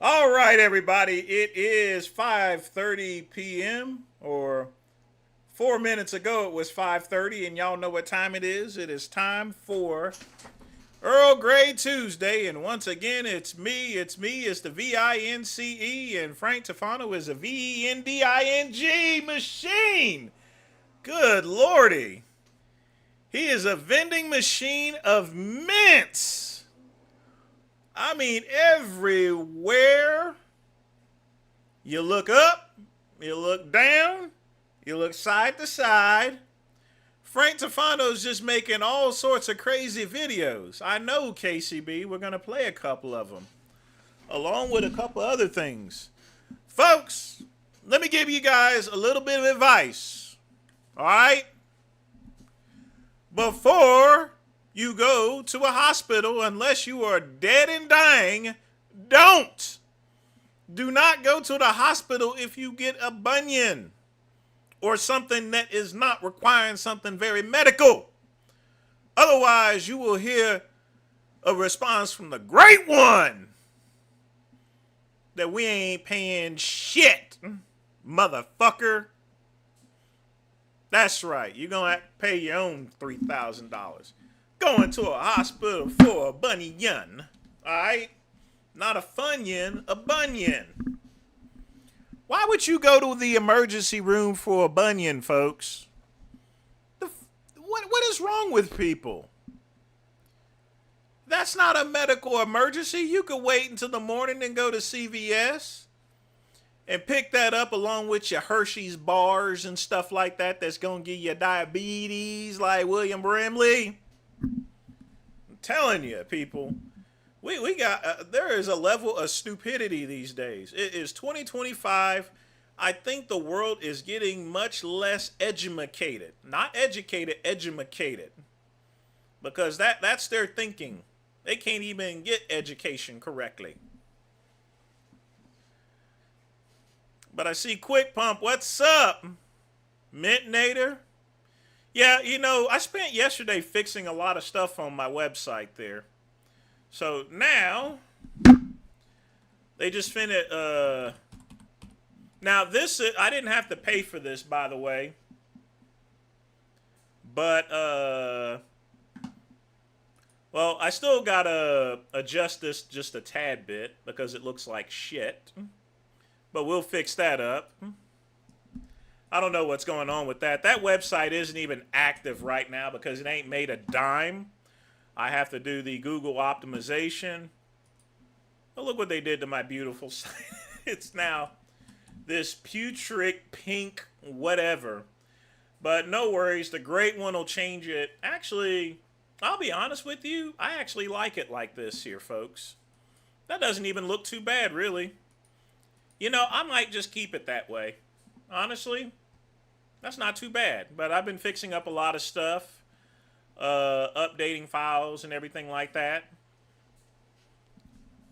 All right, everybody. It is 5:30 p.m. or 4 minutes ago it was 5:30, and y'all know what time it is. It is time for Earl Grey Tuesday, and once again, it's me. It's the VINCE, and Frank Tefano is a VENDING machine. Good lordy. He is a vending machine of mints. I mean, everywhere you look up, you look down, you look side to side. Frank Tefano's just making all sorts of crazy videos. I know, KCB. We're going to play a couple of them, along with a couple other things. Folks, let me give you guys a little bit of advice. All right? Before you go to a hospital, unless you are dead and dying, don't. Do not go to the hospital if you get a bunion or something that is not requiring something very medical. Otherwise, you will hear a response from the great one that we ain't paying shit, motherfucker. That's right. You're going to have to pay your own $3,000. Going to a hospital for a bunion. All right? Not a funyun, a bunion. Why would you go to the emergency room for a bunion, folks? What is wrong with people? That's not a medical emergency. You could wait until the morning and go to CVS and pick that up along with your Hershey's bars and stuff like that that's going to give you diabetes like William Brimley. I'm telling you, people. We got, there is a level of stupidity these days. It is 2025. I think the world is getting much less educated. Not educated, educated. Because that's their thinking. They can't even get education correctly. But I see Quick Pump. What's up? Mintnator? Yeah, you know, I spent yesterday fixing a lot of stuff on my website there. So now, they just finished, now this, I didn't have to pay for this, by the way. But, well, I still gotta adjust this just a tad bit because it looks like shit. But we'll fix that up. I don't know what's going on with that. That website isn't even active right now because it ain't made a dime. I have to do the Google optimization. But look what they did to my beautiful site. It's now this putrid pink whatever. But no worries, the great one will change it. Actually, I'll be honest with you, I actually like it like this here, folks. That doesn't even look too bad, really. You know, I might just keep it that way. Honestly, that's not too bad. But I've been fixing up a lot of stuff. Updating files and everything like that.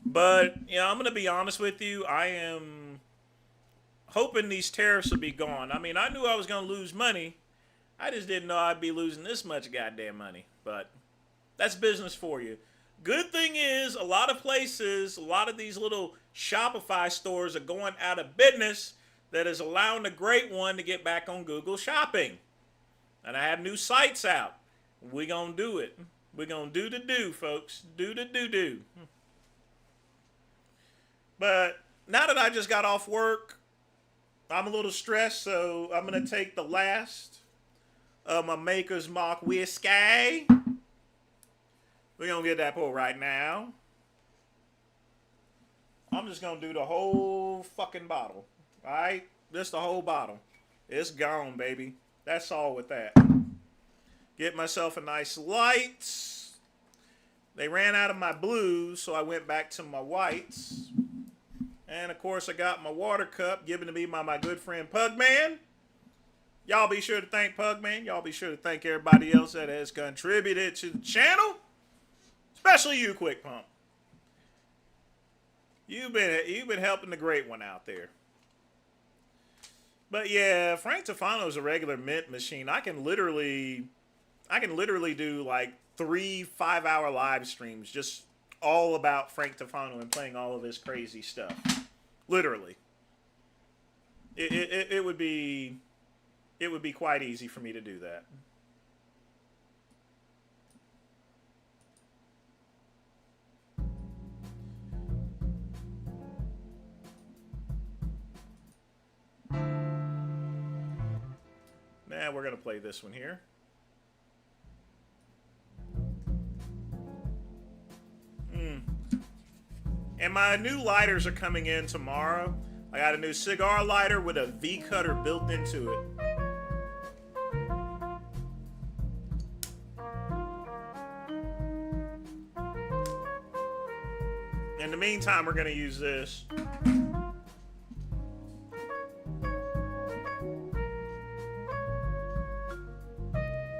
But, you know, I'm going to be honest with you. I am hoping these tariffs will be gone. I mean, I knew I was going to lose money. I just didn't know I'd be losing this much goddamn money. But that's business for you. Good thing is, a lot of places, a lot of these little Shopify stores are going out of business. That is allowing the great one to get back on Google Shopping. And I have new sites out. We're going to do it. We're going to do the do, folks. Do the do. But now that I just got off work, I'm a little stressed, so I'm going to take the last of my Maker's Mark whiskey. We're going to get that pour right now. I'm just going to do the whole fucking bottle. All right? Just the whole bottle. It's gone, baby. That's all with that. Get myself a nice light. They ran out of my blues, so I went back to my whites. And, of course, I got my water cup given to me by my good friend Pugman. Y'all be sure to thank Pugman. Y'all be sure to thank everybody else that has contributed to the channel. Especially you, Quick Pump. You've been helping the great one out there. But, yeah, Frank Tefano's a regular mint machine. I can literally do like 3 5-hour live streams just all about Frank Tufano and playing all of his crazy stuff. Literally. It would be quite easy for me to do that. Now we're going to play this one here. And my new lighters are coming in tomorrow. I got a new cigar lighter with a V-cutter built into it. In the meantime, we're going to use this.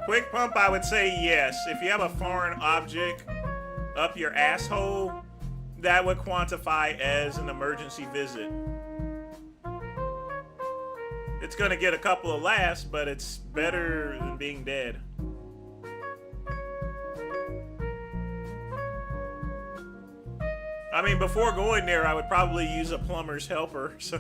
Quick pump, I would say yes. If you have a foreign object up your asshole, that would quantify as an emergency visit. It's gonna get a couple of laughs, but it's better than being dead. I mean, before going there, I would probably use a plumber's helper. So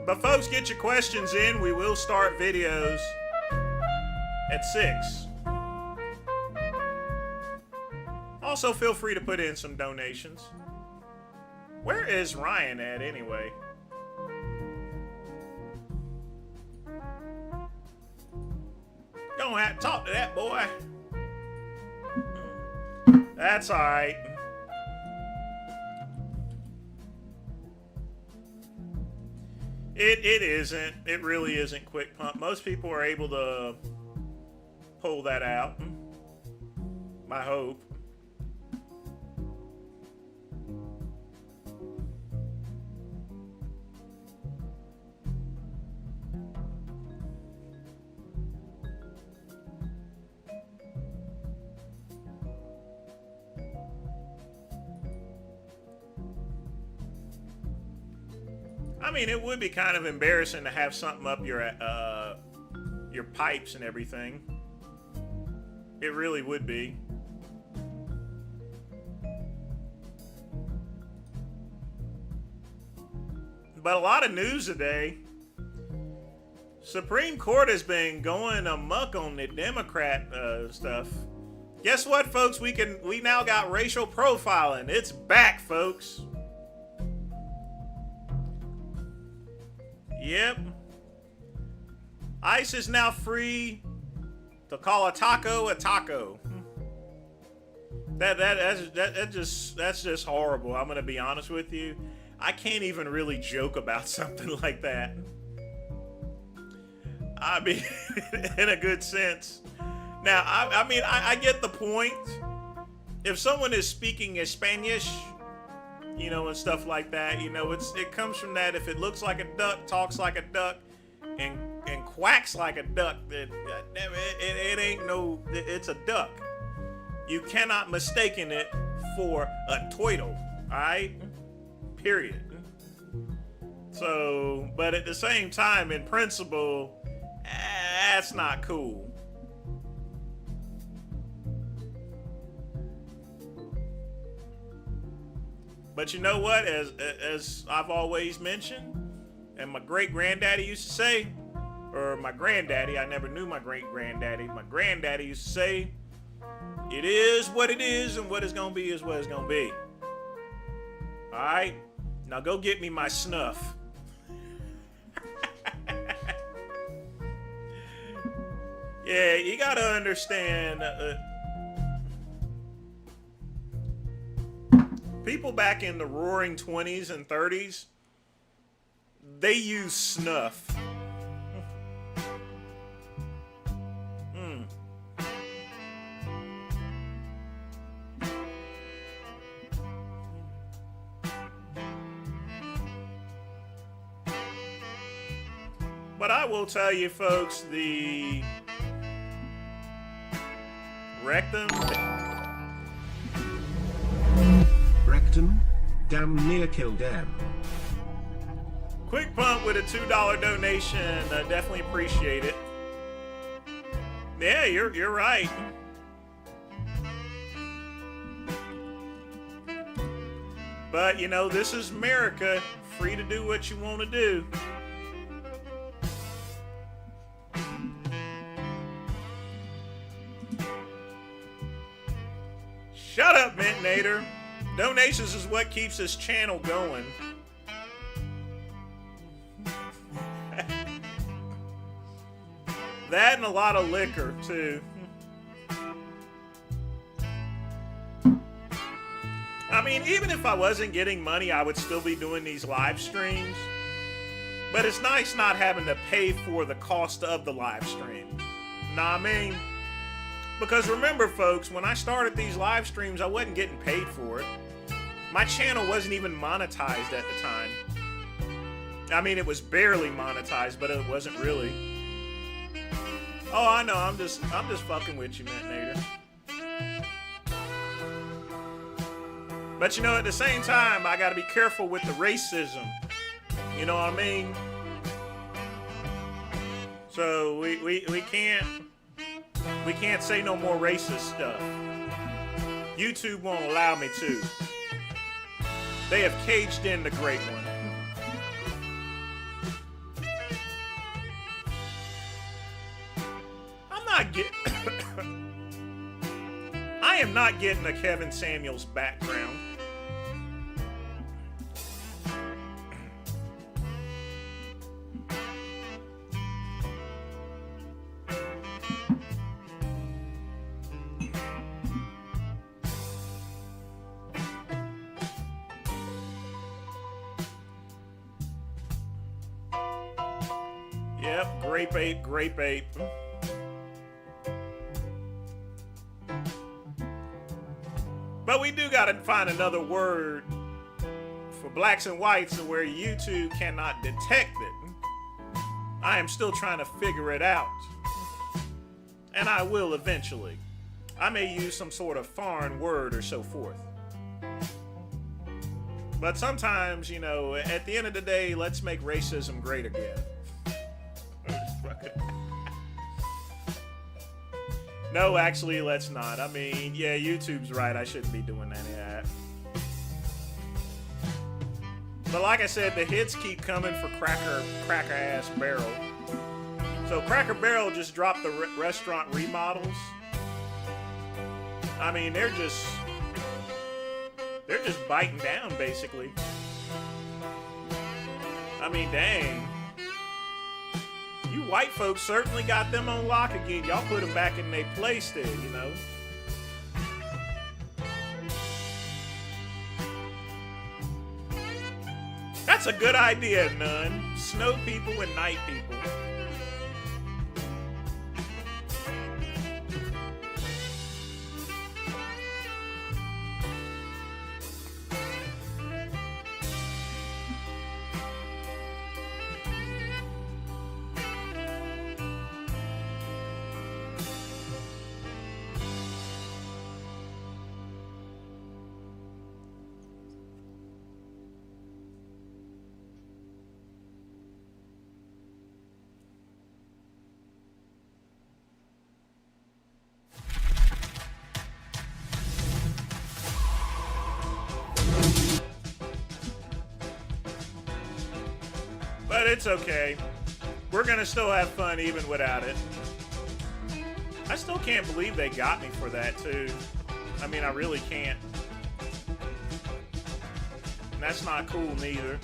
but folks, get your questions in. We will start videos at 6. Also, feel free to put in some donations. Where is Ryan at anyway? Don't have to talk to that boy. That's all right. It isn't. It really isn't quick pump. Most people are able to pull that out. I hope. I mean, it would be kind of embarrassing to have something up your pipes and everything. It really would be. But a lot of news today. Supreme Court has been going amok on the Democrat stuff. Guess what, folks? We now got racial profiling. It's back, folks. Yep. ICE is now free to call a taco a taco. That's just horrible. I'm gonna be honest with you. I can't even really joke about something like that. I mean, in a good sense. Now, I mean, I get the point. If someone is speaking Spanish, you know, and stuff like that, you know, it comes from that. If it looks like a duck, talks like a duck, and quacks like a duck, it ain't no, it's a duck. You cannot mistaken it for a turtle, all right? Period. So, but at the same time, in principle, that's not cool. But you know what? As I've always mentioned, and my great-granddaddy used to say, or my granddaddy, I never knew my great-granddaddy. My granddaddy used to say, it is what it is, and what it's going to be is what it's going to be. All right? Now go get me my snuff. Yeah, you got to understand... people back in the roaring 20s and 30s, they used snuff. But I will tell you, folks, the rectum. Rectum? Damn near killed them. Quick pump with a $2 donation. Definitely appreciate it. Yeah, you're right. But, you know, this is America. Free to do what you want to do. Shut up, Mintonator. Donations is what keeps this channel going. That and a lot of liquor, too. I mean, even if I wasn't getting money, I would still be doing these live streams. But it's nice not having to pay for the cost of the live stream. Know what I mean? Because remember, folks, when I started these live streams, I wasn't getting paid for it. My channel wasn't even monetized at the time. I mean, it was barely monetized, but it wasn't really. Oh, I know. I'm just fucking with you, Mintonator. But you know, at the same time, I got to be careful with the racism. You know what I mean? So we can't say no more racist stuff. YouTube won't allow me to. They have caged in the great one. I am not getting a Kevin Samuels background. Yep, grape ape. But we do gotta find another word for blacks and whites where YouTube cannot detect it. I am still trying to figure it out. And I will eventually. I may use some sort of foreign word or so forth. But sometimes, you know, at the end of the day, let's make racism great again. No, actually, let's not. I mean, yeah, YouTube's right. I shouldn't be doing any of that. But like I said, the hits keep coming for Cracker Ass Barrel. So Cracker Barrel just dropped the restaurant remodels. I mean, they're just biting down, basically. I mean, dang. You white folks certainly got them on lock again. Y'all put them back in their place there, you know. That's a good idea, Nun. Snow people and night people. But it's okay. We're gonna still have fun even without it. I still can't believe they got me for that too. I mean, I really can't. And that's not cool neither.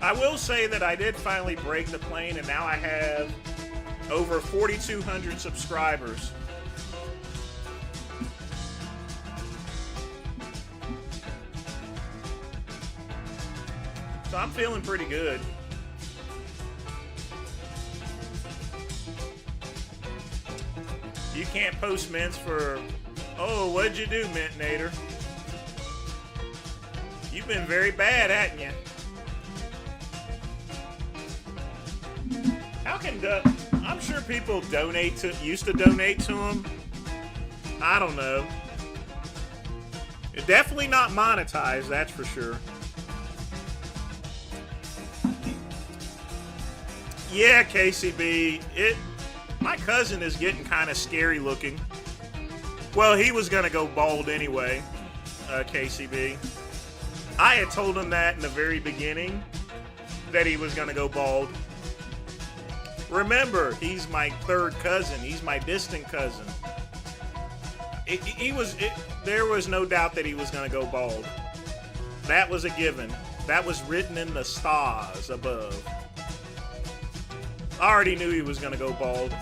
I will say that I did finally break the plane, and now I have over 4,200 subscribers. So I'm feeling pretty good. You can't post mints for, oh, what'd you do, Mintonator? You've been very bad, haven't you? I'm sure people used to donate to him. I don't know. It's definitely not monetized, that's for sure. Yeah, KCB. My cousin is getting kind of scary looking. Well, he was gonna go bald anyway, KCB. I had told him that in the very beginning, that he was gonna go bald. Remember, he's my third cousin. He's my distant cousin. There was no doubt that he was gonna go bald. That was a given. That was written in the stars above. I already knew he was gonna go bald.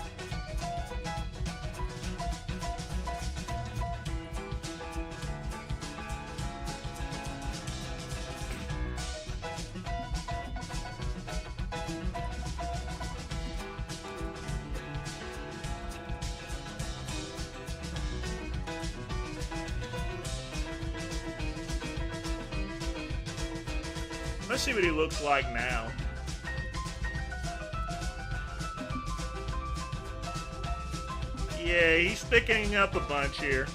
Let's see what he looks like now. Yeah, he's thickening up a bunch here.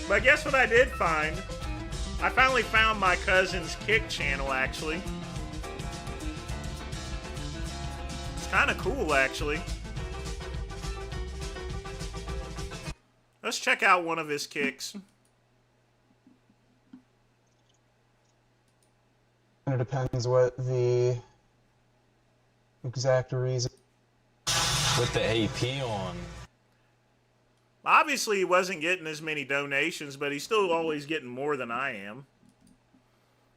But guess what I did find? I finally found my cousin's Kick channel, actually. It's kind of cool, actually. Let's check out one of his kicks. It depends what the exact reason. With the AP on. Obviously, he wasn't getting as many donations, but he's still always getting more than I am.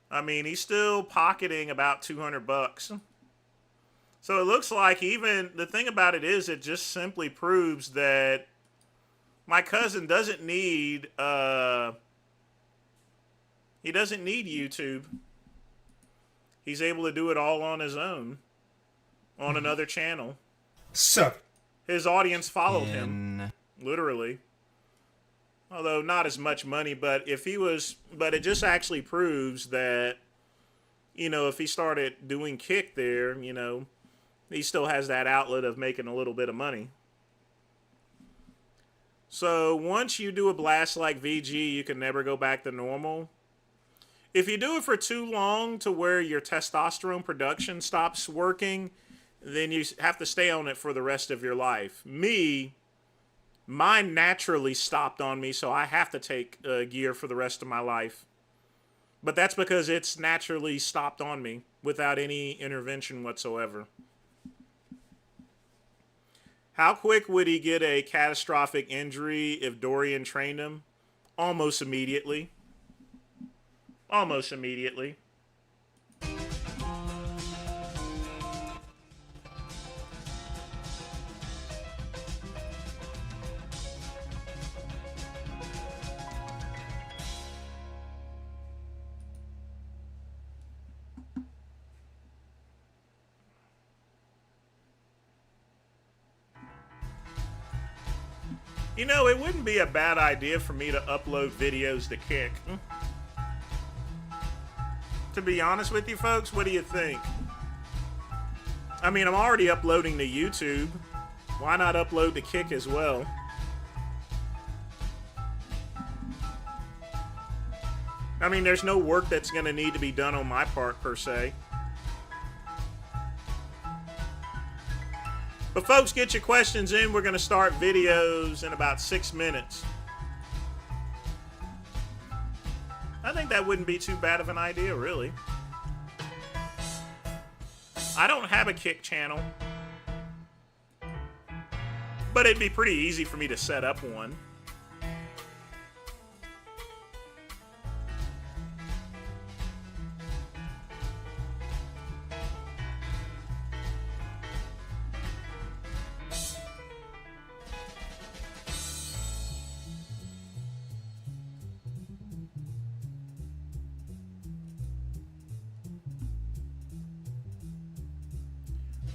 I mean, he's still pocketing about 200 bucks. So it looks like even the thing about it is it just simply proves that my cousin doesn't need he doesn't need YouTube. He's able to do it all on his own on another channel. So his audience followed him. Literally. Although not as much money, but it just actually proves that, you know, if he started doing Kick there, you know, he still has that outlet of making a little bit of money. So once you do a blast like VG, you can never go back to normal. If you do it for too long to where your testosterone production stops working, then you have to stay on it for the rest of your life. Mine naturally stopped on me, so I have to take gear for the rest of my life. But that's because it's naturally stopped on me without any intervention whatsoever. How quick would he get a catastrophic injury if Dorian trained him? Almost immediately. Almost immediately. You know, it wouldn't be a bad idea for me to upload videos to Kick. To be honest with you folks, what do you think? I mean, I'm already uploading to YouTube. Why not upload to Kick as well? I mean, there's no work that's going to need to be done on my part, per se. But folks, get your questions in. We're going to start videos in about 6 minutes. I think that wouldn't be too bad of an idea, really. I don't have a Kick channel, but it'd be pretty easy for me to set up one.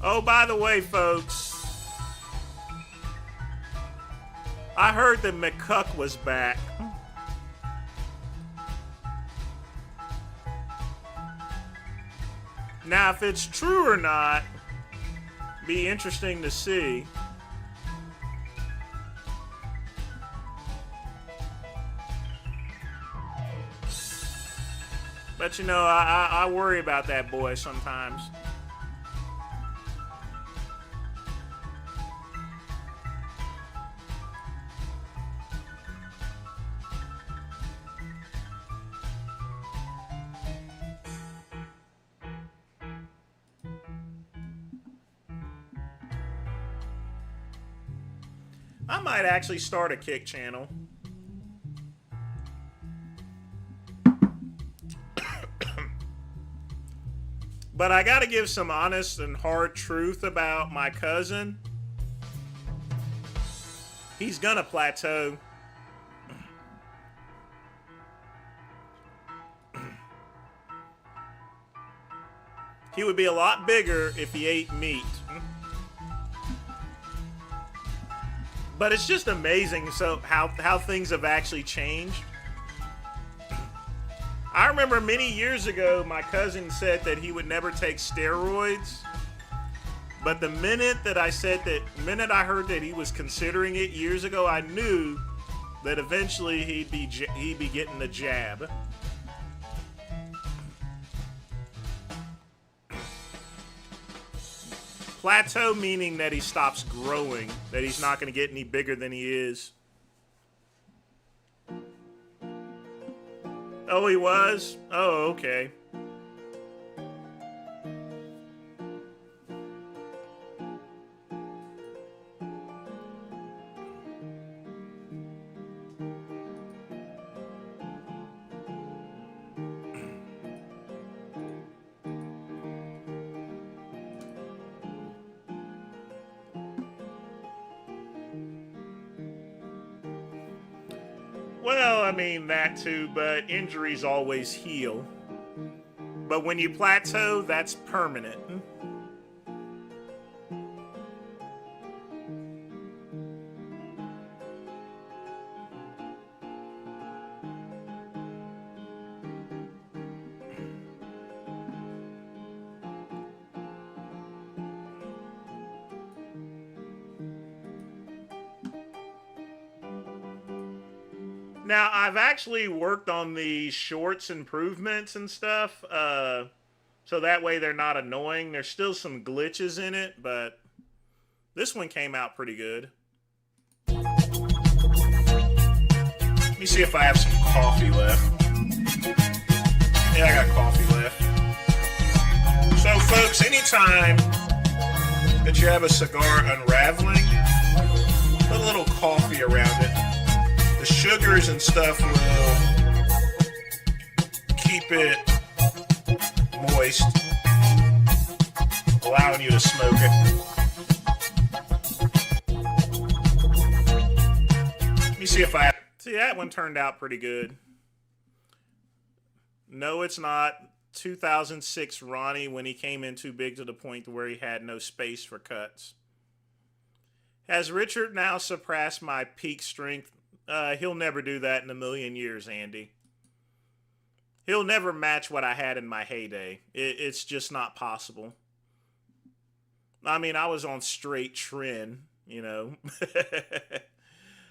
Oh, by the way, folks, I heard that McCuck was back. Now, if it's true or not, be interesting to see. But you know, I worry about that boy sometimes. I might actually start a kick channel. But I gotta give some honest and hard truth about my cousin. He's gonna plateau. He would be a lot bigger if he ate meat. But it's just amazing how things have actually changed. I remember many years ago, my cousin said that he would never take steroids. But the minute I heard that he was considering it years ago, I knew that eventually he'd be getting the jab. Plateau meaning that he stops growing, that he's not going to get any bigger than he is. Oh, he was? Oh, okay. Well, I mean, that too, but injuries always heal. But when you plateau, that's permanent. Now, I've actually worked on the shorts improvements and stuff, so that way they're not annoying. There's still some glitches in it, but this one came out pretty good. Let me see if I have some coffee left. Yeah, I got coffee left. So, folks, anytime that you have a cigar unraveling, put a little coffee around it. The sugars and stuff will keep it moist, allowing you to smoke it. Let me see if I... See, that one turned out pretty good. No, it's not. 2006 Ronnie, when he came in too big to the point where he had no space for cuts. Has Richard now surpassed my peak strength? He'll never do that in a million years, Andy. He'll never match what I had in my heyday. It's just not possible. I mean, I was on straight trend, you know.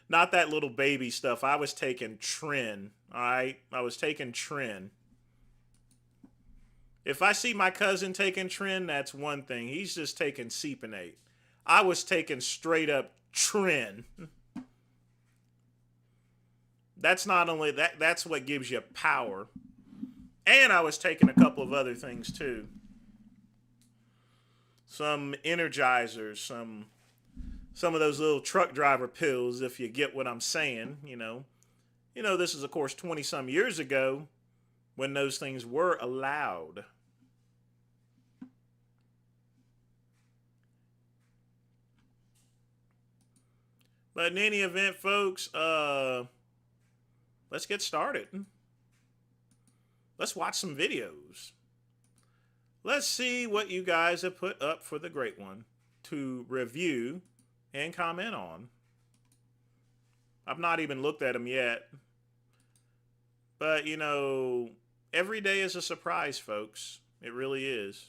Not that little baby stuff. I was taking trend, all right? I was taking trend. If I see my cousin taking trend, that's one thing. He's just taking Seepinate. I was taking straight up trend. That's not only that's what gives you power. And I was taking a couple of other things too. Some energizers, some of those little truck driver pills, if you get what I'm saying, you know. You know, this is of course 20 some years ago when those things were allowed. But in any event, folks, let's get started. Let's watch some videos. let's see what you guys have put up for the great one to review and comment on. I've not even looked at them yet. But, you know, every day is a surprise, folks. It really is.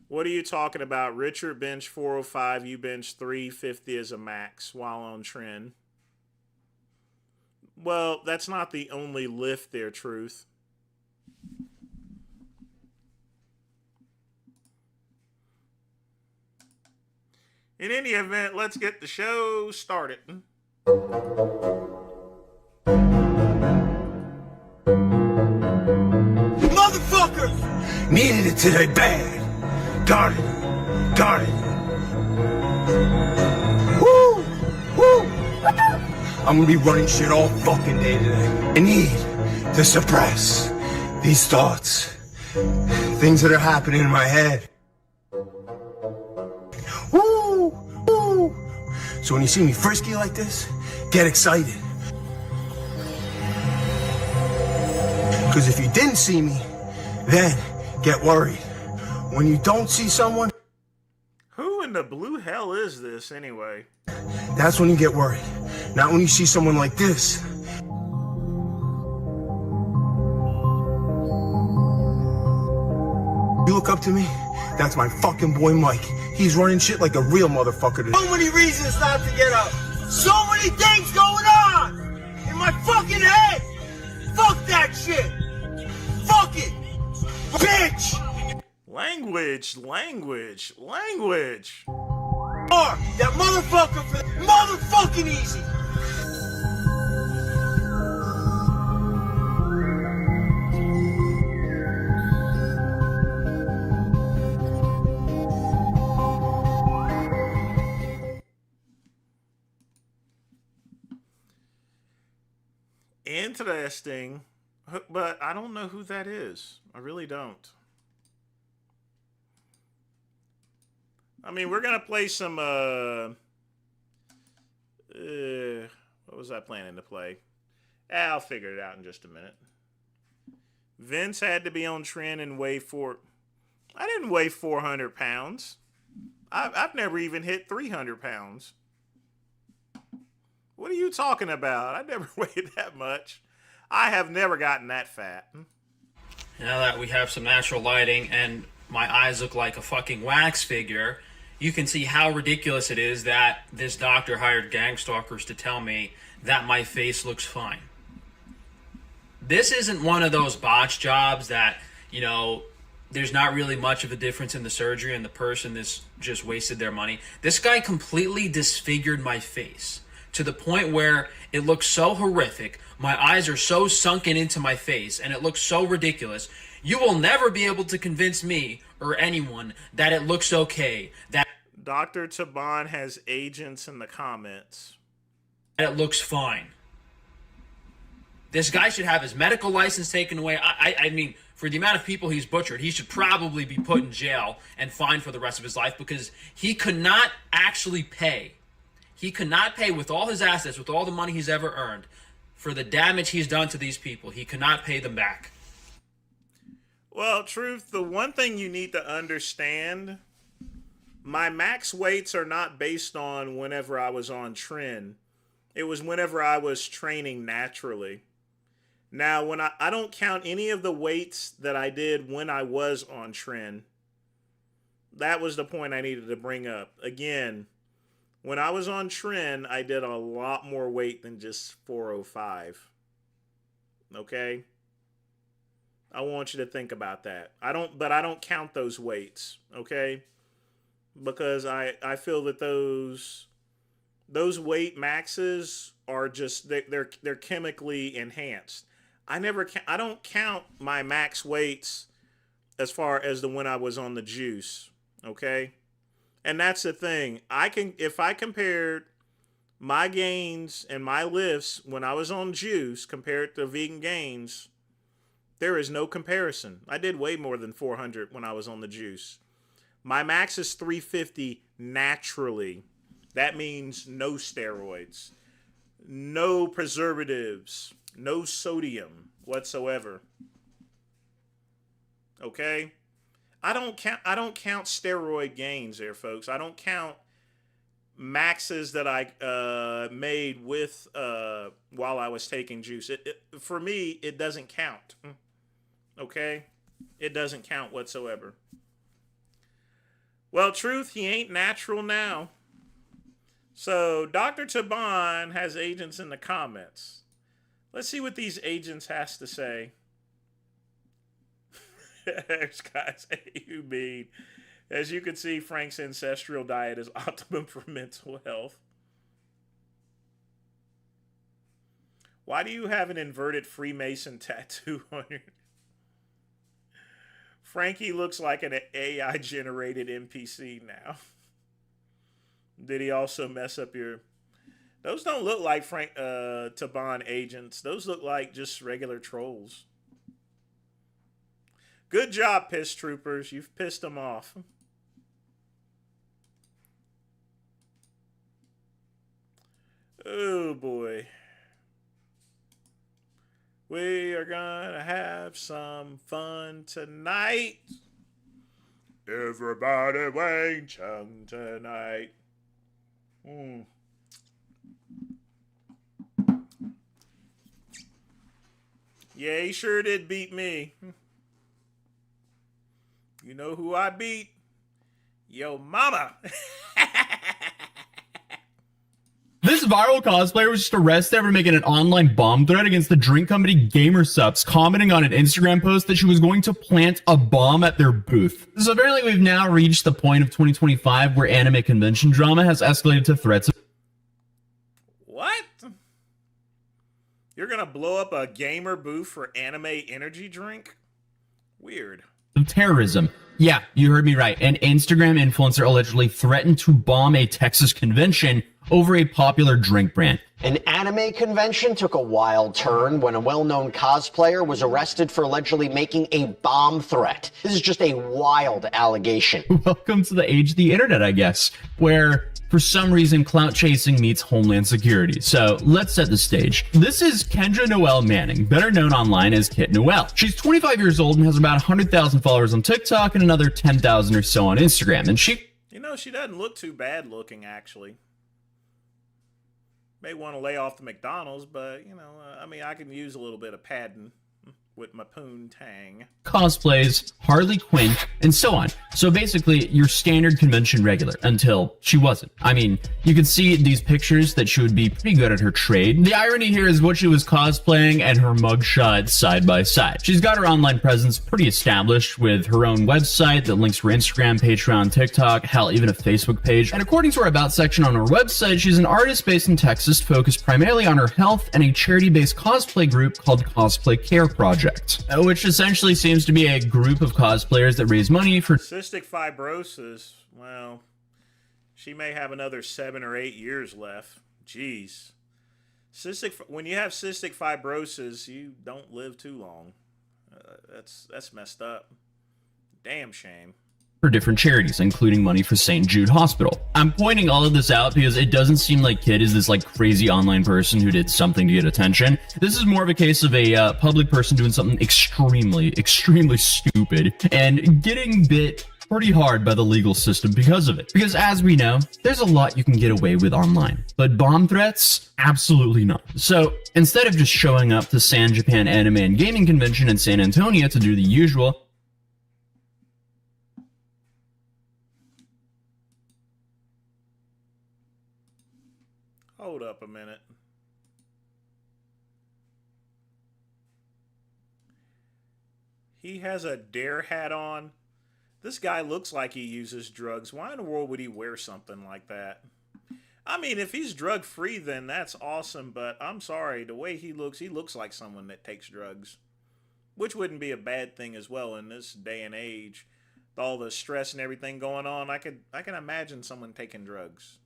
What are you talking about? Richard bench 405, you bench 350 as a max while on trend. Well, that's not the only lift there, Truth. In any event, let's get the show started. Motherfuckers! Needed it today bad. Got it. Woo! I'm gonna be running shit all fucking day today. I need to suppress these thoughts. Things that are happening in my head. Woo! So when you see me frisky like this, get excited. Because if you didn't see me, then get worried. When you don't see someone, who in the blue hell is this anyway? That's when you get worried. Not when you see someone like this. You look up to me? That's my fucking boy Mike. He's running shit like a real motherfucker today. So many reasons not to get up. So many things going on in my fucking head. Fuck that shit. Fuck it. Bitch. Language. That motherfucker for motherfucking easy. Interesting, but I don't know who that is. I really don't. I mean, we're going to play some, what was I planning to play? I'll figure it out in just a minute. Vince had to be on trend and weigh I didn't weigh 400 pounds. I've never even hit 300 pounds. What are you talking about? I never weighed that much. I have never gotten that fat. Now that we have some natural lighting and my eyes look like a fucking wax figure, you can see how ridiculous it is that this doctor hired gang stalkers to tell me that my face looks fine. This isn't one of those botch jobs that, you know, there's not really much of a difference in the surgery and the person that's just wasted their money. This guy completely disfigured my face to the point where it looks so horrific. My eyes are so sunken into my face and it looks so ridiculous. You will never be able to convince me or anyone that it looks okay, that Dr. Taban has agents in the comments. It looks fine. This guy should have his medical license taken away. I mean, for the amount of people he's butchered, he should probably be put in jail and fined for the rest of his life because he could not actually pay. He could not pay with all his assets, with all the money he's ever earned, for the damage he's done to these people. He could not pay them back. Well, Truth, the one thing you need to understand, my max weights are not based on whenever I was on trend. It was whenever I was training naturally. Now, when I don't count any of the weights that I did when I was on trend. That was the point I needed to bring up. Again, when I was on trend, I did a lot more weight than just 405. Okay? I want you to think about that. I don't count those weights, okay? Because I feel that those weight maxes are just they're chemically enhanced. I don't count my max weights as far as the when I was on the juice, okay? And that's the thing. If I compared my gains and my lifts when I was on juice compared to vegan gains, there is no comparison. I did way more than 400 when I was on the juice. My max is 350 naturally. That means no steroids, no preservatives, No sodium whatsoever. Okay? I don't count steroid gains there, folks. I don't count maxes that I made with while I was taking juice. For me, it doesn't count. Okay? It doesn't count whatsoever. Well, truth, he ain't natural now. So, Dr. Taban has agents in the comments. Let's see what these agents has to say. Guys, you mean? As you can see, Frank's ancestral diet is optimum for mental health. Why do you have an inverted Freemason tattoo on your... Frankie looks like an AI-generated NPC now. Did he also mess up your... Those don't look like Frank Taban agents. Those look like just regular trolls. Good job, piss troopers. You've pissed them off. Oh, boy. We are gonna have some fun tonight. Everybody Wang Chung tonight. Yeah, he sure did beat me. You know who I beat? Yo mama. This viral cosplayer was just arrested after making an online bomb threat against the drink company GamerSups, commenting on an Instagram post that she was going to plant a bomb at their booth. So apparently we've now reached the point of 2025 where anime convention drama has escalated to threats. What? You're gonna blow up a gamer booth for anime energy drink? Weird. Of terrorism. Yeah, you heard me right. An Instagram influencer allegedly threatened to bomb a Texas convention over a popular drink brand. An anime convention took a wild turn when a well-known cosplayer was arrested for allegedly making a bomb threat. This is just a wild allegation. Welcome to the age of the internet, I guess, where for some reason clout chasing meets homeland security. So let's set the stage. This is Kendra Noelle Manning, better known online as Kit Noelle. She's 25 years old and has about 100,000 followers on TikTok and another 10,000 or so on Instagram. And she... You know, she doesn't look too bad looking, actually. May want to lay off the McDonald's, but, you know, I mean, I can use a little bit of padding with my poontang. Cosplays, Harley Quinn, and so on. So basically, your standard convention regular, until she wasn't. I mean, you can see in these pictures that she would be pretty good at her trade. The irony here is what she was cosplaying and her mugshot side by side. She's got her online presence pretty established with her own website that links her Instagram, Patreon, TikTok, hell, even a Facebook page. And according to her About section on her website, she's an artist based in Texas focused primarily on her health and a charity-based cosplay group called Cosplay Care Project. Which essentially seems to be a group of cosplayers that raise money for cystic fibrosis. Well, she may have another 7 or 8 years left. Jeez. When you have cystic fibrosis, you don't live too long. That's messed up. Damn shame. For different charities, including money for St. Jude Hospital. I'm pointing all of this out because it doesn't seem like Kid is this like crazy online person who did something to get attention. This is more of a case of a public person doing something extremely stupid and getting bit pretty hard by the legal system because of it. Because as we know, there's a lot you can get away with online, but bomb threats, absolutely not. So instead of just showing up to San Japan Anime and Gaming Convention in San Antonio to do the usual, hold up a minute. He has a dare hat on. This guy looks like he uses drugs. Why in the world would he wear something like that? I mean, if he's drug free, then that's awesome. But I'm sorry, the way he looks like someone that takes drugs, which wouldn't be a bad thing as well in this day and age. With all the stress and everything going on, I can imagine someone taking drugs.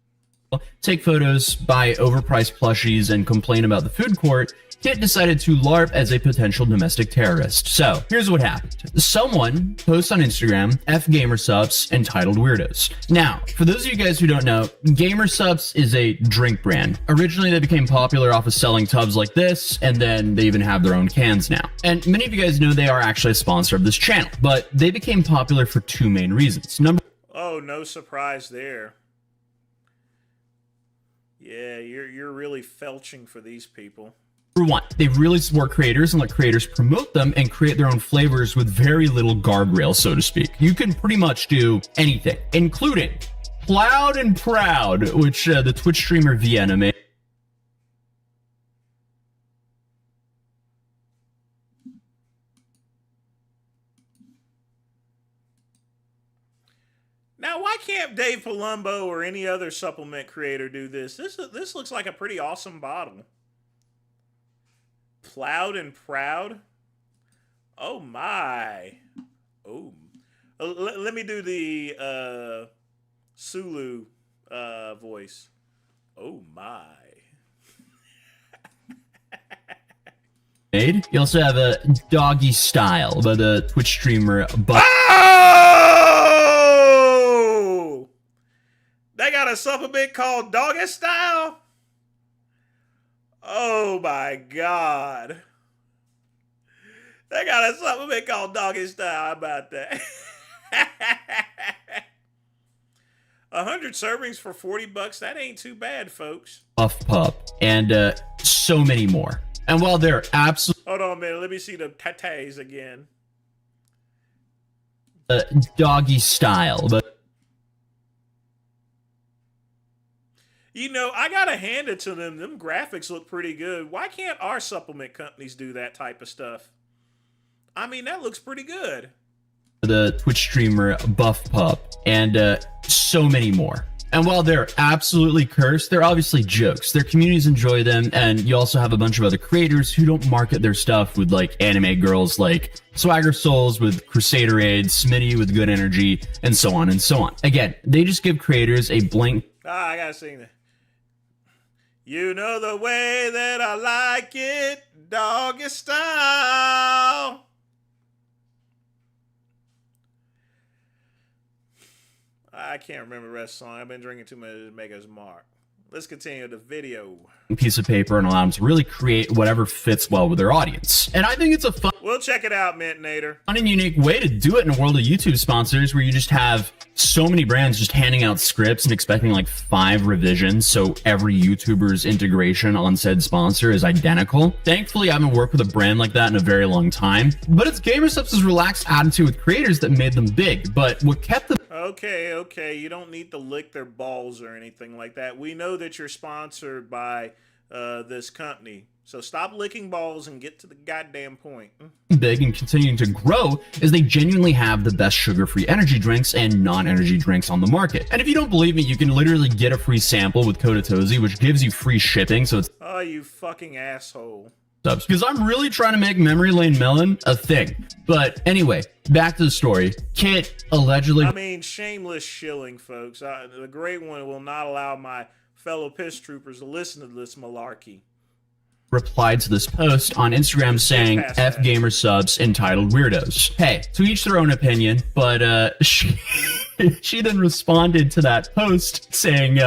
take photos, buy overpriced plushies, and complain about the food court, Kit decided to LARP as a potential domestic terrorist. So, here's what happened. Someone posts on Instagram, F Gamersubs, entitled Weirdos. Now, for those of you guys who don't know, Gamersubs is a drink brand. Originally, they became popular off of selling tubs like this, and then they even have their own cans now. And many of you guys know they are actually a sponsor of this channel, but they became popular for two main reasons. Oh, no surprise there. Yeah, you're really felching for these people. Number one, they really support creators and let creators promote them and create their own flavors with very little guardrails, so to speak. You can pretty much do anything, including Loud and Proud, which the Twitch streamer Vienna made. Now, why can't Dave Palumbo or any other supplement creator do this? This looks like a pretty awesome bottle. Plowed and Proud? Oh, my. Oh. Let me do the Sulu voice. Oh, my. You also have a Doggy Style by the Twitch streamer Oh! They got a supplement called Doggy Style? Oh my God. They got a supplement called Doggy Style. How about that? 100 servings for $40. That ain't too bad, folks. Buff Pup, and so many more. And while they're absolutely... Hold on a minute. Let me see the tatas again. Doggy Style, but... You know, I gotta hand it to them. Them graphics look pretty good. Why can't our supplement companies do that type of stuff? I mean, that looks pretty good. The Twitch streamer Buff Pup, and so many more. And while they're absolutely cursed, they're obviously jokes. Their communities enjoy them, and you also have a bunch of other creators who don't market their stuff with like anime girls like Swagger Souls with Crusader Aid, Smitty with Good Energy, and so on and so on. Again, they just give creators a blank... I gotta sing that. You know the way that I like it, doggy style. I can't remember the rest of the song. I've been drinking too much to make us mark. Let's continue the video. Piece of paper and allow them to really create whatever fits well with their audience. And I think it's a fun... We'll check it out, Mintnator. Fun and unique way to do it in a world of YouTube sponsors where you just have so many brands just handing out scripts and expecting like 5 revisions so every YouTuber's integration on said sponsor is identical. Thankfully, I haven't worked with a brand like that in a very long time, but it's Gamersubs' relaxed attitude with creators that made them big. But what kept them... Okay, you don't need to lick their balls or anything like that. We know that you're sponsored by this company. So stop licking balls and get to the goddamn point. Big and continuing to grow is they genuinely have the best sugar-free energy drinks and non-energy drinks on the market. And if you don't believe me, you can literally get a free sample with code Tozy, which gives you free shipping. So it's... Oh, you fucking asshole. Because I'm really trying to make Memory Lane Melon a thing. But anyway, back to the story. Kit allegedly... I mean, shameless shilling, folks. The Great One will not allow my fellow piss troopers to listen to this malarkey. Replied to this post on Instagram saying F Gamersubs entitled Weirdos. Hey, to each their own opinion, but she then responded to that post saying,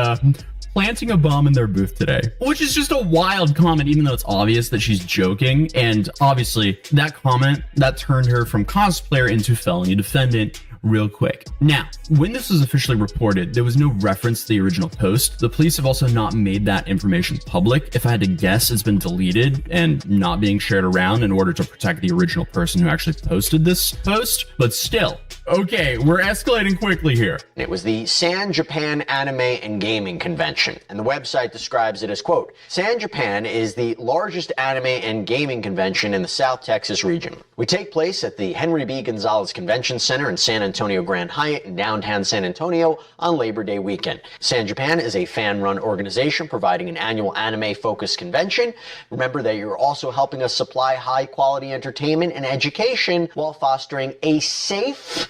planting a bomb in their booth today, which is just a wild comment, even though it's obvious that she's joking. And obviously that comment that turned her from cosplayer into felony defendant real quick. Now, when this was officially reported, there was no reference to the original post. The police have also not made that information public. If I had to guess, it's been deleted and not being shared around in order to protect the original person who actually posted this post. But still, okay, we're escalating quickly here. It was the San Japan Anime and Gaming Convention, and the website describes it as, quote, San Japan is the largest anime and gaming convention in the South Texas region. We take place at the Henry B. Gonzalez Convention Center in San Antonio Grand Hyatt in downtown San Antonio on Labor Day weekend. San Japan is a fan-run organization providing an annual anime-focused convention. Remember that you're also helping us supply high-quality entertainment and education while fostering a safe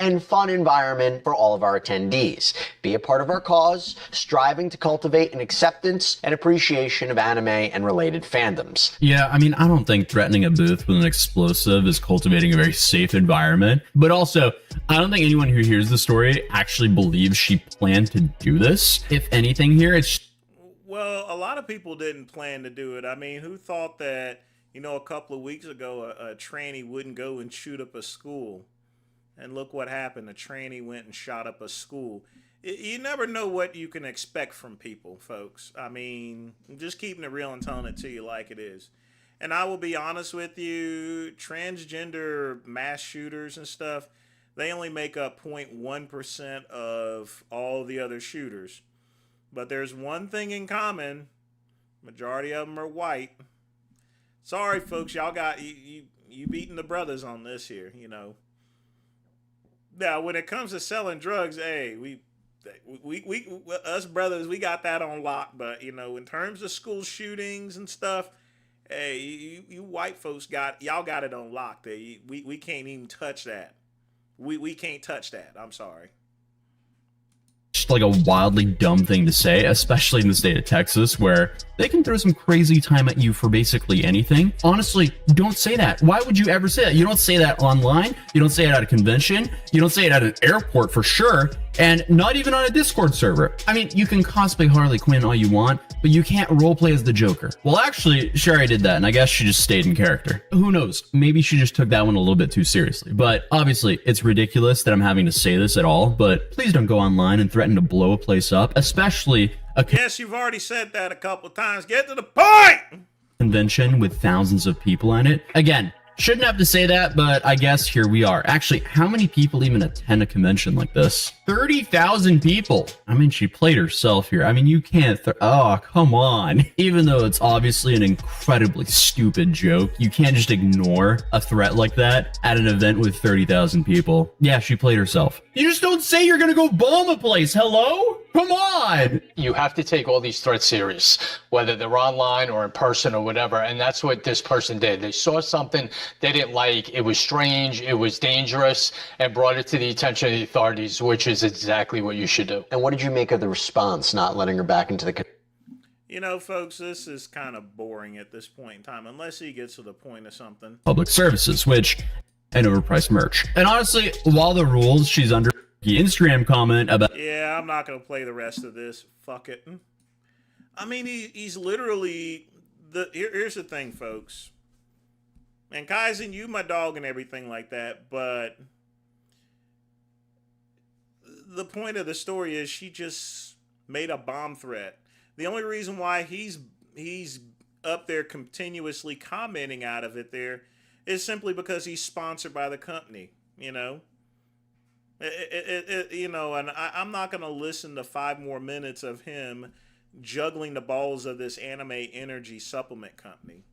and fun environment for all of our attendees. Be a part of our cause, striving to cultivate an acceptance and appreciation of anime and related fandoms. Yeah, I mean, I don't think threatening a booth with an explosive is cultivating a very safe environment. But also, I don't think anyone who hears the story actually believes she planned to do this. If anything here, it's... Well, a lot of people didn't plan to do it. I mean, who thought that, a couple of weeks ago, a tranny wouldn't go and shoot up a school? And look what happened. A tranny went and shot up a school. You never know what you can expect from people, folks. I mean, just keeping it real and telling it to you like it is. And I will be honest with you, transgender mass shooters and stuff, they only make up 0.1% of all the other shooters. But there's one thing in common. Majority of them are white. Sorry, folks, y'all got you beating the brothers on this here, Now, when it comes to selling drugs, hey, we us brothers, we got that on lock. But in terms of school shootings and stuff, hey, you white folks y'all got it on lock. There, we can't even touch that. We can't touch that. I'm sorry. Just like a wildly dumb thing to say, especially in the state of Texas, where they can throw some crazy time at you for basically anything. Honestly, don't say that. Why would you ever say that? You don't say that online. You don't say it at a convention. You don't say it at an airport for sure. And not even on a Discord server. I mean, you can cosplay Harley Quinn all you want, but you can't roleplay as the Joker. Well, actually, Sherry did that, and I guess she just stayed in character. Who knows? Maybe she just took that one a little bit too seriously. But obviously, it's ridiculous that I'm having to say this at all, but please don't go online and threaten to blow a place up, especially a yes, you've already said that a couple of times. Get to the point! Convention with thousands of people in it. Again, shouldn't have to say that, but I guess here we are. Actually, how many people even attend a convention like this? 30,000 people. I mean, she played herself here. I mean, you can't... oh, come on. Even though it's obviously an incredibly stupid joke, you can't just ignore a threat like that at an event with 30,000 people. Yeah, she played herself. You just don't say you're gonna go bomb a place. Hello? Come on! You have to take all these threats serious, whether they're online or in person or whatever, and that's what this person did. They saw something they didn't like, it was strange, it was dangerous, and brought it to the attention of the authorities, which is exactly what you should do. And what did you make of the response, not letting her back into the... Folks, this is kind of boring at this point in time, unless he gets to the point of something. Public services, which... and overpriced merch. And honestly, while the rules she's under... the Instagram comment about... yeah, I'm not going to play the rest of this. Fuck it. I mean, he's literally... here's the thing, folks. And Kaizen, you my dog and everything like that, but... the point of the story is she just made a bomb threat. The only reason why he's up there continuously commenting out of it there is simply because he's sponsored by the company, and I'm not going to listen to 5 more minutes of him juggling the balls of this anime energy supplement company.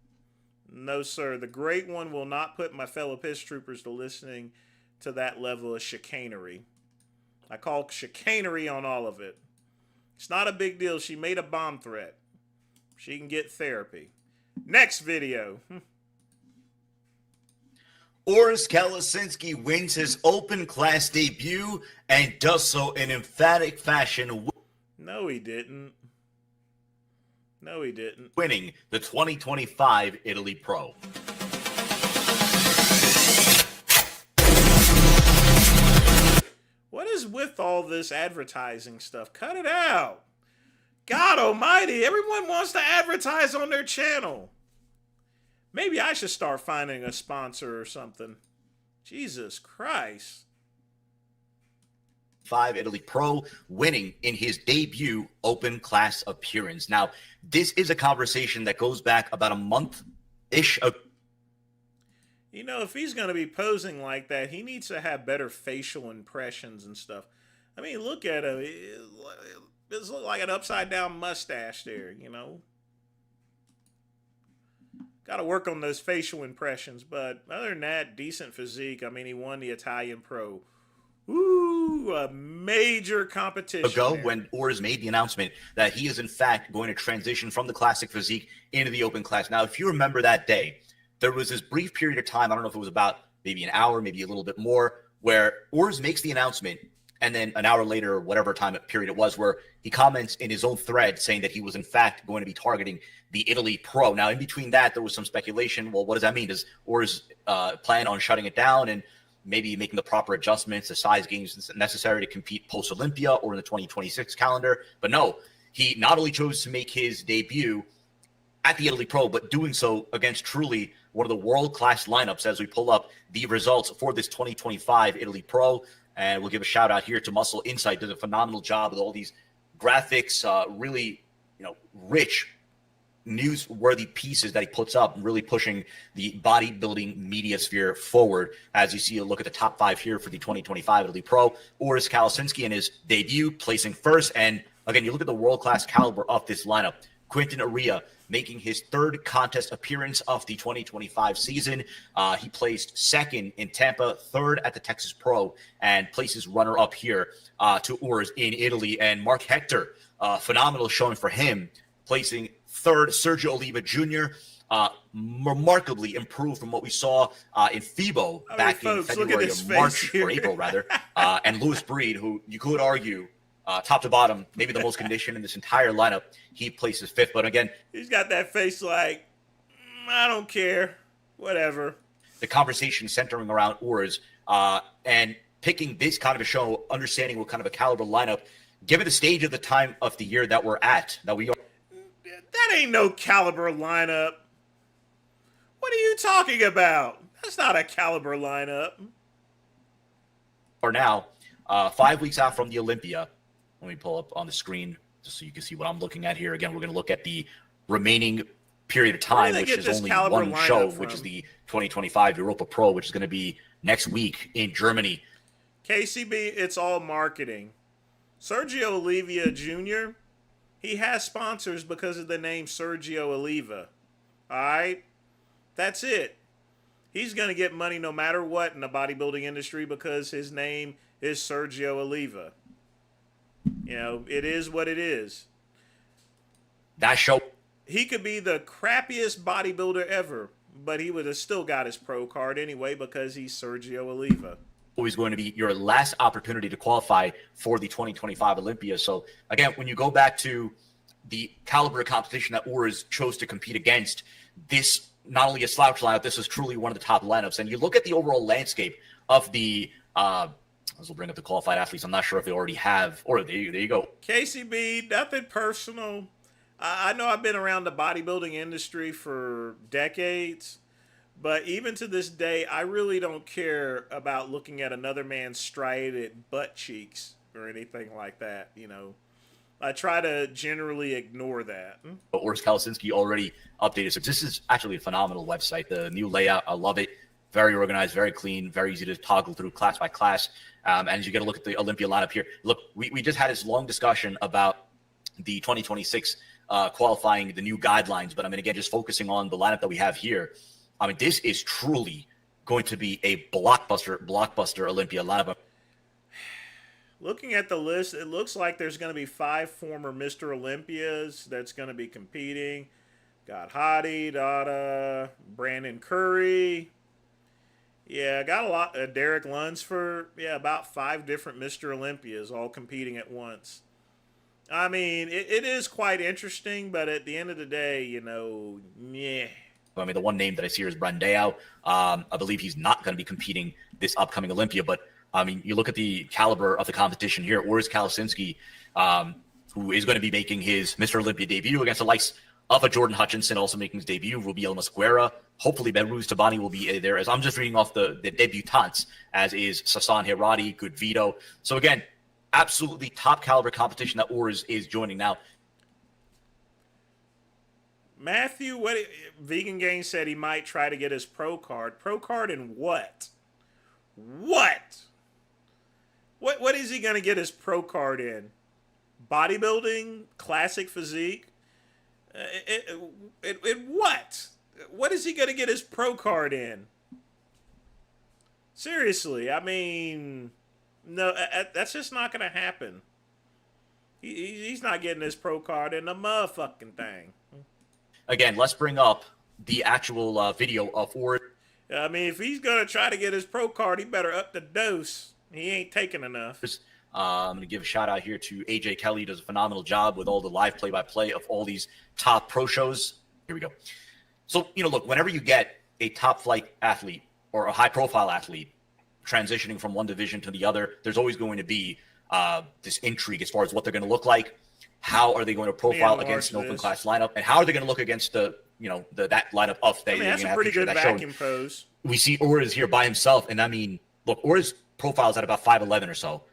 No, sir. The great one will not put my fellow piss troopers to listening to that level of chicanery. I call chicanery on all of it. It's not a big deal. She made a bomb threat. She can get therapy. Next video. Oris Kalasinski wins his open class debut and does so in emphatic fashion. No, he didn't. No, he didn't. Winning the 2025 Italy Pro. What is with all this advertising stuff? Cut it out. God almighty, everyone wants to advertise on their channel. Maybe I should start finding a sponsor or something. Jesus Christ. 5 Italy Pro, winning in his debut open class appearance. Now, this is a conversation that goes back about a month-ish ago. If he's going to be posing like that, he needs to have better facial impressions and stuff. I mean, look at him. This looks like an upside-down mustache there, Got to work on those facial impressions. But other than that, decent physique. I mean, he won the Italian Pro. Ooh, a major competition. Ago, when Oris made the announcement that he is, in fact, going to transition from the classic physique into the open class. Now, if you remember that day, there was this brief period of time, I don't know if it was about maybe an hour, maybe a little bit more, where Urs makes the announcement, and then an hour later, or whatever time period it was, where he comments in his own thread saying that he was in fact going to be targeting the Italy Pro. Now, in between that, there was some speculation. Well, what does that mean? Does Urs plan on shutting it down and maybe making the proper adjustments, the size gains necessary to compete post-Olympia or in the 2026 calendar? But no, he not only chose to make his debut at the Italy Pro, but doing so against truly one of the world-class lineups as we pull up the results for this 2025 Italy Pro. And we'll give a shout out here to Muscle Insight. Does a phenomenal job with all these graphics, really, rich, newsworthy pieces that he puts up, really pushing the bodybuilding media sphere forward. As you see a look at the top 5 here for the 2025 Italy Pro, Urs Kalasinski in his debut, placing first. And again, you look at the world-class caliber of this lineup. Quinton Aria making his 3rd contest appearance of the 2025 season. He placed 2nd in Tampa, 3rd at the Texas Pro, and places runner-up here to Urs in Italy. And Mark Hector, phenomenal showing for him, placing 3rd. Sergio Oliva Jr., remarkably improved from what we saw in FIBO back in February or March, or April rather. And Louis Breed, who you could argue, top to bottom, maybe the most conditioned in this entire lineup, he places 5th. But again, he's got that face like, I don't care, whatever. The conversation centering around Urs and picking this kind of a show, understanding what kind of a caliber lineup, given the stage of the time of the year that we're at, that we are. That ain't no caliber lineup. What are you talking about? That's not a caliber lineup. Are now 5 weeks out from the Olympia. Let me pull up on the screen just so you can see what I'm looking at here. Again, we're going to look at the remaining period of time, which is only one show, which is the 2025 Europa Pro, which is going to be next week in Germany. KCB, it's all marketing. Sergio Oliva Jr., he has sponsors because of the name Sergio Oliva. All right? That's it. He's going to get money no matter what in the bodybuilding industry because his name is Sergio Oliva. It is what it is. That show. He could be the crappiest bodybuilder ever, but he would have still got his pro card anyway because he's Sergio Oliva. Always going to be your last opportunity to qualify for the 2025 Olympia. So again, when you go back to the caliber of competition that Urs chose to compete against, this not only a slouch lineup, this is truly one of the top lineups. And you look at the overall landscape of the as we'll bring up the qualified athletes. I'm not sure if they already have, or there you go. KCB, nothing personal. I know I've been around the bodybuilding industry for decades, but even to this day, I really don't care about looking at another man's striated butt cheeks or anything like that. I try to generally ignore that. But Urs Kalasinski already updated. So this is actually a phenomenal website. The new layout, I love it. Very organized, very clean, very easy to toggle through class by class. And as you get a look at the Olympia lineup here, look, we just had this long discussion about the 2026 qualifying, the new guidelines. But again, just focusing on the lineup that we have here. This is truly going to be a blockbuster Olympia lineup. Looking at the list, it looks like there's going to be 5 former Mr. Olympias that's going to be competing. Got Hadi, Dada, Brandon Curry. Yeah, got a lot. Derek Lunsford. Yeah, about 5 different Mr. Olympias all competing at once. It is quite interesting, but at the end of the day, yeah. The one name that I see here is Brandao. I believe he's not going to be competing this upcoming Olympia, but you look at the caliber of the competition here. Urs Kalasinski, who is going to be making his Mr. Olympia debut against the likes of a Jordan Hutchinson, also making his debut. Rubiel Mosquera. Hopefully, Benruz Tabani will be there. As I'm just reading off the debutantes, as is Sasan Hirati, Good Vito. So again, absolutely top caliber competition that Urs is joining now. Matthew, what Vegan Gang said he might try to get his pro card. Pro card in what? What is he going to get his pro card in? Bodybuilding? Classic physique? What? What is he going to get his pro card in? Seriously, no, that's just not going to happen. He's not getting his pro card in the motherfucking thing. Again, let's bring up the actual video of Urs. I mean, if he's gonna try to get his pro card, he better up the dose. He ain't taking enough. I'm going to give a shout out here to AJ Kelly. Does a phenomenal job with all the live play-by-play of all these top pro shows. Here we go. So, look, whenever you get a top flight athlete or a high profile athlete transitioning from one division to the other, there's always going to be this intrigue as far as what they're going to look like. How are they going to profile against an open class lineup, and how are they going to look against that lineup of that? That's a pretty good vacuum pose. We see Ortiz here by himself, and I mean, look, Ortiz profiles at about 5'11" or so.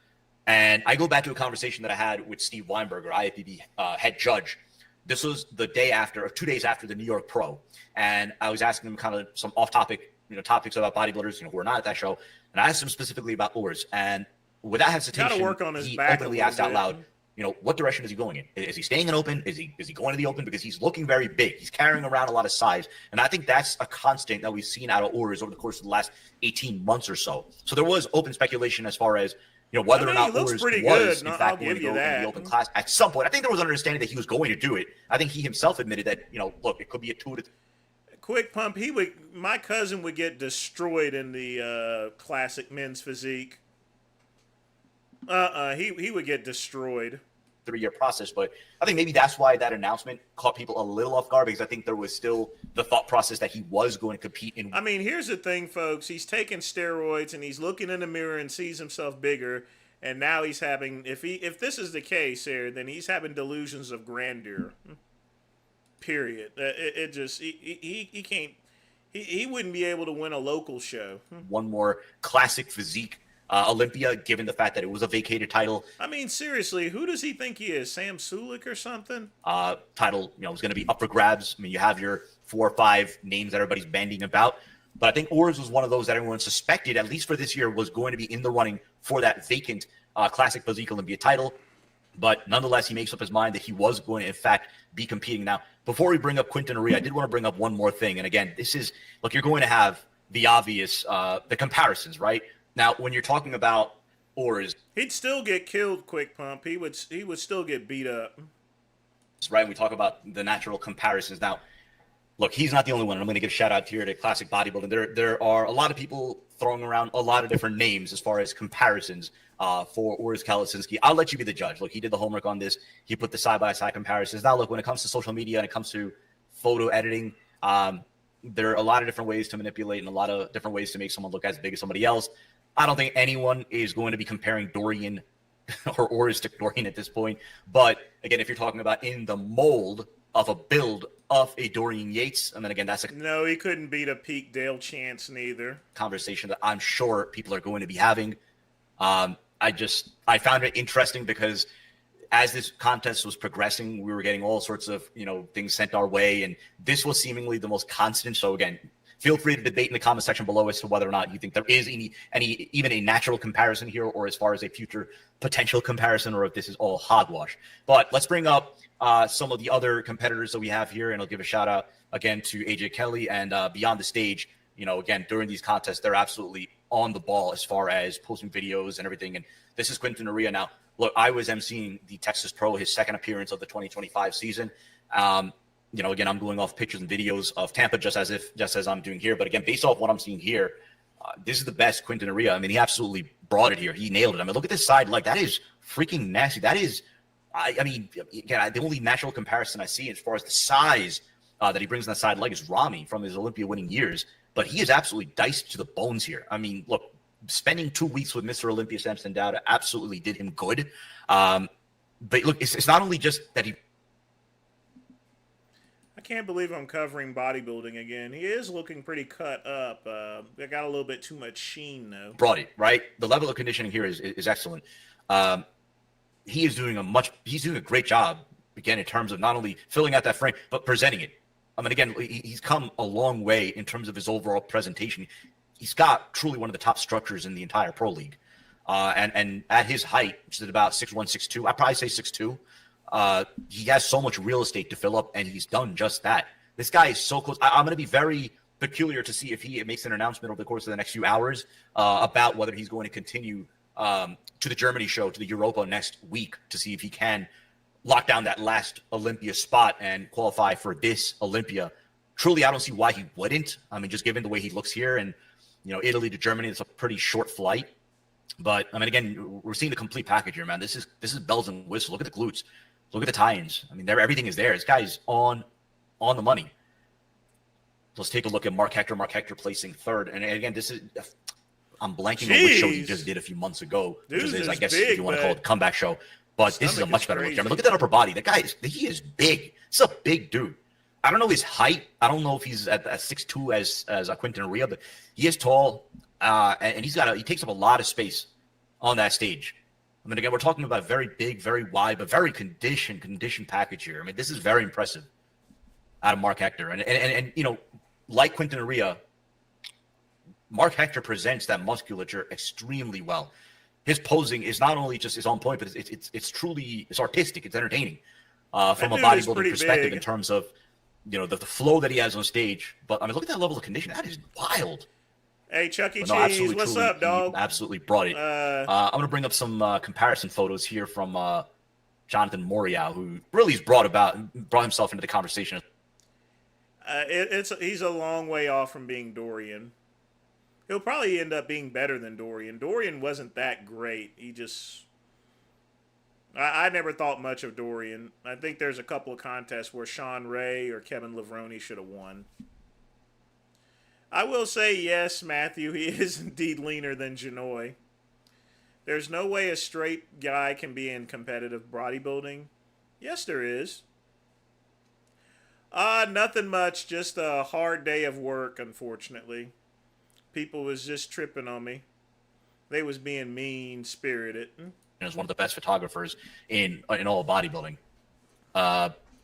And I go back to a conversation that I had with Steve Weinberger, IFBB head judge. This was the day after, or 2 days after the New York Pro. And I was asking him kind of some off-topic, topics about bodybuilders, who are not at that show. And I asked him specifically about Ortiz. And without hesitation, work on his he back openly asked out loud, what direction is he going in? Is he staying in open? Is he going to the open? Because he's looking very big. He's carrying around a lot of size. And I think that's a constant that we've seen out of Ortiz over the course of the last 18 months or so. So there was open speculation as far as, whether or not Ortiz was in fact going to go in the open class at some point. I think there was an understanding that he was going to do it. I think he himself admitted that, look, it could be a 2 to. Quick pump. My cousin would get destroyed in the classic men's physique. He would get destroyed. 3-year process, but I think maybe that's why that announcement caught people a little off guard, because I think there was still the thought process that he was going to compete in. I mean, here's the thing, folks. He's taking steroids and he's looking in the mirror and sees himself bigger, and now he's having, if this is the case here, then he's having delusions of grandeur. Period. It just he can't. He wouldn't be able to win a local show. One more classic physique. Olympia, given the fact that it was a vacated title. I mean, seriously, who does he think he is? Sam Sulik or something? Title, was going to be up for grabs. I mean, you have your 4 or 5 names that everybody's banding about. But I think Ortiz was one of those that everyone suspected, at least for this year, was going to be in the running for that vacant Classic Physique Olympia title. But nonetheless, he makes up his mind that he was going to, in fact, be competing. Now, before we bring up Quinton Aria, I did want to bring up one more thing. And again, this is, look, you're going to have the obvious, the comparisons, right? Now, when you're talking about Ortiz, he'd still get killed, quick pump. He would still get beat up. Right? We talk about the natural comparisons. Now, look, he's not the only one. I'm going to give a shout out here to Classic Bodybuilding. There are a lot of people throwing around a lot of different names as far as comparisons for Ortiz Kalasinski. I'll let you be the judge. Look, he did the homework on this. He put the side-by-side comparisons. Now, look, when it comes to social media and it comes to photo editing, there are a lot of different ways to manipulate and a lot of different ways to make someone look as big as somebody else. I don't think anyone is going to be comparing Dorian or Ortiz to Dorian at this point. But again, if you're talking about in the mold of a build of a Dorian Yates, and then again, that's no, he couldn't beat a peak Dale Chance neither. Conversation that I'm sure people are going to be having. I found it interesting because as this contest was progressing, we were getting all sorts of things sent our way, and this was seemingly the most constant. So again, feel free to debate in the comment section below as to whether or not you think there is any even a natural comparison here, or as far as a future potential comparison, or if this is all hogwash. But let's bring up some of the other competitors that we have here, and I'll give a shout out again to AJ Kelly and Beyond the Stage. Again, during these contests, they're absolutely on the ball as far as posting videos and everything. And this is Quinton Aria. Now, look, I was emceeing the Texas Pro, his second appearance of the 2025 season. Again, I'm going off pictures and videos of Tampa just as I'm doing here. But again, based off what I'm seeing here, this is the best Quinton Aria. I mean, he absolutely brought it here. He nailed it. I mean, look at this side leg. That is freaking nasty. That is, again, the only natural comparison I see as far as the size that he brings in that side leg is Rami from his Olympia winning years. But he is absolutely diced to the bones here. I mean, look, spending 2 weeks with Mr. Olympia Samson Dowda absolutely did him good. But look, it's not only just that he. I can't believe I'm covering bodybuilding again. He is looking pretty cut up. They got a little bit too much sheen, though. Brought it, right? The level of conditioning here is excellent. He's doing a great job, again, in terms of not only filling out that frame, but presenting it. I mean, again, he's come a long way in terms of his overall presentation. He's got truly one of the top structures in the entire pro league. And at his height, which is about 6'1", 6'2", I'd probably say 6'2", he has so much real estate to fill up, and he's done just that. This guy is so close. I'm going to be very peculiar to see if he makes an announcement over the course of the next few hours about whether he's going to continue to the Germany show, to the Europa next week, to see if he can lock down that last Olympia spot and qualify for this Olympia. truly, I don't see why he wouldn't. I mean, just given the way he looks here, and Italy to Germany, it's a pretty short flight. But I mean, again, we're seeing the complete package here, man. This is bells and whistles. Look at the glutes. Look at the tie-ins. I mean, everything is there. This guy is on the money. Let's take a look at Mark Hector. Mark Hector placing third. And again, I'm blanking on which show he just did a few months ago, which is, I guess, big, if you want to call it a comeback show. But this is a much better look. I mean, look at that upper body. That guy he is big. This is a big dude. I don't know his height. I don't know if he's at 6'2" as Quinton Aria, but he is tall, and he takes up a lot of space on that stage. I mean, again, we're talking about a very big, very wide, but very conditioned package here. I mean, this is very impressive out of Mark Hector, and like Quinton Aria, Mark Hector presents that musculature extremely well. His posing is not only just on point, but it's truly artistic. It's entertaining from a bodybuilding perspective in terms of the flow that he has on stage. But I mean, look at that level of condition. That is wild. Hey, Chuck E. Cheese, what's up, dog? Absolutely brought it. I'm going to bring up some comparison photos here from Jonathan Morial, who really has brought himself into the conversation. He's a long way off from being Dorian. He'll probably end up being better than Dorian. Dorian wasn't that great. He just... I never thought much of Dorian. I think there's a couple of contests where Sean Ray or Kevin Levrone should have won. I will say, yes, Matthew, he is indeed leaner than Janoi. There's no way a straight guy can be in competitive bodybuilding. Yes, there is. Nothing much. Just a hard day of work, unfortunately. People was just tripping on me. They was being mean-spirited. Is one of the best photographers in all of bodybuilding.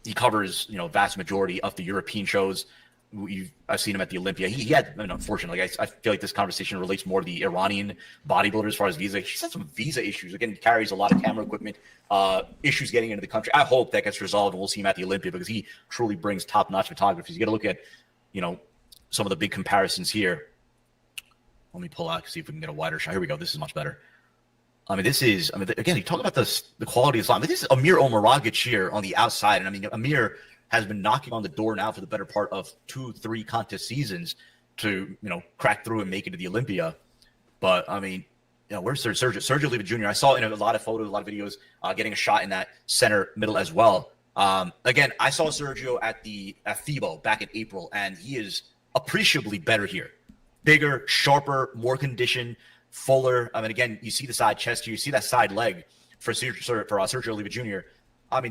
He covers vast majority of the European shows. I've seen him at the Olympia. He had, unfortunately, I feel like this conversation relates more to the Iranian bodybuilder as far as visa. He's had some visa issues. Again, he carries a lot of camera equipment, issues getting into the country. I hope that gets resolved and we'll see him at the Olympia because he truly brings top-notch photography. You got to look at, some of the big comparisons here. Let me pull out, see if we can get a wider shot. Here we go. This is much better. Again, you talk about the quality of slime. This is Amir Omaragic here on the outside. And Amir has been knocking on the door now for the better part of 2-3 contest seasons to, crack through and make it to the Olympia. But, where's Sergio Oliva Jr.? I saw in a lot of photos, a lot of videos, getting a shot in that center middle as well. Again, I saw Sergio at FIBO back in April, and he is appreciably better here. Bigger, sharper, more fuller. Again, you see the side chest here. You see that side leg for Sergio Oliva Jr.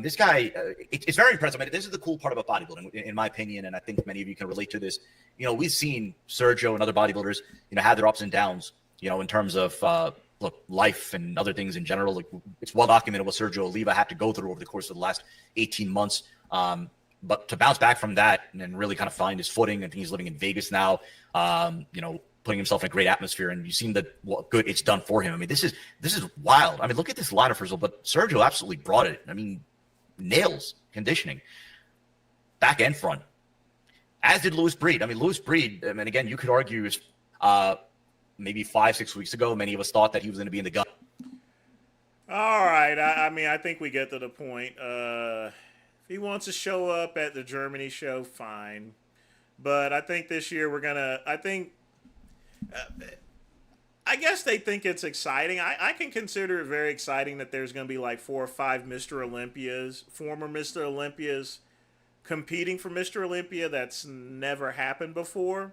This guy, it's very impressive. This is the cool part about bodybuilding, in my opinion, and I think many of you can relate to this. We've seen Sergio and other bodybuilders, have their ups and downs, in terms of life and other things in general. Like, it's well documented what Sergio Oliva had to go through over the course of the last 18 months. But to bounce back from that and really kind of find his footing, I think he's living in Vegas now, putting himself in a great atmosphere, and you've seen what good it's done for him. This is wild. Look at this lineup first of all, but Sergio absolutely brought it. Nails conditioning, back and front, as did Louis Breed. Louis Breed, again, you could argue is maybe 5-6 weeks ago, many of us thought that he was going to be in the gun. All right. I think we get to the point. If he wants to show up at the Germany show, fine. But I think this year I guess they think it's exciting. I can consider it very exciting that there's going to be like 4 or 5 Mr. Olympias, former Mr. Olympias, competing for Mr. Olympia. That's never happened before.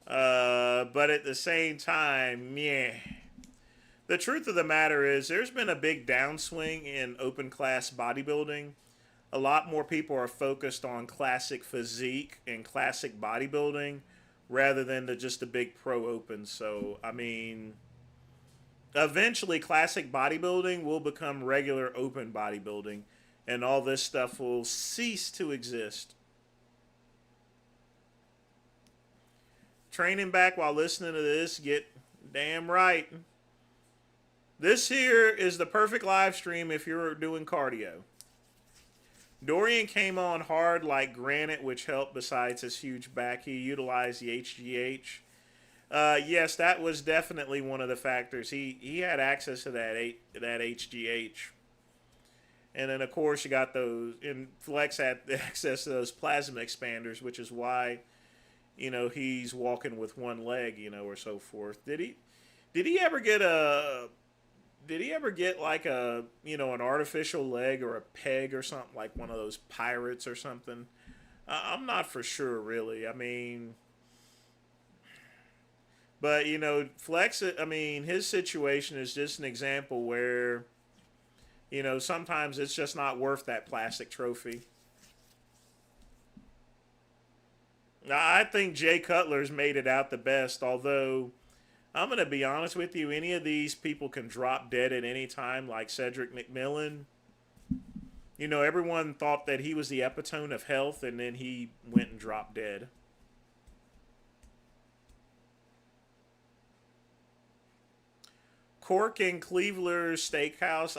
But at the same time, the truth of the matter is there's been a big downswing in open class bodybuilding. A lot more people are focused on classic physique and classic bodybuilding rather than just the big pro open. So, eventually classic bodybuilding will become regular open bodybuilding, and all this stuff will cease to exist. Training back while listening to this, get damn right. This here is the perfect live stream if you're doing cardio. Dorian came on hard like granite, which helped besides his huge back. He utilized the HGH. Yes, that was definitely one of the factors. He had access to that HGH. And then, of course, you got those, and Flex had access to those plasma expanders, which is why, he's walking with one leg, or so forth. Did he ever get like an artificial leg or a peg or something, like one of those pirates or something? I'm not for sure, really. I mean, but, Flex, his situation is just an example where, sometimes it's just not worth that plastic trophy. I think Jay Cutler's made it out the best, although I'm going to be honest with you, any of these people can drop dead at any time, like Cedric McMillan. Everyone thought that he was the epitome of health, and then he went and dropped dead. Cork and Cleveland Steakhouse.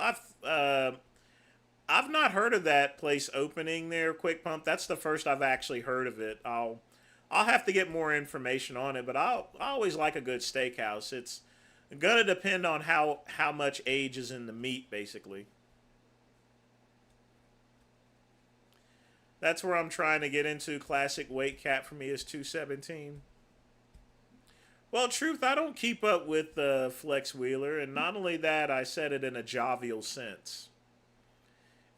I've not heard of that place opening there, Quick Pump. That's the first I've actually heard of it. I'll have to get more information on it, but I always like a good steakhouse. It's gonna depend on how much age is in the meat, basically. That's where I'm trying to get into. Classic weight cap for me is 217. Well, truth, I don't keep up with Flex Wheeler, and not only that, I said it in a jovial sense.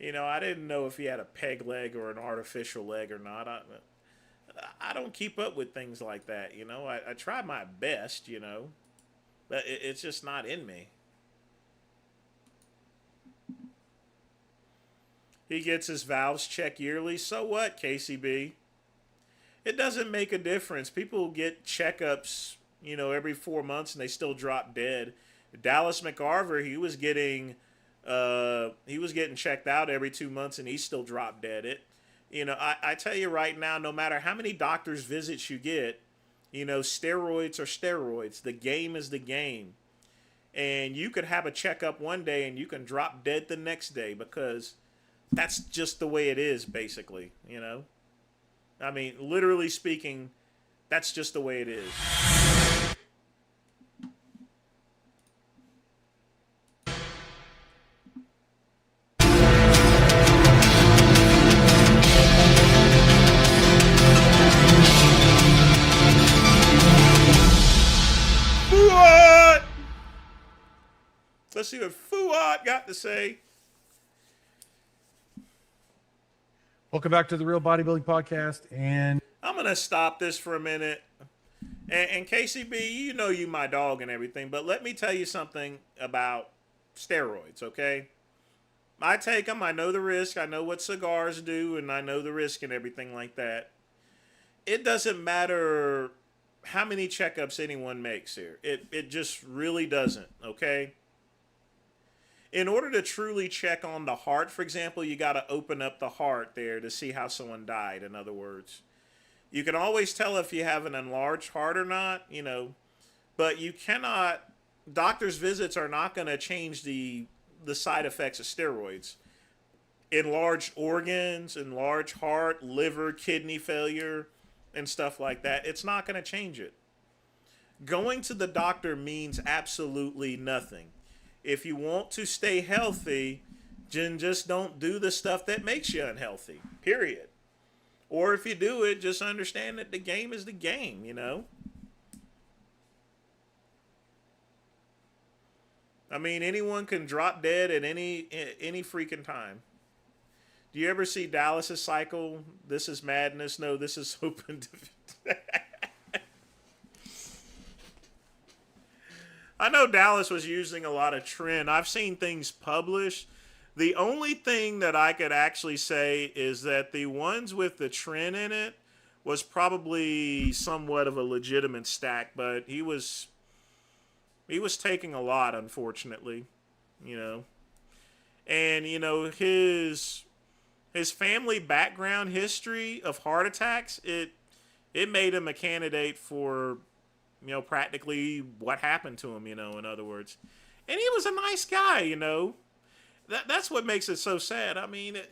I didn't know if he had a peg leg or an artificial leg or not. I don't keep up with things like that, I try my best, but it's just not in me. He gets his valves checked yearly. So what, KCB? It doesn't make a difference. People get checkups, every 4 months, and they still drop dead. Dallas McCarver, he was getting checked out every 2 months, and he still dropped dead. I tell you right now, no matter how many doctor's visits you get, steroids are steroids. The game is the game. And you could have a checkup one day and you can drop dead the next day, because that's just the way it is, basically, literally speaking, that's just the way it is. Fuad! Let's see what Fuad got to say. Welcome back to the Real Bodybuilding Podcast, and I'm gonna stop this for a minute. And KCB, you my dog and everything, but let me tell you something about steroids, okay? I take them. I know the risk. I know what cigars do, and I know the risk and everything like that. It doesn't matter how many checkups anyone makes here. It just really doesn't, okay? In order to truly check on the heart, for example, you got to open up the heart there to see how someone died, in other words. You can always tell if you have an enlarged heart or not, but you cannot, doctor's visits are not going to change the side effects of steroids. Enlarged organs, enlarged heart, liver, kidney failure, and stuff like that, it's not going to change it. Going to the doctor means absolutely nothing. If you want to stay healthy, then just don't do the stuff that makes you unhealthy, period. Or if you do it, just understand that the game is the game, Anyone can drop dead at any freaking time. Do you ever see Dallas's cycle? This is madness. No, this is open to... I know Dallas was using a lot of trend. I've seen things published. The only thing that I could actually say is that the ones with the trend in it was probably somewhat of a legitimate stack, but he was taking a lot, unfortunately, And his family background history of heart attacks, it made him a candidate for practically what happened to him, in other words. And he was a nice guy, That's what makes it so sad. The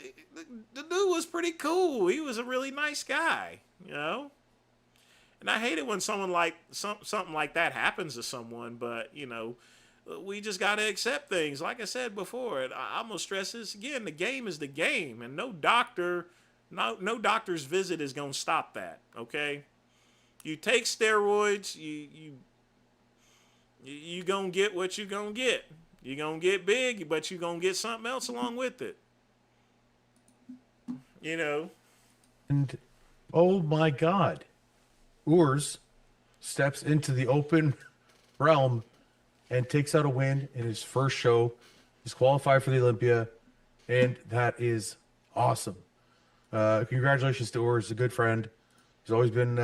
dude was pretty cool. He was a really nice guy, And I hate it when something like that happens to someone, but, we just got to accept things. Like I said before, and I'm going to stress this again. The game is the game, and no doctor's visit is going to stop that, okay? You take steroids, you going to get what you going to get. You're going to get big, but you're going to get something else along with it. You know? And, oh my God, Urs steps into the open realm and takes out a win in his first show. He's qualified for the Olympia, and that is awesome. Congratulations to Urs, a good friend. He's always been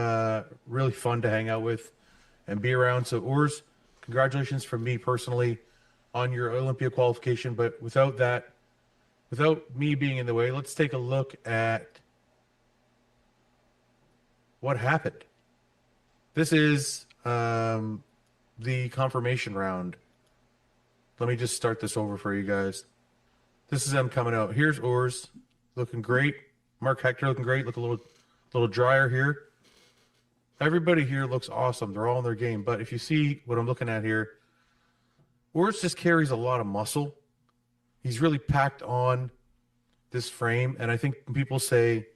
really fun to hang out with and be around. So, Urs, congratulations from me personally on your Olympia qualification. But without me being in the way, let's take a look at what happened. This is the confirmation round. Let me just start this over for you guys. This is them coming out. Here's Urs, looking great. Mark Hector looking great. Look a little drier here. Everybody here looks awesome. They're all in their game. But if you see what I'm looking at here, Urs just carries a lot of muscle. He's really packed on this frame. And I think people say,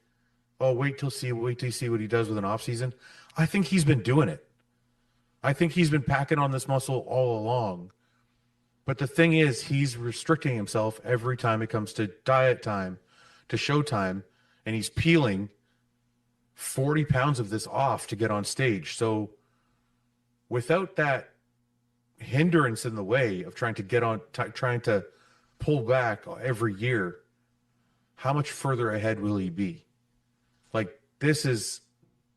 oh, wait till you see what he does with an off season. I think he's been doing it. I think he's been packing on this muscle all along. But the thing is, he's restricting himself every time it comes to diet time, to show time, and he's peeling 40 pounds of this off to get on stage. So without that hindrance in the way of trying to pull back every year, how much further ahead will he be? Like, this is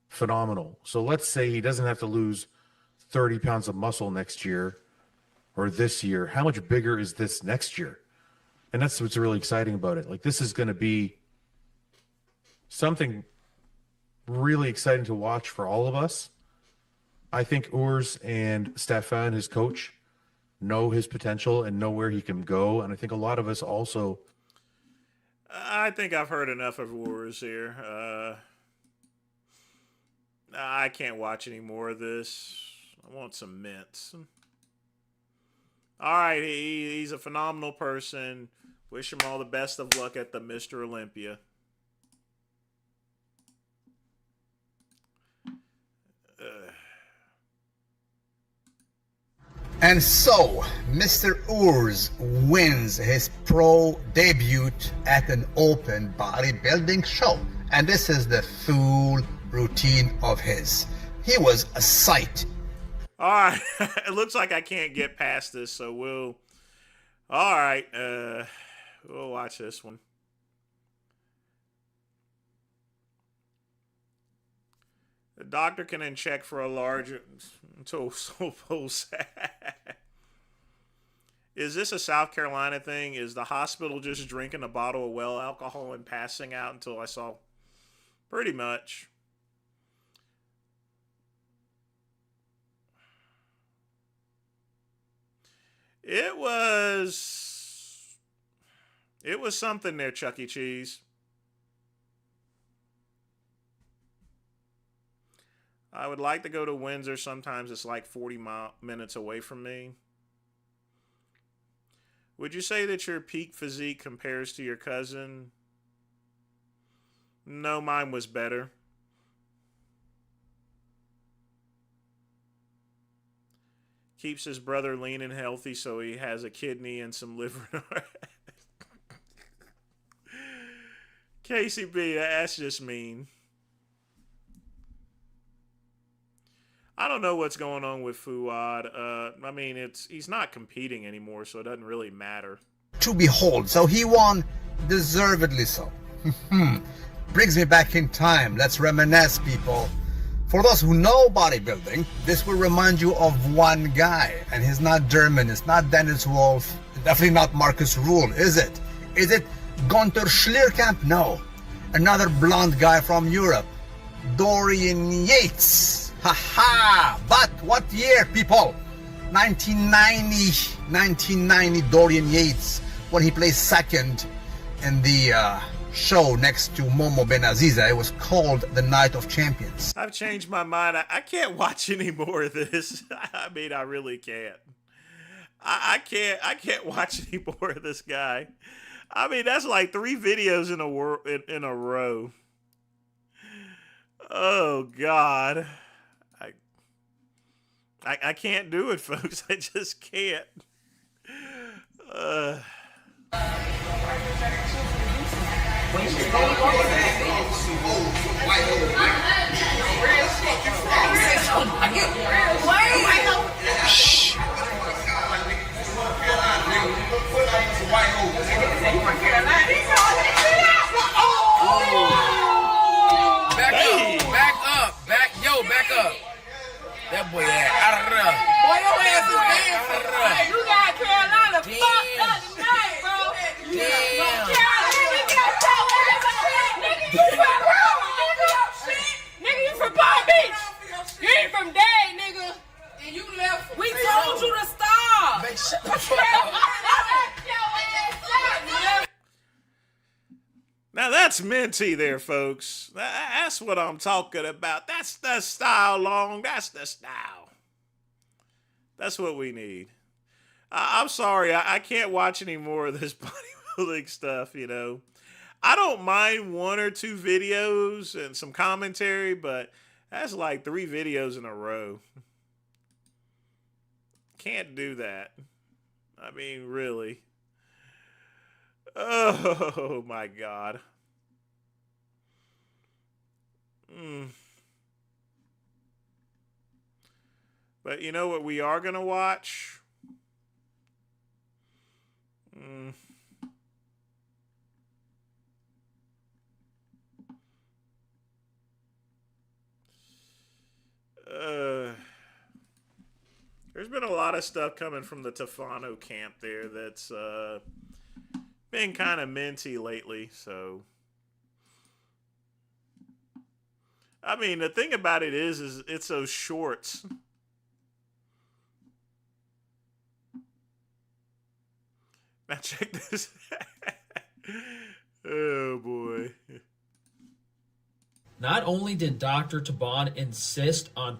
phenomenal. So let's say he doesn't have to lose 30 pounds of muscle next year or this year. How much bigger is this next year? And that's what's really exciting about it. Like, this is going to be something really exciting to watch for all of us. I think Urs and Stefan, his coach, know his potential and know where he can go. And I think a lot of us also. I think I've heard enough of Urs here. I can't watch any more of this. I want some mints. All right, he's a phenomenal person. Wish him all the best of luck at the Mr. Olympia. And so, Mr. Urs wins his pro debut at an open bodybuilding show. And this is the full routine of his. He was a sight. All right. It looks like I can't get past this, so we'll watch this one. The doctor can then check for a large Is this a South Carolina thing? Is the hospital just drinking a bottle of well alcohol and passing out until I saw? Pretty much. It was something there, Chuck E. Cheese. I would like to go to Windsor. Sometimes it's like 40 minutes away from me. Would you say that your peak physique compares to your cousin? No, mine was better. Keeps his brother lean and healthy so he has a kidney and some liver. KCB, that's just mean. I don't know what's going on with Fuad. I mean, he's not competing anymore, so it doesn't really matter. To behold, so he won deservedly so. Brings me back in time. Let's reminisce, people. For those who know bodybuilding, this will remind you of one guy, and he's not German, it's not Dennis Wolf, definitely not Marcus Rule, is it? Is it Gunther Schlierkamp? No. Another blonde guy from Europe, Dorian Yates. Ha! But what year, people? 1990, Dorian Yates, when he placed second in the show next to Momo Benaziza. It was called the Night of Champions. I've changed my mind. I can't watch any more of this. I mean, I really can't. I can't watch any more of this guy. I mean, that's like 3 videos in a row. Oh God. I can't do it, folks. I just can't. Back up. That boy boy, your ass is dancing. You got Carolina fucked up tonight, bro. Damn. Nigga, you from Palm Beach. You ain't from Dade, nigga. And you left. We told you to stop. Shut the fuck up. Now that's minty there, folks. That's what I'm talking about. That's the style, Long. That's the style. That's what we need. I'm sorry. I can't watch any more of this bodybuilding stuff, you know. I don't mind 1 or 2 videos and some commentary, but that's like 3 videos in a row. Can't do that. I mean, really. Oh my God. But you know what we are gonna watch? There's been a lot of stuff coming from the Tefano camp there that's been kind of minty lately, so I mean, the thing about it is it's those shorts. Now check this. Oh boy. Not only did Dr. Taban insist on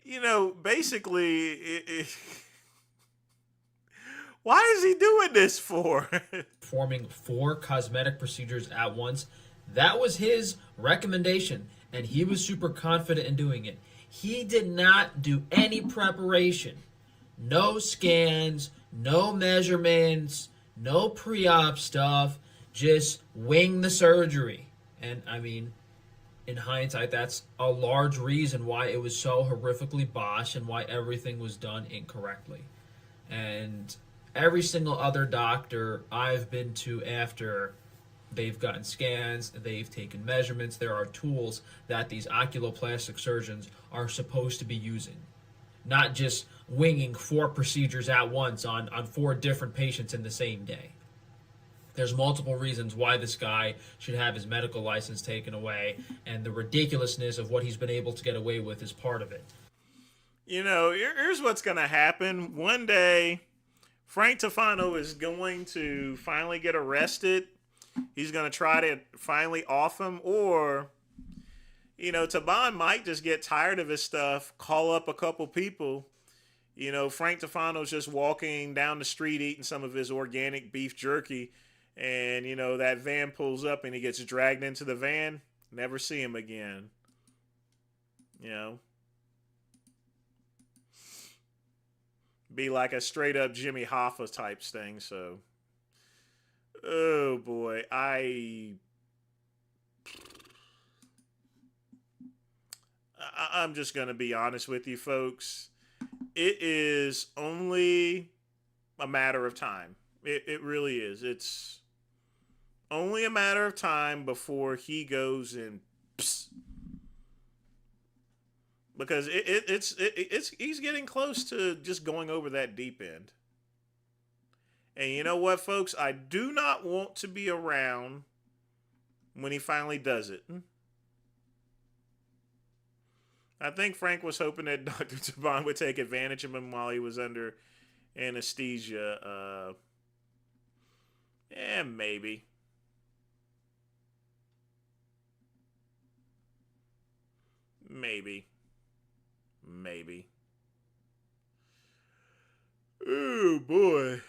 You know, basically, why is he doing this for? performing 4 cosmetic procedures at once, that was his recommendation, and he was super confident in doing it. He did not do any preparation. No scans, no measurements, no pre-op stuff, just wing the surgery. And I mean, in hindsight, that's a large reason why it was so horrifically botched and why everything was done incorrectly. And every single other doctor I've been to after they've gotten scans, they've taken measurements, there are tools that these oculoplastic surgeons are supposed to be using. Not just winging 4 procedures at once on 4 different patients in the same day. There's multiple reasons why this guy should have his medical license taken away, and the ridiculousness of what he's been able to get away with is part of it. You know, here's what's going to happen. One day, Frank Tefano is going to finally get arrested. He's going to try to finally off him, or, you know, Taban might just get tired of his stuff, call up a couple people. You know, Frank Tefano's just walking down the street eating some of his organic beef jerky, and, you know, that van pulls up and he gets dragged into the van. Never see him again. You know? Be like a straight up Jimmy Hoffa type thing, so. Oh boy, I'm just going to be honest with you folks. It is only a matter of time. It really is. It's only a matter of time before he goes and psst. Because he's getting close to just going over that deep end. And you know what, folks? I do not want to be around when he finally does it. I think Frank was hoping that Dr. Taban would take advantage of him while he was under anesthesia. Yeah, maybe. Maybe. Oh boy.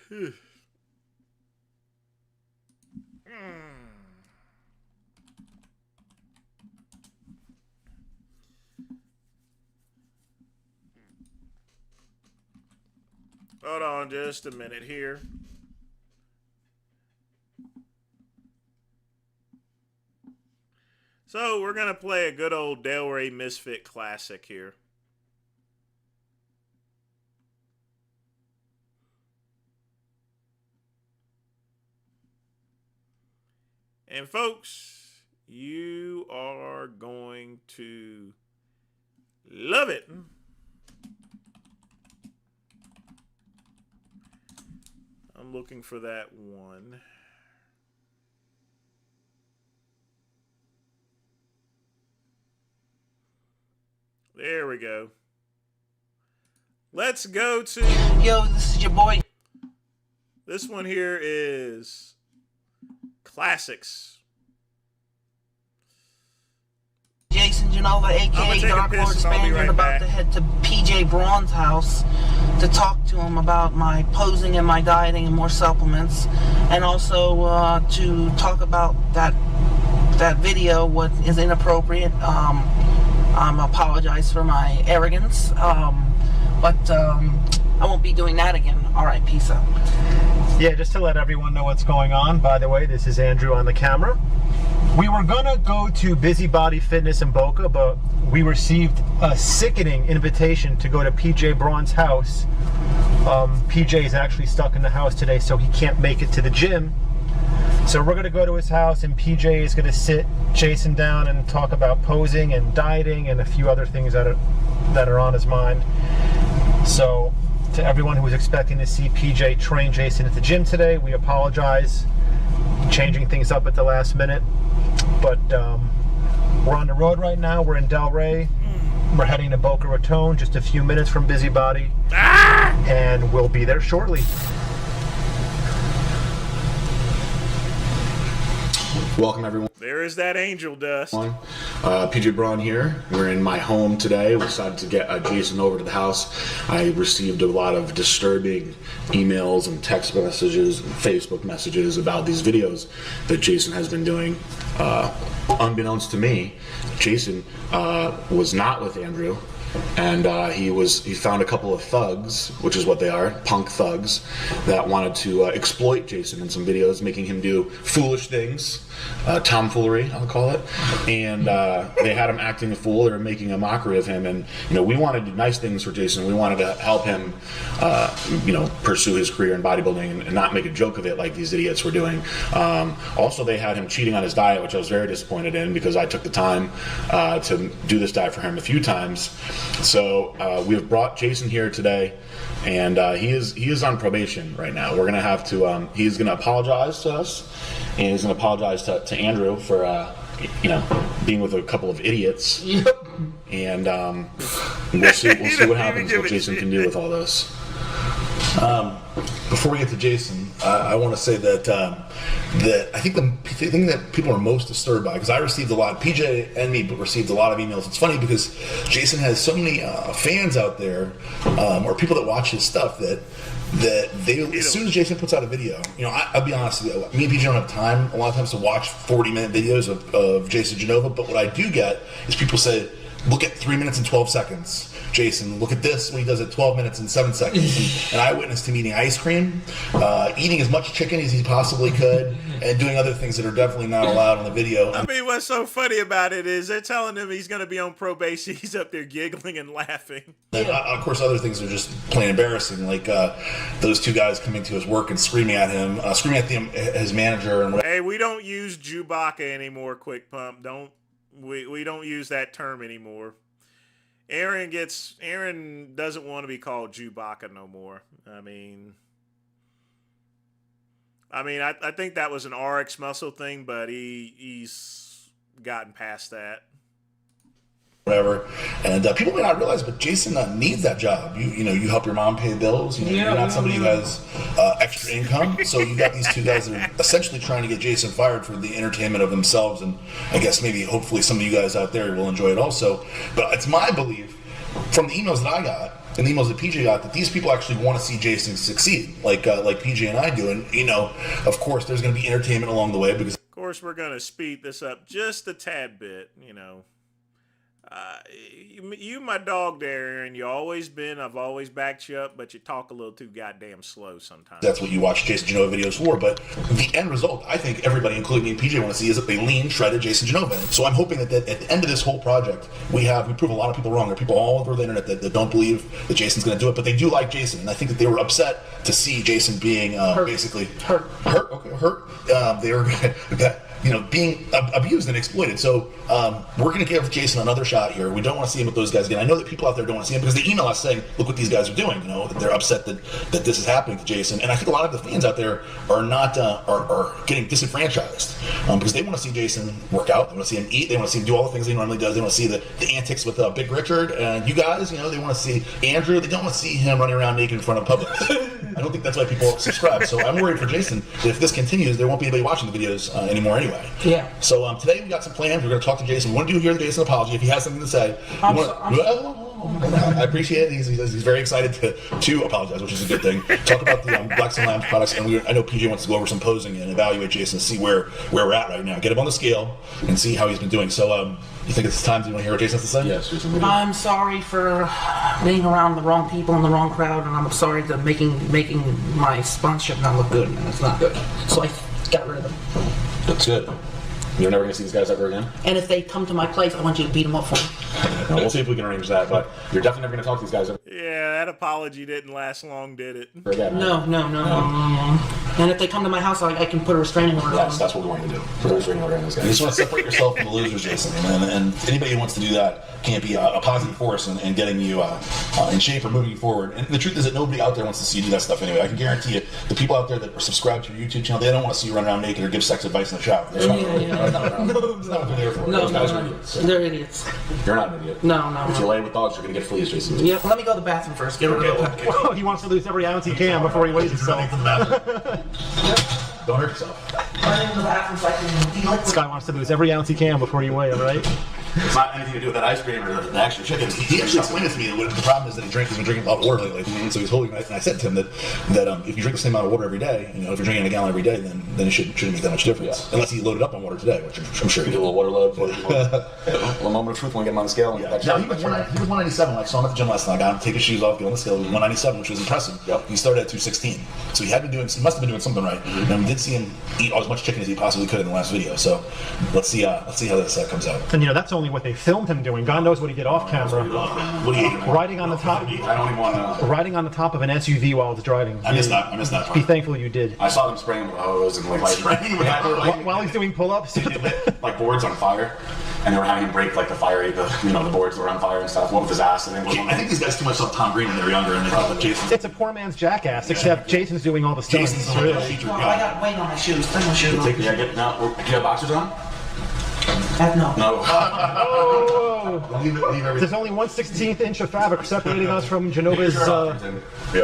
Hold on just a minute here. So we're going to play a good old Delray Misfit classic here. And folks, you are going to love it. I'm looking for that one. There we go. Let's go to... Yo, this is your boy. This one here is classics. Jason Genova, aka Dark Lord Spaniard, about to head to PJ Braun's house to talk to him about my posing and my dieting and more supplements, and also to talk about that video, what is inappropriate. I apologize for my arrogance, but I won't be doing that again. All right, peace out. Yeah, just to let everyone know what's going on, by the way, this is Andrew on the camera. We were gonna go to Busybody Fitness in Boca, but we received a sickening invitation to go to PJ Braun's house. PJ is actually stuck in the house today, so he can't make it to the gym. So we're gonna go to his house, and PJ is gonna sit Jason down and talk about posing and dieting and a few other things that are on his mind. So to everyone who was expecting to see PJ train Jason at the gym today, we apologize. Changing things up at the last minute. But we're on the road right now. We're in Delray. We're heading to Boca Raton, just a few minutes from Busybody. And we'll be there shortly. Welcome everyone. There is that angel dust. PJ Braun here. We're in my home today. We decided to get Jason over to the house. I received a lot of disturbing emails and text messages and Facebook messages about these videos that Jason has been doing. Unbeknownst to me, Jason was not with Andrew. And he found a couple of thugs, which is what they are, punk thugs, that wanted to exploit Jason in some videos, making him do foolish things, tomfoolery, I'll call it. And they had him acting a fool. They were making a mockery of him. And we wanted to do nice things for Jason. We wanted to help him, pursue his career in bodybuilding and not make a joke of it like these idiots were doing. Also, they had him cheating on his diet, which I was very disappointed in because I took the time to do this diet for him a few times. So we have brought Jason here today, and he is on probation right now. We're gonna have to. He's gonna apologize to us, and he's gonna apologize to Andrew for being with a couple of idiots. Yep. And we'll see what happens. What Jason can do with all this. Before we get to Jason, I want to say that I think the thing that people are most disturbed by, because I received a lot, PJ and me received a lot of emails. It's funny because Jason has so many fans out there, or people that watch his stuff that they, as soon as Jason puts out a video, I'll be honest with you, me and PJ don't have time a lot of times to watch 40-minute videos of Jason Genova, but what I do get is people say, look at 3 minutes and 12 seconds. Jason, look at this when he does it 12 minutes and 7 seconds. And I witnessed him eating ice cream, eating as much chicken as he possibly could, and doing other things that are definitely not allowed on the video. I mean, what's so funny about it is they're telling him he's going to be on probation. He's up there giggling and laughing. And of course, other things are just plain embarrassing, like those two guys coming to his work and screaming at him, his manager. And hey, we don't use Chewbacca anymore, Quick Pump. We don't use that term anymore. Aaron doesn't want to be called Chewbacca no more. I mean, I think that was an RX muscle thing, but he's gotten past that. Whatever, and people may not realize, but Jason needs that job. You help your mom pay bills. You're not somebody who has extra income, so you got these two guys that are essentially trying to get Jason fired for the entertainment of themselves, and I guess hopefully some of you guys out there will enjoy it also. But it's my belief from the emails that I got in the emails that PJ got that these people actually want to see Jason succeed, like PJ and I do. And of course, there's going to be entertainment along the way because. Of course, we're going to speed this up just a tad bit, You my dog there, Aaron. You always been. I've always backed you up, but you talk a little too goddamn slow sometimes. That's what you watch Jason Genova videos for. But the end result, I think everybody, including me and PJ, want to see is that they lean, shredded Jason Genova. So I'm hoping that at the end of this whole project, we prove a lot of people wrong. There are people all over the internet that don't believe that Jason's going to do it, but they do like Jason. And I think that they were upset to see Jason being basically hurt. Okay, hurt. They were being abused and exploited. So we're going to give Jason another shot here. We don't want to see him with those guys again. I know that people out there don't want to see him because they email us saying, look what these guys are doing, that they're upset that this is happening to Jason. And I think a lot of the fans out there are not are getting disenfranchised because they want to see Jason work out. They want to see him eat. They want to see him do all the things he normally does. They want to see the antics with Big Richard and you guys. They want to see Andrew. They don't want to see him running around naked in front of public. I don't think that's why people subscribe. So I'm worried for Jason that if this continues, there won't be anybody watching the videos anymore anyway. Yeah. So today we got some plans. We're going to talk to Jason. We want to hear the Jason apology if he has something to say. I appreciate it. He's very excited to apologize, which is a good thing. Talk about the Blacks and Lambs products, and I know PJ wants to go over some posing and evaluate Jason and see where we're at right now. Get him on the scale and see how he's been doing. So you think it's time? Do you want to hear what Jason has to say? Yes, Jason. I'm sorry for being around the wrong people in the wrong crowd, and I'm sorry to making my sponsorship not look good, and it's not good. So I got rid of them. That's good. You're never going to see these guys ever again? And if they come to my place, I want you to beat them up for me. We'll see if we can arrange that, but you're definitely never going to talk to these guys ever. Yeah, that apology didn't last long, did it? Again, No. And if they come to my house, I can put a restraining order on them. Yes, that's what we want you to do. Put a restraining order on these guys. You just want to separate yourself from the losers, Jason. And anybody who wants to do that can't be a positive force in getting you in shape or moving you forward. And the truth is that nobody out there wants to see you do that stuff anyway. I can guarantee you, the people out there that are subscribed to your YouTube channel, they don't want to see you run around naked or give sex advice in the shower. That's not what they're there for. Those guys are idiots. They're idiots. You're not an idiot. No. If you lay with dogs, you're going to get fleas, Jason. Yep, let me go to the bathroom first. Get rid of Well, he wants to lose every ounce he can before he weighs himself. Don't hurt yourself. This guy wants to lose every ounce he can before you weigh him, right? It's not anything to do with that ice cream or the extra chicken. He actually explained it to me that the problem is that he's been drinking a lot of water lately. So he's holding it. And I said to him that if you drink the same amount of water every day, if you're drinking a gallon every day, then it shouldn't make that much difference. Yeah. Unless he loaded up on water today, which I'm sure he did. A little water load. A little moment of truth when we get him on the scale. Yeah, he was 197. I saw him at the gym last night. I got him to take his shoes off, get on the scale. He was 197, which was impressive. Yep. He started at 216. So he must have been doing something right. And we did see him eat as much chicken as he possibly could in the last video. So let's see how this comes out. And that's only what they filmed him doing. God knows what he did off camera. What do you eat? Riding on the top. I don't even want to. Riding on the top of an SUV while it's driving. I missed that part. Be thankful you did. I saw them spraying with hose and While he's doing pull-ups. Like boards on fire, and they were having him break the fire, the boards were on fire and stuff. One with his ass, and then I think these guys too much saw Tom Green when they were younger, and they thought that Jason. It's a poor man's Jackass, except Jason's doing all the stunts. Jason's I got weight on my shoes. Put my shoes on. Do you have boxers on? No. Leave everything. There's only 1/16 inch of fabric separating us from Genova's. Yeah,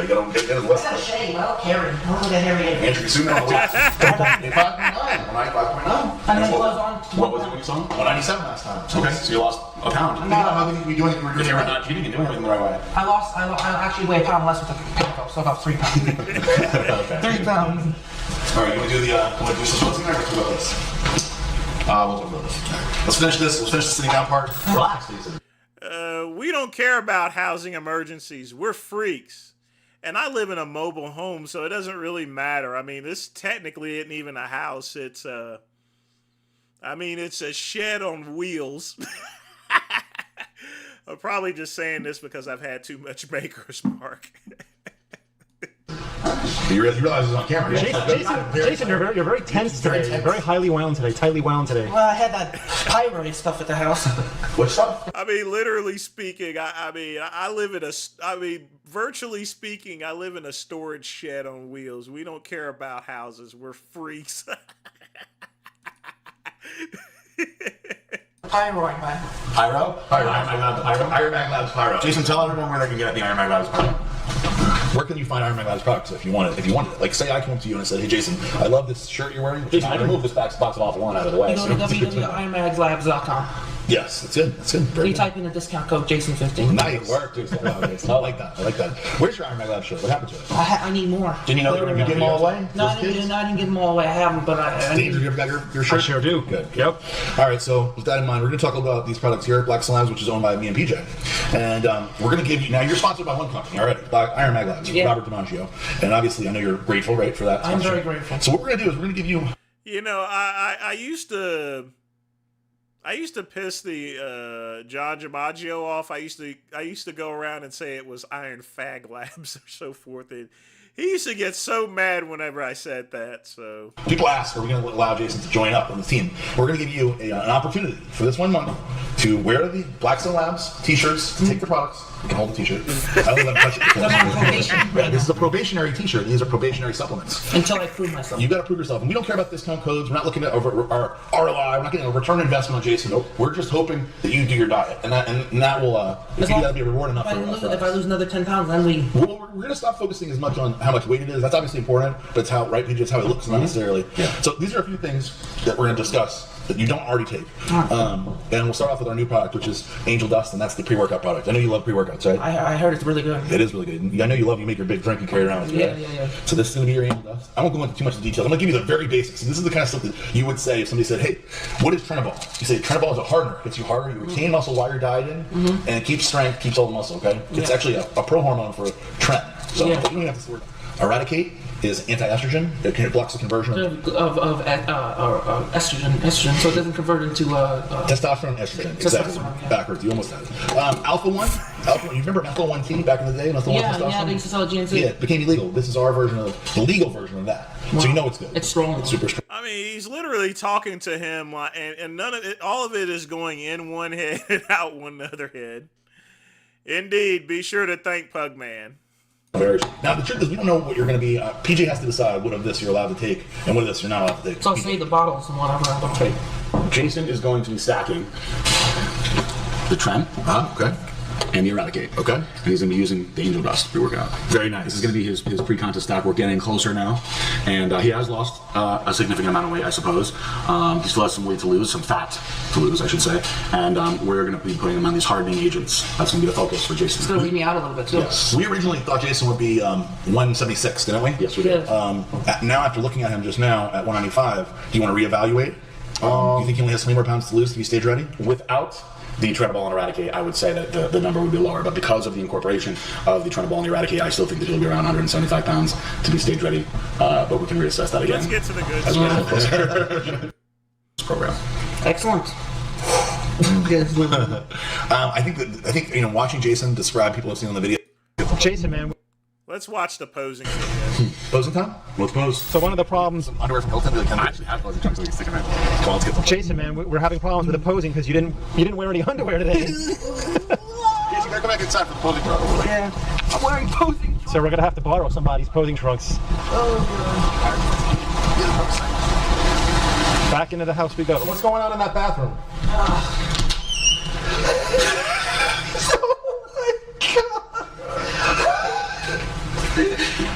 you got to I got a shave. I don't carry. I don't look at hairy. Andrew, you soon know. 5.9. And then clothes on. What was it when you saw him? 197 last time. Okay, so you lost a pound. No, I think we doing it. You didn't do anything the right way. I actually weigh a pound less with the pants, so about 3 pounds. Okay. 3 pounds. All right, you want to do some closing or talk about this? We'll talk about this. Let's finish this. Let's finish the sitting down part. Relax, Jason. We don't care about housing emergencies. We're freaks. And I live in a mobile home, so it doesn't really matter. I mean, this technically isn't even a house. It's a shed on wheels. I'm probably just saying this because I've had too much Maker's Mark. You realize it's on camera. Jason, you're very tense today. Very highly wound today. Tightly wound today. Well, I had that pyrite stuff at the house. What stuff? I mean, literally speaking, virtually speaking, I live in a storage shed on wheels. We don't care about houses. We're freaks. Pyro, man. Pyro? Iron Mag Labs Pyro. Jason, tell everyone where they can get the Iron Mag Labs Pyro. Where can you find Iron Mag Labs products if you wanted it? Like, say I came up to you and I said, hey, Jason, I love this shirt you're wearing. Jason, I removed this box of Awful One out of the way. Go to www.ironmagslabs.com. Yes, that's good. That's good. Very You good. type in the discount code Jason15. Nice work, dude. I like that. I like that. Where's your Iron Mag Lab shirt? What happened to it? I need more. Didn't you know you give them all away? No, I didn't give them all away. I have them, but I Danger, you ever got your shirt? I sure do. Good. Yep. All right, so with that in mind, we're going to talk about these products here at Black Labs, which is owned by me and PJ. And we're going to give you, now you're sponsored by one company already, Iron Mag Labs, Robert DiMaggio. And obviously, I know you're grateful, right, for that. I'm very grateful. So what we're going to do is we're going to give you... You know, I used to piss the John DiMaggio off. I used to go around and say it was Iron Fag Labs or so forth. And he used to get so mad whenever I said that. So People ask, are we going to allow Jason to join up on the team? We're going to give you an opportunity for this 1 month to wear the Blackstone Labs t-shirts, take the products. You can hold the t-shirt. I don't let them touch it. Yeah, this is a probationary t-shirt. These are probationary supplements. Until I prove myself. You got to prove yourself. And we don't care about discount codes. We're not looking at our ROI. We're not getting a return on investment on Jason. Nope. We're just hoping that you do your diet. And that will, if you that'll be a reward enough for us. If I lose another 10 pounds, then we... We're going to stop focusing as much on how much weight it is. That's obviously important, but it's how, right, it's how it looks, not necessarily. Yeah. So these are a few things that we're going to discuss that you don't already take. And we'll start off with our new product, which is Angel Dust, and that's the pre-workout product. I know you love pre-workouts, right? I heard it's really good. It is really good. I know you make your big drink and carry around with you, right? Yeah. So this is going to be your Angel Dust. I won't go into too much details. I'm going to give you the very basics. And this is the kind of stuff that you would say if somebody said, hey, what is Trenabol? You say Trenabol is a hardener. It gets you harder. You retain muscle while you're dieting, and it keeps strength, keeps all the muscle, okay? It's actually a pro-hormone for Tren. So you don't even have to word. Eradicate is anti-estrogen. It blocks the conversion of estrogen, so it doesn't convert into testosterone, estrogen. Exactly. Backwards. You almost had it. Alpha 1. You remember Methyl 1T back in the day? Methyl 1 testosterone? Yeah, they used to sell GNC. Yeah, it became illegal. This is our version of the legal version of that. Wow. So you know it's good. It's strong. It's super strong. I mean, he's literally talking to him, and none of it, all of it is going in one head and out one other head. Indeed, be sure to thank Pugman. Now, the truth is, we don't know what you're going to be. PJ has to decide what of this you're allowed to take and what of this you're not allowed to take. So I'll save the bottles and whatever I don't take. Jason is going to be stacking the Tren. Okay. And the Eradicate. Okay. And he's going to be using the Angel Dust pre-workout. Very nice. This is going to be his pre-contest stack. We're getting closer now. And he has lost a significant amount of weight, I suppose. He still has some weight to lose, some fat to lose, I should say. And we're going to be putting him on these hardening agents. That's going to be the focus for Jason. It's going to weed me out a little bit, too. Yes. We originally thought Jason would be 176, didn't we? Yes, we did. Now, after looking at him just now at 195, do you want to reevaluate? Do you think he only has 20 more pounds to lose to be stage ready? Without the Trenabol and Eradicate, I would say that the number would be lower. But because of the incorporation of the Trenabol and the Eradicate, I still think that he'll be around 175 pounds to be stage ready. But we can reassess that again. Let's get to the good stuff. Program. Excellent. I think watching Jason describe people I've seen on the video. Jason, man. Let's watch the posing video. Posing time? Let's pose. So one of the problems. Underwear from Hilton. I actually have posing time, so we can stick them in. Come on, let's get them. Jason, man, we're having problems with the posing because you didn't wear any underwear today. Jason, gotta come back inside for the posing trunks. Yeah, I'm wearing posing trunks. So we're gonna have to borrow somebody's posing trunks. Back into the house we go. What's going on in that bathroom?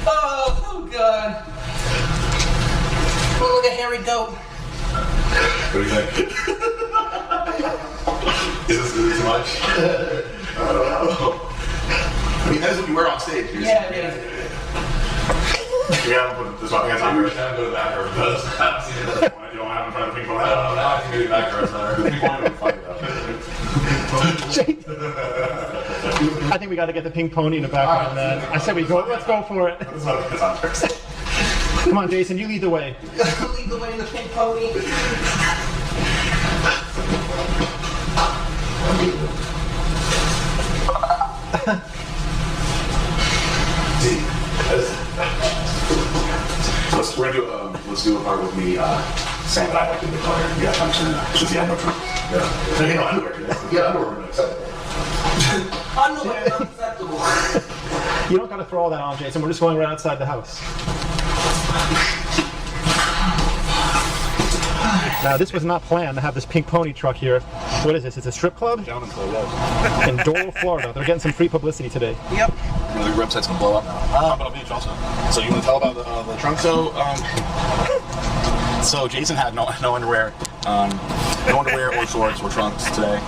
Oh God! Oh, look at hairy goat. What do you think? Is this too much? I don't know. I mean, that's what you wear on stage. Yeah, it is. Yeah, I'm putting this on. I think we should have to go to the bathroom because I don't see it at this point. You don't have in front of the people. I think maybe background. The people want to fight I think we got to get the pink pony in the background, man. I said let's go for it. Come on, Jason, you lead the way. Lead the way in the pink pony. Let's do a part with me saying that I like the big color. Yeah, I'm sure. Since he had no trunk. Yeah. So, underwear. Yeah, underwear. Underwear is unacceptable. You don't got to throw all that on, Jason. We're just going right outside the house. Now, this was not planned to have this pink pony truck here. What is this? It's a strip club? In Doral, Florida. They're getting some free publicity today. Yep. The website's gonna blow up now. Palmetto Beach also. So you want to tell about the trunk? So Jason had no underwear. no underwear or shorts or trunks today.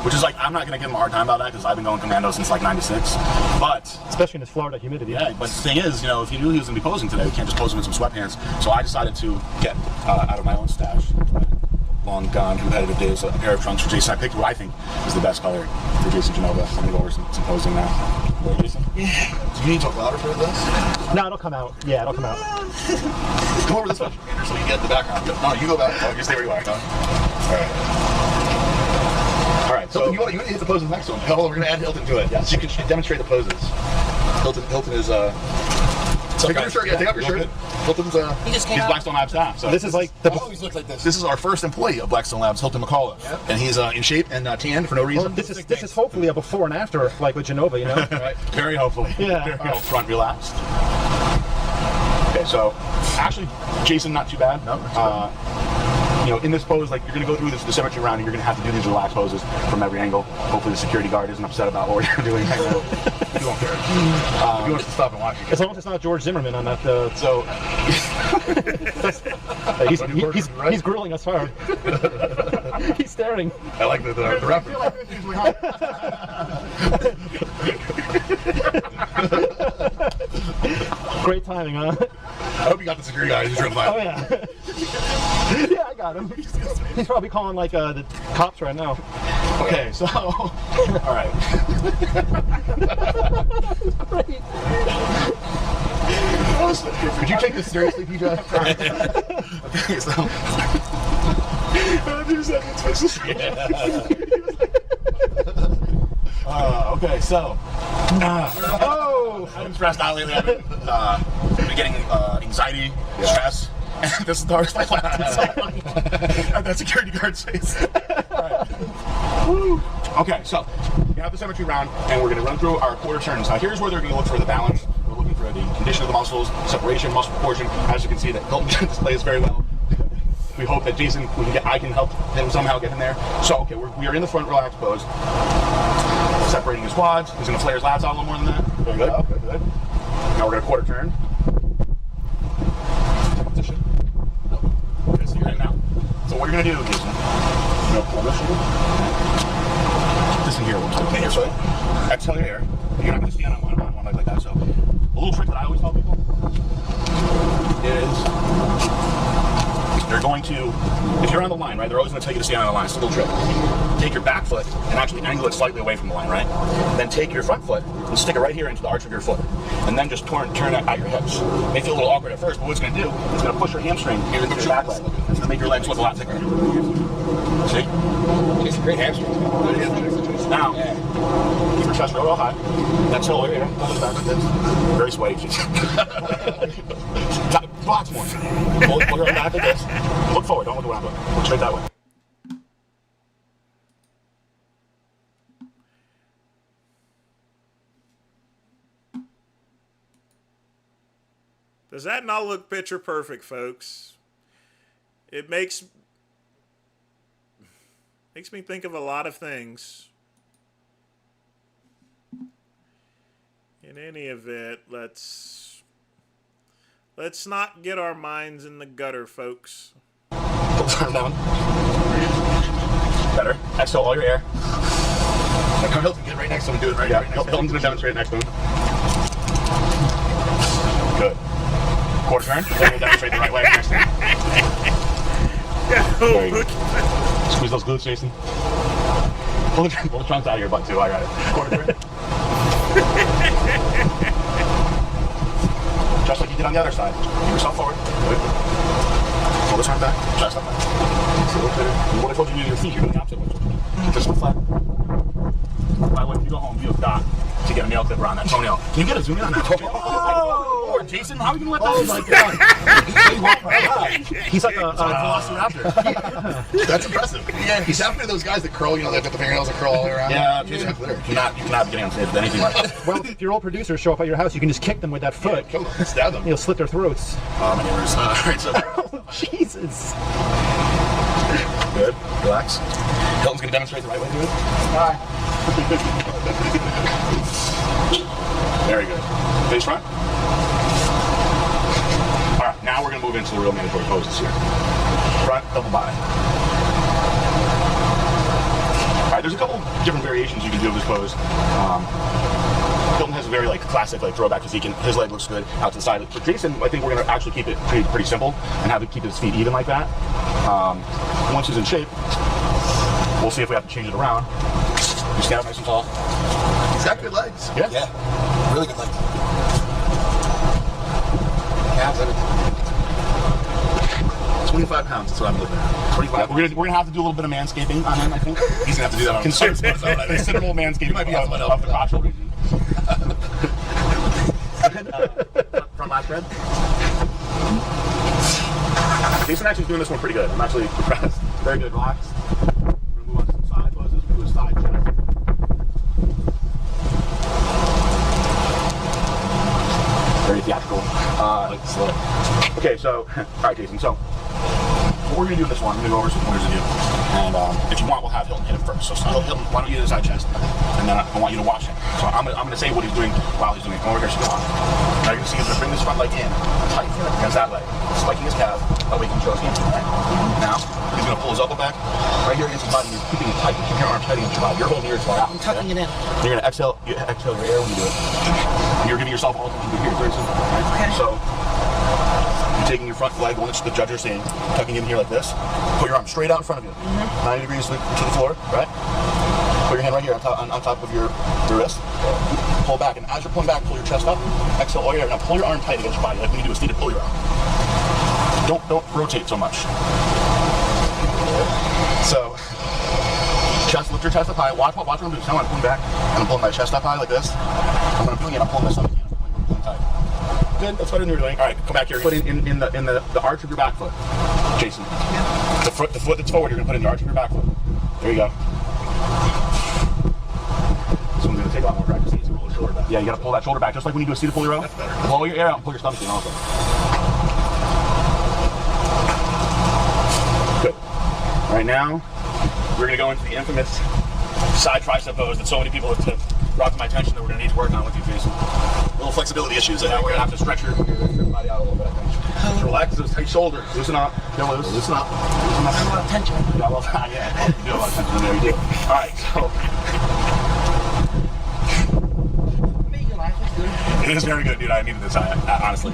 Which is like, I'm not gonna give him a hard time about that because I've been going commando since like '96. But especially in this Florida humidity. Yeah, but the thing is, you know, if you knew he was gonna be posing today, we can't just pose him in some sweatpants. So I decided to get out of my own stash, long gone competitive days, a pair of trunks for Jason. I picked what I think is the best color for Jason Genova. I'm gonna go over some posing now. Where, Jason? Yeah. Do you need to talk louder for this? No, it'll come out. Yeah, it'll come out. Come over this way, so you get the background. No, you go back. Oh, you stay where you are. All right, so you want to hit the poses next one. Hold on, we're going to add Hilton to it. Yes. So you can demonstrate the poses. Hilton is, take off your shirt, take off your shirt. Hilton's, he's Blackstone Labs staff. So this is like the... always look like this. This is our first employee of Blackstone Labs, Hilton McAuliffe. Yep. And he's in shape and tanned for no reason. Well, this is hopefully a before and after, like with Genova, you know? Right. Very hopefully. Yeah. Very front relaxed. Okay, so actually, Jason, not too bad. No, you know, in this pose, like, you're going to go through the symmetry round and you're going to have to do these relaxed poses from every angle. Hopefully the security guard isn't upset about what you're doing right now. You won't care. He wants to stop and watch you. As long as it's not George Zimmerman on that, so... he's grilling us hard. He's staring. I like the reference. Great timing, huh? I hope you got the security guy who's driven by. Oh, yeah. Yeah, I got him. He's probably calling, like, the cops right now. Okay, so... All right. Great. Could you take this seriously, PJ? Okay, so... Okay, so... I'm stressed out lately. I've been getting anxiety, stress. And this is the hardest life. And that security guard's face. Right. Okay, so we have the symmetry round, and we're going to run through our quarter turns. Now, here's where they're going to look for the balance. We're looking for the condition of the muscles, separation, muscle proportion. As you can see, that Hilton displays very well. We hope that Jason, I can help him somehow get in there. So, okay, we are in the front relaxed pose. Separating his quads. He's going to flare his lats out a little more than that. Very good. Okay, good. Now we're going to quarter turn. Position. Okay, so you're in now. So what you're going to do, Jason, you're going to pull this shoulder. This in here. Okay, here, so exhale your air. You're not going to stand on one leg like that. So a little trick that I always tell people is they're going to, if you're on the line, right, they're always going to tell you to stand on the line. It's a little trick. Take your back foot and actually angle it slightly away from the line, right? Then take your front foot and stick it right here into the arch of your foot. And then just turn it at your hips. It may feel a little awkward at first, but what it's going to do, it's going to push your hamstring into your back leg. It's going to make your legs look a lot thicker. See? It's a great hamstring. Now, keep your chest real high. That's all here. Very sweaty. Lots more. Pull your back like this. Look forward. Don't look around. Look straight that way. Does that not look picture perfect, folks? It makes me think of a lot of things. In any event, let's not get our minds in the gutter, folks. Turn down. Better. Exhale all your air. Now come Hilton, get right next to him. Do it right. Yeah. Hilton's gonna demonstrate next to him. Good. Quarter turn. Then we'll demonstrate the right way next to him. Very good. Squeeze those glutes, Jason. Pull the trunks out of your butt too. I got it. Quarter turn. Just like you did on the other side. Keep yourself forward. Good. Pull this arm back. Chest up back. What I told you to do with your feet, you're doing the opposite. Just flat. By the way, if you go home, you have got to get a nail clipper on that toenail. Can you get a zoom in on that? Oh, Jason, how are you going to let that? Oh my God. He's like a velociraptor. That's impressive. Yeah, he's happening to those guys that curl, you know, they've got the fingernails that curl all the way around. Yeah, Jason, you cannot be getting on stage with anything like that. Well, if your old producers show up at your house, you can just kick them with that foot. Yeah, kill them. Stab them. You'll slit their throats. My neighbors. All right, so. Oh, Jesus. Good. Relax. Hilton's going to demonstrate the right way to do it. Hi. Very good. Face front. All right, now we're going to move into the real mandatory poses here. Front, double body. right, there's a couple different variations you can do of this pose. Hilton has a very like classic like throwback physique, and his leg looks good out to the side. For Jason, I think we're gonna actually keep it pretty simple and have him keep his feet even like that. Once he's in shape, we'll see if we have to change it around. You stand up nice and tall. He's got good legs. Yeah. Yeah. Really good legs. Calves, everything. 25 pounds, that's what I'm looking at. 25. We're gonna have to do a little bit of manscaping on him, I think. He's gonna have to do that on Considerable manscaping. You might be off my of the crotch region. Front lat spread. Jason actually is doing this one pretty good. I'm actually impressed. Very good. Relax. We're gonna move on to some side poses. We'll do a side chest. Very theatrical. Like slow. Okay, so, all right, Jason. So, what we're gonna do in this one, I'm gonna go over some pointers with you, and if you want, we'll have Hilton hit him first. So, Hilton, why don't you do the side chest, and then I want you to watch him. So, I'm gonna say what he's doing while he's doing it. Come over here, so go on. Now you're gonna see he's gonna bring this front leg in, tight against that leg, spiking his calf. That way he can show his hand. Right? Now he's gonna pull his elbow back right here against his body. You're keeping it tight. You're keeping your arms tight against your body. You're holding yours flat. I'm tucking it in. You're gonna exhale. You exhale your air when you do it. You're giving yourself all the time to here, very simple. Right? Okay. So. You're taking your front leg, one that the judge are saying, tucking in here like this. Put your arm straight out in front of you, 90 degrees to the floor, right? Put your hand right here on top of your wrist. Pull back, and as you're pulling back, pull your chest up. Exhale all your air. Now pull your arm tight against your body, like when you do a seated pull your arm. Don't rotate so much. So, lift your chest up high. Watch what I'm doing. Now I'm pulling back, and I'm pulling my chest up high like this. And when I'm doing it, I'm pulling my stomach in. I'm pulling tight. Good, that's better than you were doing. All right, come back here. Put it in the arch of your back foot, Jason. The foot that's forward, you're gonna put in the arch of your back foot. There you go. This one's gonna take a lot more practice. You need to roll the shoulder back. Yeah, you gotta pull that shoulder back, just like when you do a seated pulley row. That's better. Blow your air out and pull your stomach in also. Good. All right, now we're gonna go into the infamous side tricep pose that so many people have brought to my attention that we're gonna need to work on with you, Jason. Little flexibility issues. Yeah, we're gonna have to stretch your body out a little bit, I think. Relax those tight shoulders. Loosen up. Get loose. Loosen up. Loosen up. A lot of tension. Yeah, well, yeah. You do a lot of tension in there. You do. All right, so. Make your life look good. It is very good, dude. I needed this, honestly.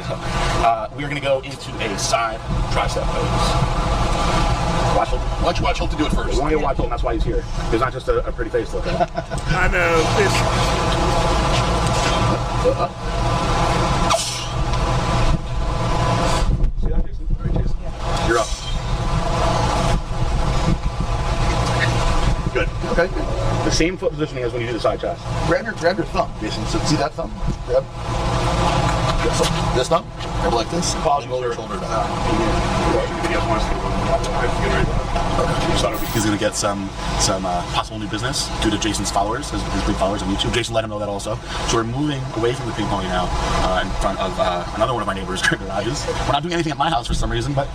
We're gonna go into a side tricep pose. Watch Hilton. Why don't you watch Hilton do it first? I want you to watch Hilton. That's why he's here. He's not just a pretty face to look at. I know. See that, Jason? All right, Jason. Yeah. You're up. Good. Okay. The same foot positioning as when you do the side chest. Grab your thumb, Jason. So see that thumb? Grab this thumb. Grab like this. Pause. Roll your shoulder down. He's going to get some possible new business due to Jason's followers, his big followers on YouTube. Jason let him know that also. So we're moving away from the ping pong now in front of another one of my neighbors' garages. We're not doing anything at my house for some reason, but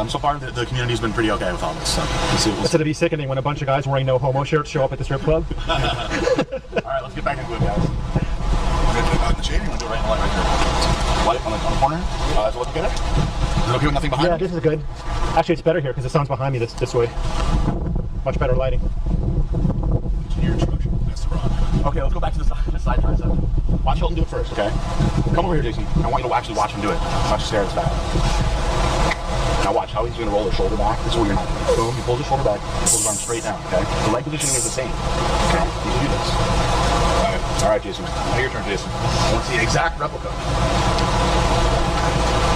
so far the community's been pretty okay with all this. So we'll see. Instead of be sickening when a bunch of guys wearing no homo shirts show up at the strip club. All right, let's get back into it, guys. The chain, you want to do it right in the light right here. Light on the corner. Is it looking good? Is it okay with nothing behind? Yeah, this is good. Actually, it's better here because the sun's behind me this way. Much better lighting. Continue your introduction. That's the rod. Okay, let's go back to the side tricep. Watch Hilton do it first, okay? Come over here, Jason. I want you to actually watch him do it. Not just stare at his back. Now watch how he's going to roll his shoulder back. This is what you're not doing. Boom, he pulls his shoulder back, pulls his arm straight down, okay? The leg positioning is the same. Okay? You can do this. All right, Jason. Now your turn, Jason. I want to see the exact replica.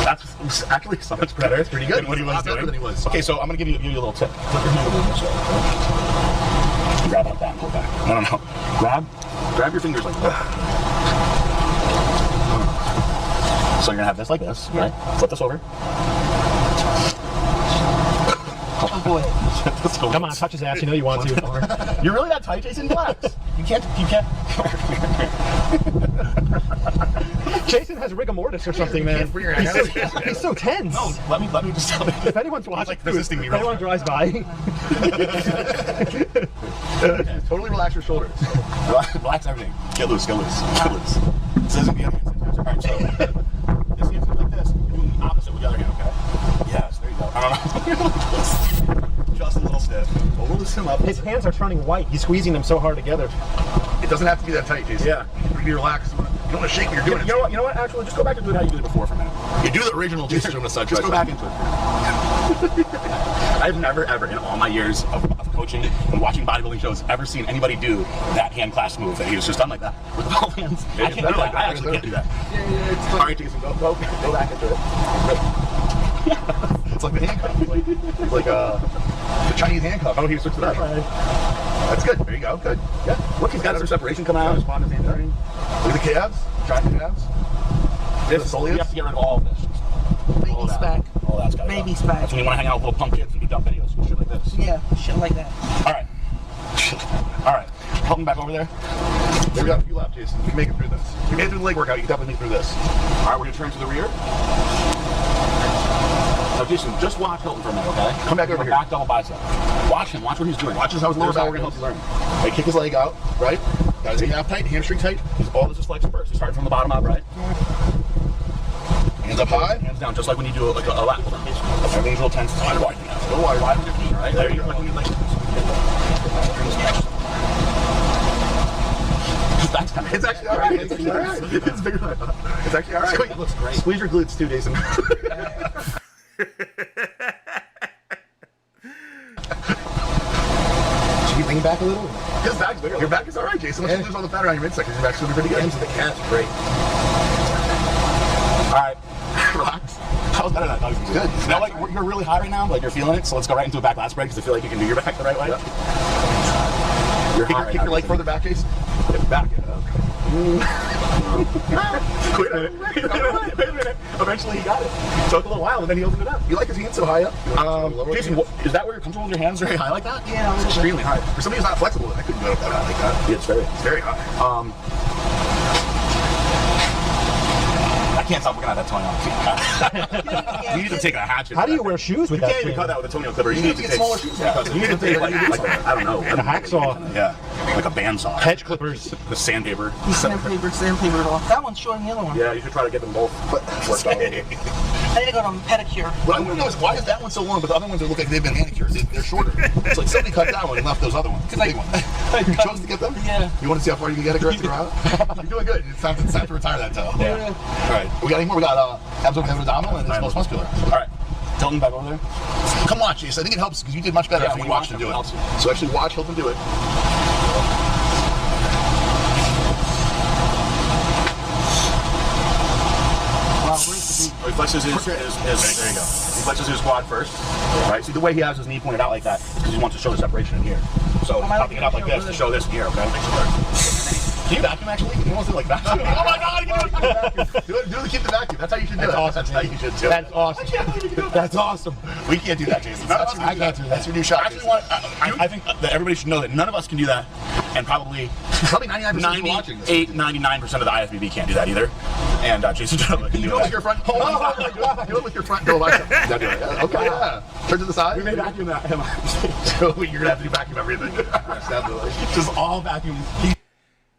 That's actually so much better. It's pretty good. What he was doing. Okay, so I'm going to give you a little tip. Flip your hand over this way. Grab like that and pull back. No. Grab your fingers like that. So you're going to have this like this, right? Flip this over. Oh boy. Come on, touch his ass. You know you want to. You're really that tight, Jason? Relax. You can't. Jason has rigor mortis or something, man. He's so tense. No, let me just tell you. If anyone's watching, like resisting me. If anyone drives by. Okay, totally relax your shoulders. Relax everything. Get loose. This isn't the other hand. All right, so this hand's like this. You're doing the opposite with the other hand, okay? Yes, there you go. I don't know. just a little stiff. We'll loosen him up. His hands are turning white. He's squeezing them so hard together. It doesn't have to be that tight, Jason. Yeah. You can be relaxed. You don't want to shake when you're doing it. You know what? Actually, just go back and do it how you did it before for a minute. You do the original Jason doing a side Just go back into it. I've never, ever, in all my years of coaching and watching bodybuilding shows, ever seen anybody do that hand clasp move that he was just done like that with both hands. I can't do that. I actually can't do that. Yeah, all right, Jason, go back into it. It's like the handcuff. It's like the Chinese handcuff. Oh, he switched it up. That's good. There you go. Good. Yeah. Look, he's got some separation coming out. His hand turning. Look at the calves. Try the calves. This, you have to get rid of all of this. Baby's back. All that's got to go. Baby's back. That's when you want to hang out with little punk kids and do dumb videos and shit like this. Yeah, shit like that. All right. All right. Help him back over there. There we go. You left, Jason. You can make it through this. You made it through the leg workout. You can definitely make it through this. All right, we're going to turn to the rear. Now, Jason, just watch Hilton for a minute, okay? Come back over here. Back double bicep. Watch him. Watch what he's doing. Watch how his lower back. We're going to help you learn. Right, kick his leg out, right? Got his calf tight, hamstring tight. All this is flex first. You start from the bottom up, right? Hands up high. Hands down, just like when you do a lat pull down. Everything's a little tense. It's wide now. A little wide with your feet, right? There you go. Like when you like. That's kind of. It's actually alright. It's actually alright. It's bigger. It's actually alright. It looks great. Squeeze your glutes too, Jason. Should you lean back a little? His back's bigger. Your back is alright, Jason. Once you lose all the fat around your midsection, your back's gonna be pretty good. Hands of the cat's great. Alright. Relax. That was better than I thought. Good. Now, like, you're really high right now. Like, you're feeling it. So let's go right into a back lat spread because I feel like you can do your back the right way. Yep. You're high right kick your leg further back, Jason. Back. Wait a minute. Eventually he got it. It took a little while and then he opened it up. You like his hands so high up? Jason, is that where you're comfortable with your hands very high like that? Yeah. It's extremely high. For somebody who's not flexible, I couldn't go up that high like that. Yeah, it's very high. I can't stop looking at that toenail. You need to take a hatchet. How do you wear shoes with that? You can't even cut that with a toenail clipper. You need to get take smaller shoes. You need to take like I don't know. A hacksaw. Yeah. Like a bandsaw. Hedge clippers. The sandpaper. Sandpaper it off. That one's shorter than the other one. Yeah, you should try to get them both worked out. I need to go to pedicure. What I want to know is why is that one so long, but the other ones that look like they've been manicured? They're shorter. It's like somebody cut that one and left those other ones. The big one. You chose to get them? Yeah. You want to see how far you can get it, Chris? You're doing good. It's time to retire that toe. Yeah. All right. We got any more? We got abdominal and it's most muscular. All right. Hilton back over there. Come watch, Jason. I think it helps because you did much better after you watched him do it. So actually watch Hilton do it. He flexes his there you go. He flexes his quad first. Right? See the way he has his knee pointed out like that is because he wants to show the separation in here. So popping it up like this to show this in here, okay? Can you vacuum actually? You want to like vacuum? Oh my god, you do it to keep the vacuum. That's how you should do it. Awesome. That's how you should do it. That's awesome. That's awesome. We can't do that, Jason. I can't do that. That's your new shot. I think that everybody should know that none of us can do that, and probably 99% of the IFBB can't do that either. And Jason Gentleman can do it with your front. Oh my god! Do it with your front double bicep. Okay, yeah. Turn to the side. We may vacuum that. So you're gonna have to do vacuum everything. Just all vacuum.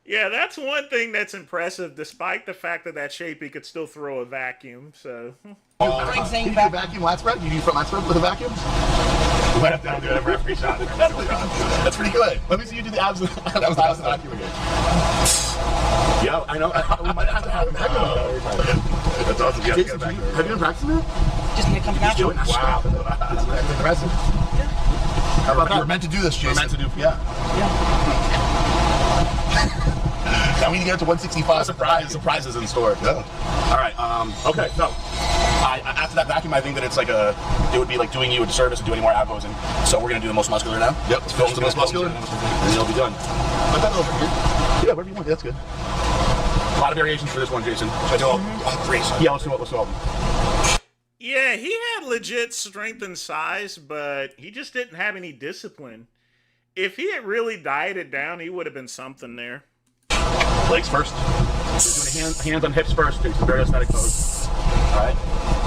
Yeah, that's one thing that's impressive, despite the fact of that shape, he could still throw a vacuum, so... Can you do a vacuum lat spread? Can you do front lat spread with a vacuum? We might have to do it every free shot. That's pretty good. Let me see you do the abs. That was the vacuum again. Yeah, I know. We might have to have a vacuum every time. That's awesome. Jason, have you been practicing it? Just make them natural. Wow. That's impressive. How about you were meant to do this, Jason? We're meant to do, yeah. Now we need to get up to 165. Surprises in store. Yeah. All right. Okay. So, after that vacuum, I think that it would be like doing you a disservice to do any more ab posing. So we're gonna do the most muscular now. Yep. Let's go to the most muscular, and you'll be done. Put that over here. Yeah, wherever you want. That's good. A lot of variations for this one, Jason. Should I do all three? Yeah, let's do all of them. Yeah, he had legit strength and size, but he just didn't have any discipline. If he had really dieted down, he would have been something there. Legs first. You're doing hands on hips first. It's a very aesthetic pose. All right.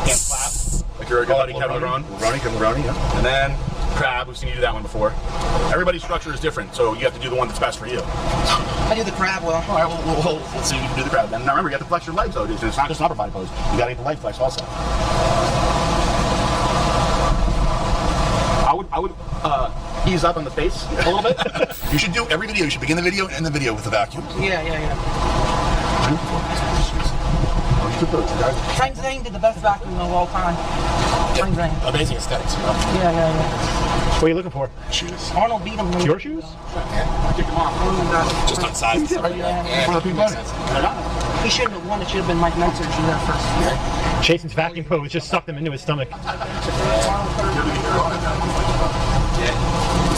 Hands clap. Like you're a good buddy, Kevin LeBron. Yeah. And then crab. We've seen you do that one before. Everybody's structure is different, so you have to do the one that's best for you. I do the crab well. All right, let's see if you can do the crab then. Now remember, you have to flex your legs though, dude. It's not just an upper body pose. You got to get the leg flex also. I would ease up on the face a little bit. You should do every video. You should begin the video and end the video with a vacuum. Yeah. Frank Zane did the best vacuum of all time. Frank Zane. Amazing aesthetics. Yeah. What are you looking for? Shoes. Arnold beat him. Your shoes? Yeah. Kick them off. Just on size. He shouldn't have won. It should have been Mike Meltzer should have first. Yeah. Jason's vacuum pose just sucked him into his stomach. It's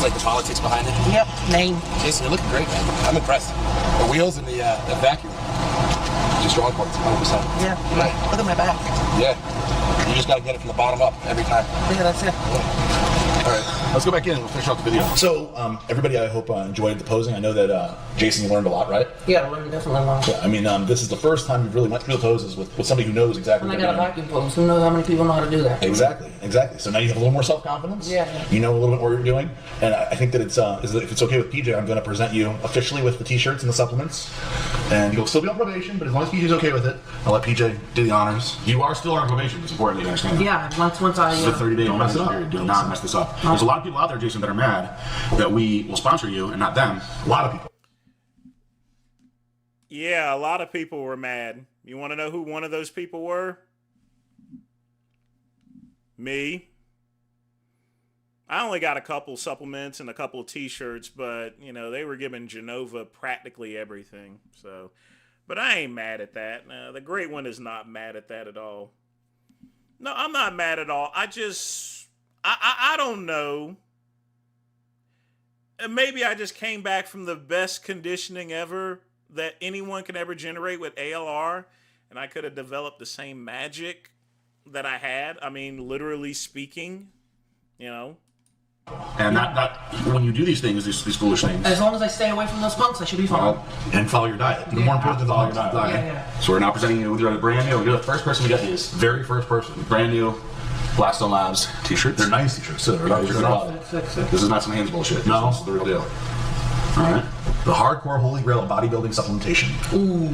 like the politics behind it. Yep. Name. Jason, you're looking great, man. I'm impressed. The wheels and the vacuum. Just strong points, 100%. Yeah. Look at my back. Yeah. You just got to get it from the bottom up every time. Yeah, that's it. All right, let's go back in and we'll finish off the video. So, everybody, I hope enjoyed the posing. I know that Jason, you learned a lot, right? Yeah, I learned definitely a lot. Yeah, I mean, this is the first time you've really went through the poses with somebody who knows exactly And what I they're got a doing. vacuum pose. Who knows how many people know how to do that? Exactly. So now you have a little more self-confidence. Yeah. You know a little bit what you're doing, and I think that if it's okay with PJ, I'm going to present you officially with the T-shirts and the supplements, and you'll still be on probation. But as long as PJ's okay with it, I'll let PJ do the honors. You are still on probation. It's important that you understand that. Yeah, once I... This is a 30-day Don't mess it up. period. Do not mess this up. There's a lot of people out there, Jason, that are mad that we will sponsor you and not them. A lot of people. Yeah, a lot of people were mad. You want to know who one of those people were? Me. I only got a couple supplements and a couple of T-shirts, but, you know, they were giving Genova practically everything. So, but I ain't mad at that. The Great One is not mad at that at all. No, I'm not mad at all. I don't know. Maybe I just came back from the best conditioning ever that anyone can ever generate with ALR, and I could have developed the same magic that I had. I mean, literally speaking, you know. And that when you do these things, these foolish things. As long as I stay away from those punks, I should be fine. And follow your diet. More important than follow your diet. Yeah. So we're now presenting you with your brand new. You're the first person we got these. Very first person. Brand new Blackstone Labs T-shirts. They're nice T-shirts. They're nice. This is not some hands bullshit. No, this is the real deal. All right. The hardcore holy grail of bodybuilding supplementation. Ooh.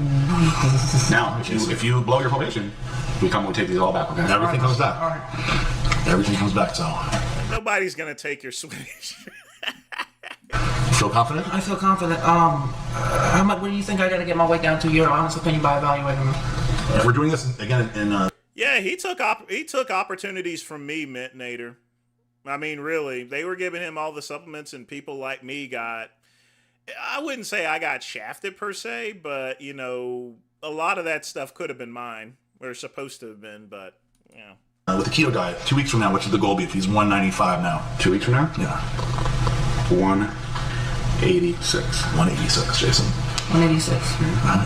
Now, if you blow your probation, we take these all back. Okay. Everything comes back. All right. Everything comes back. So. Nobody's gonna take your Swedish. Feel confident? I feel confident. How much? What do you think I got to get my weight down to? Your honest opinion by evaluating me. If we're doing this again in Yeah, he took opportunities from me, Mint Nader. I mean, really, they were giving him all the supplements, and people like me got. I wouldn't say I got shafted per se, but you know, a lot of that stuff could have been mine, or supposed to have been, but yeah. With the keto diet, 2 weeks from now, what should the goal be? If he's 195 now. 2 weeks from now? Yeah. 186. 186, Jason. 186.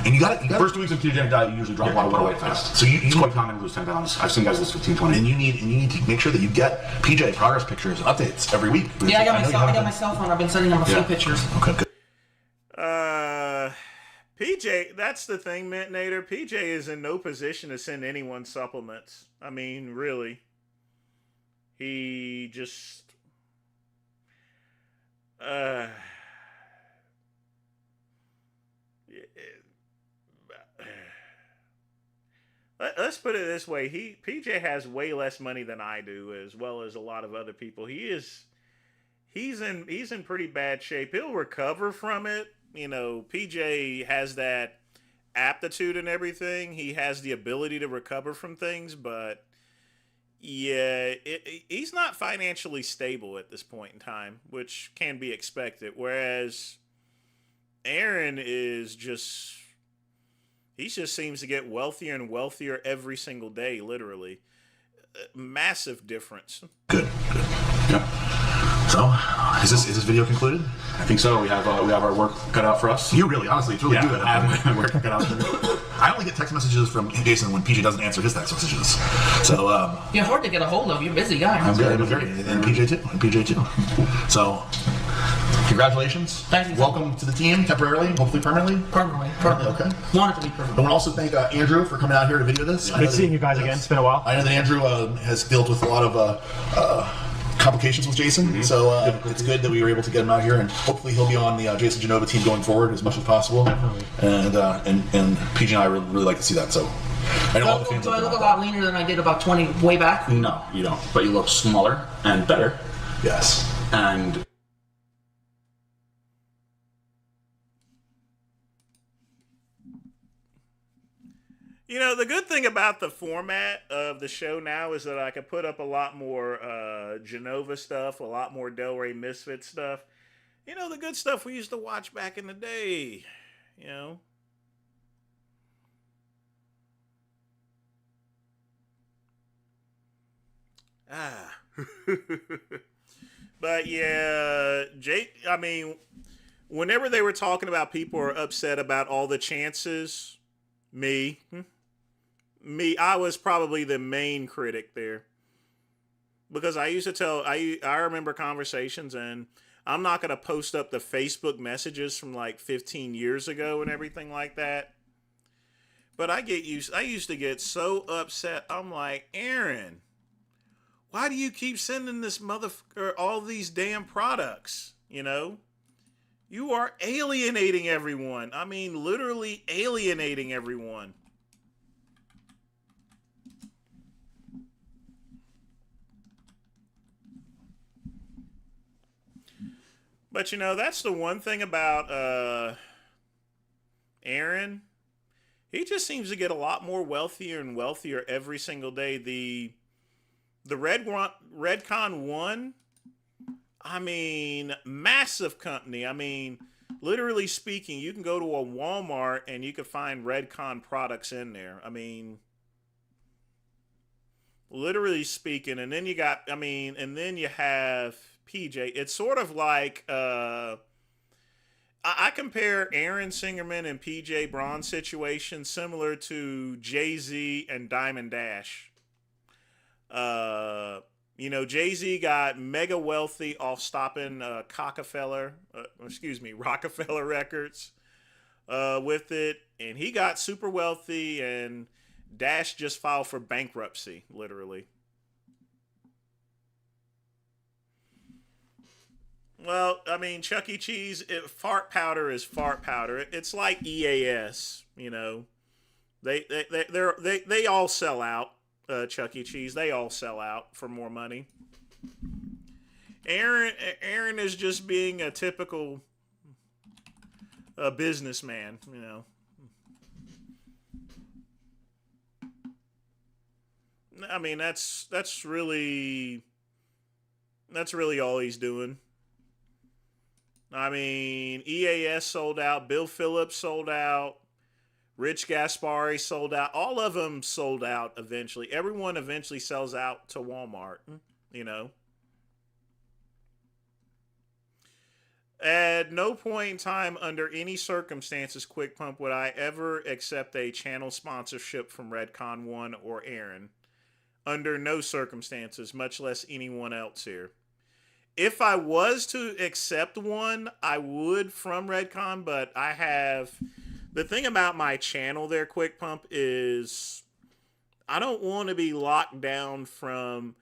And you got it. First 2 weeks of ketogenic diet, you usually drop a lot of weight fast. So it's quite common to lose 10 pounds. I've seen guys lose 15, 20. And you need to make sure that you get PJ progress pictures and updates every week. Yeah, I got my cell phone. I've been sending him a few pictures. Okay, good. PJ, that's the thing, Mint Nader. PJ is in no position to send anyone supplements. I mean, really. He just... Let's put it this way. PJ has way less money than I do, as well as a lot of other people. He's in pretty bad shape. He'll recover from it. You know, PJ has that aptitude and everything. He has the ability to recover from things, but yeah, he's not financially stable at this point in time, which can be expected. Whereas Aaron is just, he just seems to get wealthier and wealthier every single day, literally. Massive difference. Good. Yeah. So, is this video concluded? I think so. We have our work cut out for us. You really, honestly, it's really good. I have work cut out for me. I only get text messages from Jason when PJ doesn't answer his text messages. So, you're hard to get a hold of. You're a busy guy. I'm good. And PJ too. So, congratulations. Thank you. Welcome to the team, temporarily, hopefully permanently. Permanently. Okay. Want it to be permanent. I want to also thank Andrew for coming out here to video this. Good seeing you guys again. It's been a while. I know that Andrew has dealt with a lot of complications with Jason, so it's good that we were able to get him out here, and hopefully he'll be on the Jason Genova team going forward as much as possible. Definitely. And PJ and I would really like to see that. So I know all the fans. Do I look a lot leaner than I did about 20 way back? No, you don't. But you look smaller and better Yes. And You know, the good thing about the format of the show now is that I can put up a lot more Genova stuff, a lot more Delray Misfit stuff. You know, the good stuff we used to watch back in the day. You know? Ah. But yeah, Jake, I mean, whenever they were talking about people are upset about all the chances, me, I was probably the main critic there. Because I used to tell, I remember conversations, and I'm not going to post up the Facebook messages from like 15 years ago and everything like that. But I used to get so upset. I'm like, Aaron, why do you keep sending this motherfucker all these damn products? You know? You are alienating everyone. I mean, literally alienating everyone. But you know, that's the one thing about Aaron. He just seems to get a lot more wealthier and wealthier every single day. The Redcon 1, I mean, massive company. I mean, literally speaking, you can go to a Walmart and you can find Redcon products in there. I mean, literally speaking, and then you got, I mean, and then you have PJ. It's sort of like, I compare Aaron Singerman and PJ Braun's situation similar to Jay-Z and Diamond Dash. You know, Jay-Z got mega wealthy off stopping Rockefeller Records with it, and he got super wealthy, and Dash just filed for bankruptcy, literally. Well, I mean, Chuck E. Cheese, fart powder is fart powder. It's like EAS, you know. They all sell out. Chuck E. Cheese, they all sell out for more money. Aaron is just being a typical businessman, you know. I mean, that's really all he's doing. I mean, EAS sold out, Bill Phillips sold out, Rich Gaspari sold out. All of them sold out eventually. Everyone eventually sells out to Walmart, you know. At no point in time, under any circumstances, Quick Pump, would I ever accept a channel sponsorship from Redcon 1 or Aaron. Under no circumstances, much less anyone else here. If I was to accept one, I would from Redcon, but I have... The thing about my channel there, Quick Pump, is I don't want to be locked down from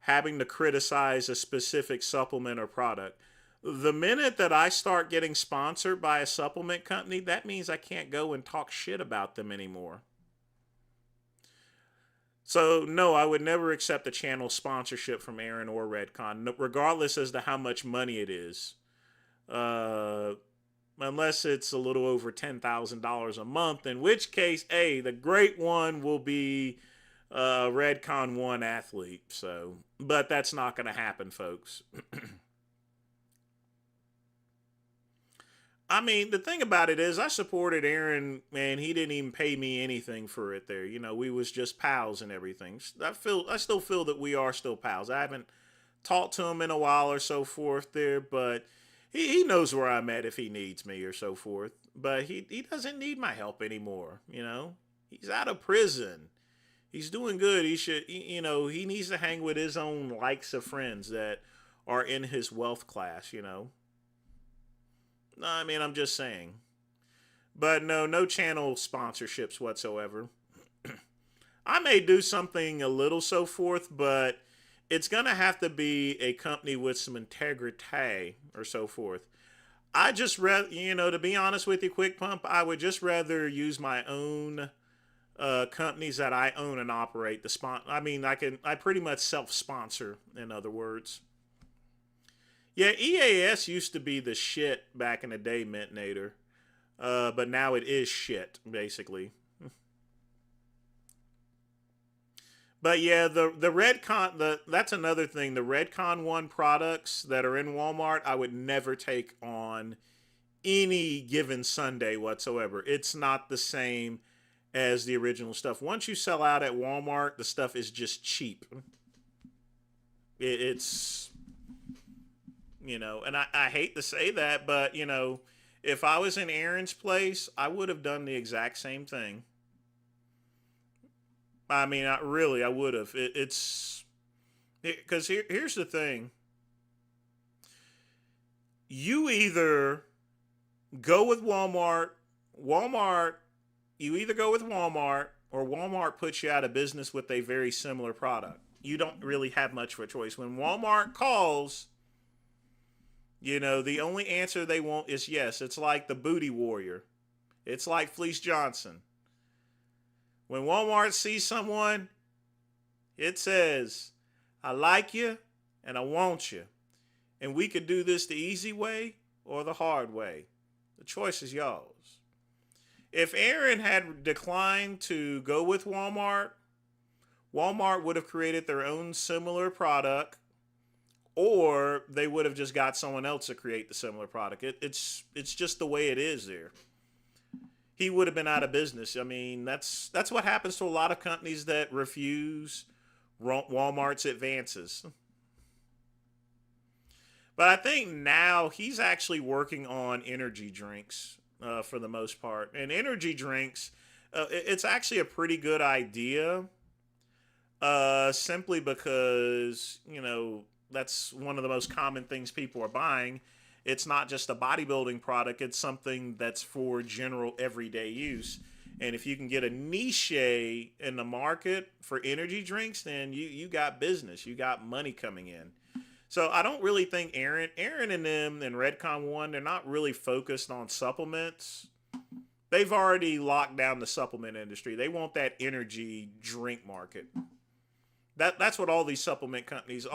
having to criticize a specific supplement or product. The minute that I start getting sponsored by a supplement company, that means I can't go and talk shit about them anymore. So, no, I would never accept a channel sponsorship from Aaron or Redcon, regardless as to how much money it is. Unless it's a little over $10,000 a month, in which case, hey, the great one will be Redcon 1 athlete. So, but that's not going to happen, folks. I mean, the thing about it is I supported Aaron, and he didn't even pay me anything for it there. You know, we was just pals and everything. I still feel that we are still pals. I haven't talked to him in a while or so forth there, but he knows where I'm at if he needs me or so forth. But he doesn't need my help anymore, you know. He's out of prison. He's doing good. He should, you know, he needs to hang with his own likes of friends that are in his wealth class, you know. No, I mean, I'm just saying. But no channel sponsorships whatsoever. I may do something a little so forth, but it's going to have to be a company with some integrity or so forth. I just rather, you know, to be honest with you, Quick Pump, I would just rather use my own companies that I own and operate. I mean, I pretty much self-sponsor, in other words. Yeah, EAS used to be the shit back in the day, Mintnator. But now it is shit, basically. But yeah, the Redcon, that's another thing. The Redcon 1 products that are in Walmart, I would never take on any given Sunday whatsoever. It's not the same as the original stuff. Once you sell out at Walmart, the stuff is just cheap. It's, you know, and I hate to say that, but, you know, if I was in Aaron's place, I would have done the exact same thing. I mean, I would have. It's because here's the thing. You either go with Walmart, you either go with Walmart, or Walmart puts you out of business with a very similar product. You don't really have much of a choice. When Walmart calls, you know, the only answer they want is yes. It's like the Booty Warrior. It's like Fleece Johnson. When Walmart sees someone, it says, I like you and I want you. And we could do this the easy way or the hard way. The choice is yours. If Aaron had declined to go with Walmart, Walmart would have created their own similar product, or they would have just got someone else to create the similar product. It's just the way it is there. He would have been out of business. I mean, that's what happens to a lot of companies that refuse Walmart's advances. But I think now he's actually working on energy drinks for the most part. And energy drinks, it's actually a pretty good idea simply because, you know, that's one of the most common things people are buying. It's not just a bodybuilding product. It's something that's for general everyday use. And if you can get a niche in the market for energy drinks, then you got business. You got money coming in. So I don't really think Aaron and them and Redcon 1, they're not really focused on supplements. They've already locked down the supplement industry. They want that energy drink market. That's what all these supplement companies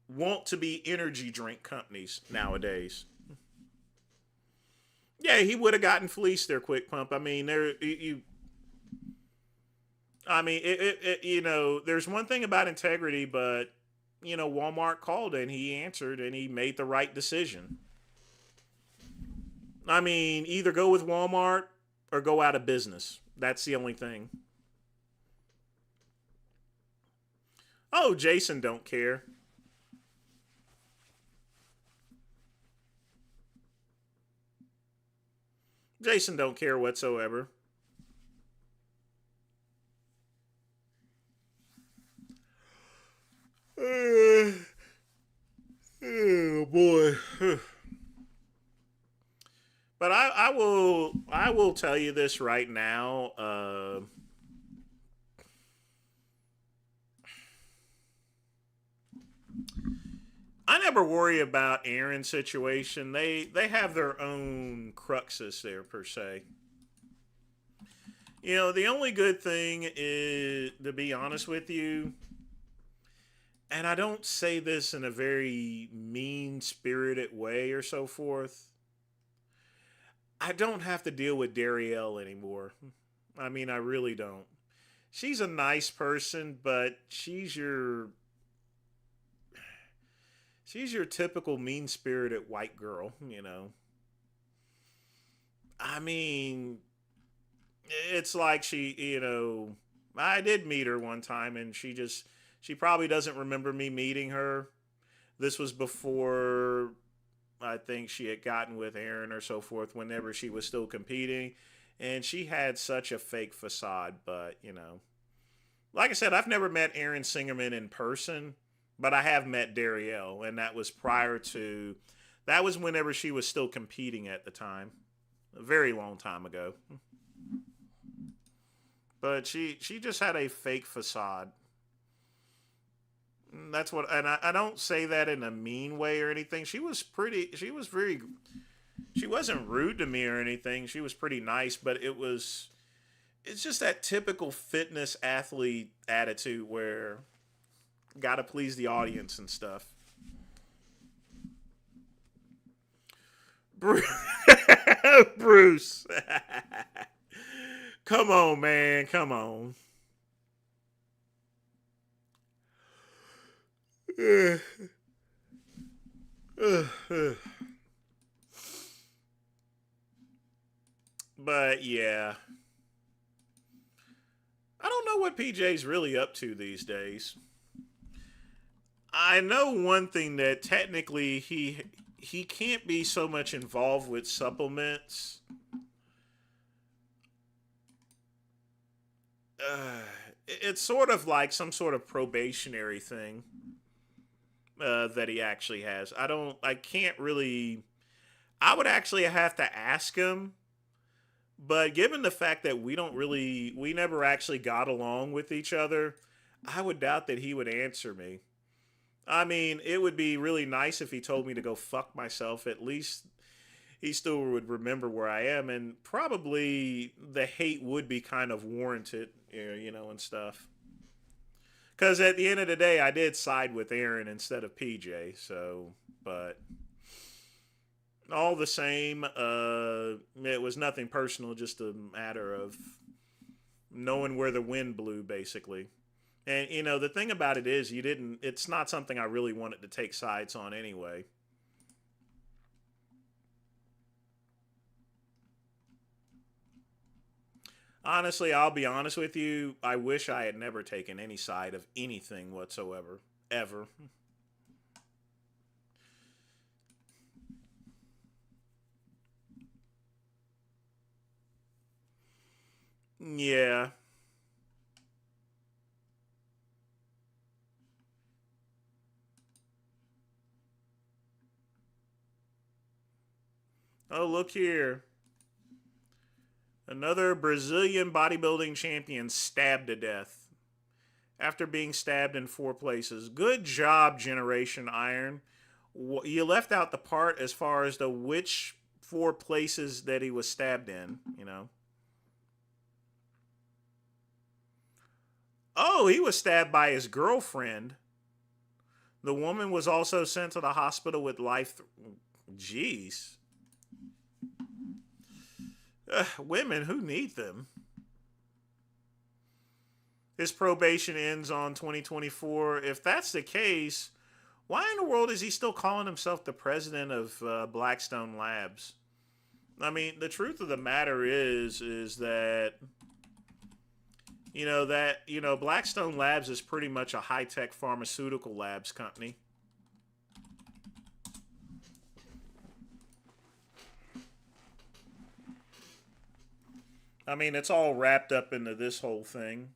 want to be energy drink companies nowadays. Yeah, he would have gotten fleeced there, Quick Pump. I mean, you know, there's one thing about integrity, but, you know, Walmart called and he answered and he made the right decision. I mean, either go with Walmart or go out of business. That's the only thing. Oh, Jason don't care. Jason don't care whatsoever. Oh boy. But I will tell you this right now. I never worry about Aaron's situation. They have their own cruxes there, per se. You know, the only good thing is, to be honest with you, and I don't say this in a very mean-spirited way or so forth, I don't have to deal with Darielle anymore. I mean, I really don't. She's a nice person, but she's your typical mean-spirited white girl, you know. I mean, it's like she, you know, I did meet her one time and she probably doesn't remember me meeting her. This was before I think she had gotten with Aaron or so forth, whenever she was still competing. And she had such a fake facade, but, you know. Like I said, I've never met Aaron Singerman in person, but I have met Darielle, and that was that was whenever she was still competing at the time. A very long time ago. But she just had a fake facade. That's what, and I don't say that in a mean way or anything. She wasn't rude to me or anything. She was pretty nice, but it's just that typical fitness athlete attitude where gotta please the audience and stuff. Bruce. Come on, man. Come on. But yeah. I don't know what PJ's really up to these days. I know one thing, that technically he can't be so much involved with supplements. It's sort of like some sort of probationary thing that he actually has. I can't really. I would actually have to ask him, but given the fact that we never actually got along with each other, I would doubt that he would answer me. I mean, it would be really nice if he told me to go fuck myself. At least he still would remember where I am, and probably the hate would be kind of warranted, and stuff. Because at the end of the day, I did side with Aaron instead of PJ, so, but all the same, it was nothing personal, just a matter of knowing where the wind blew, basically. And, the thing about it is, it's not something I really wanted to take sides on anyway. Honestly, I'll be honest with you, I wish I had never taken any side of anything whatsoever. Ever. Yeah. Oh, look here. Another Brazilian bodybuilding champion stabbed to death after being stabbed in 4 places. Good job, Generation Iron. You left out the part as far as which 4 places that he was stabbed in, Oh, he was stabbed by his girlfriend. The woman was also sent to the hospital with Jeez. Women, who need them? His probation ends on 2024. If that's the case, why in the world is he still calling himself the president of Blackstone Labs? I mean, the truth of the matter is that, Blackstone Labs is pretty much a high-tech pharmaceutical labs company. I mean, it's all wrapped up into this whole thing.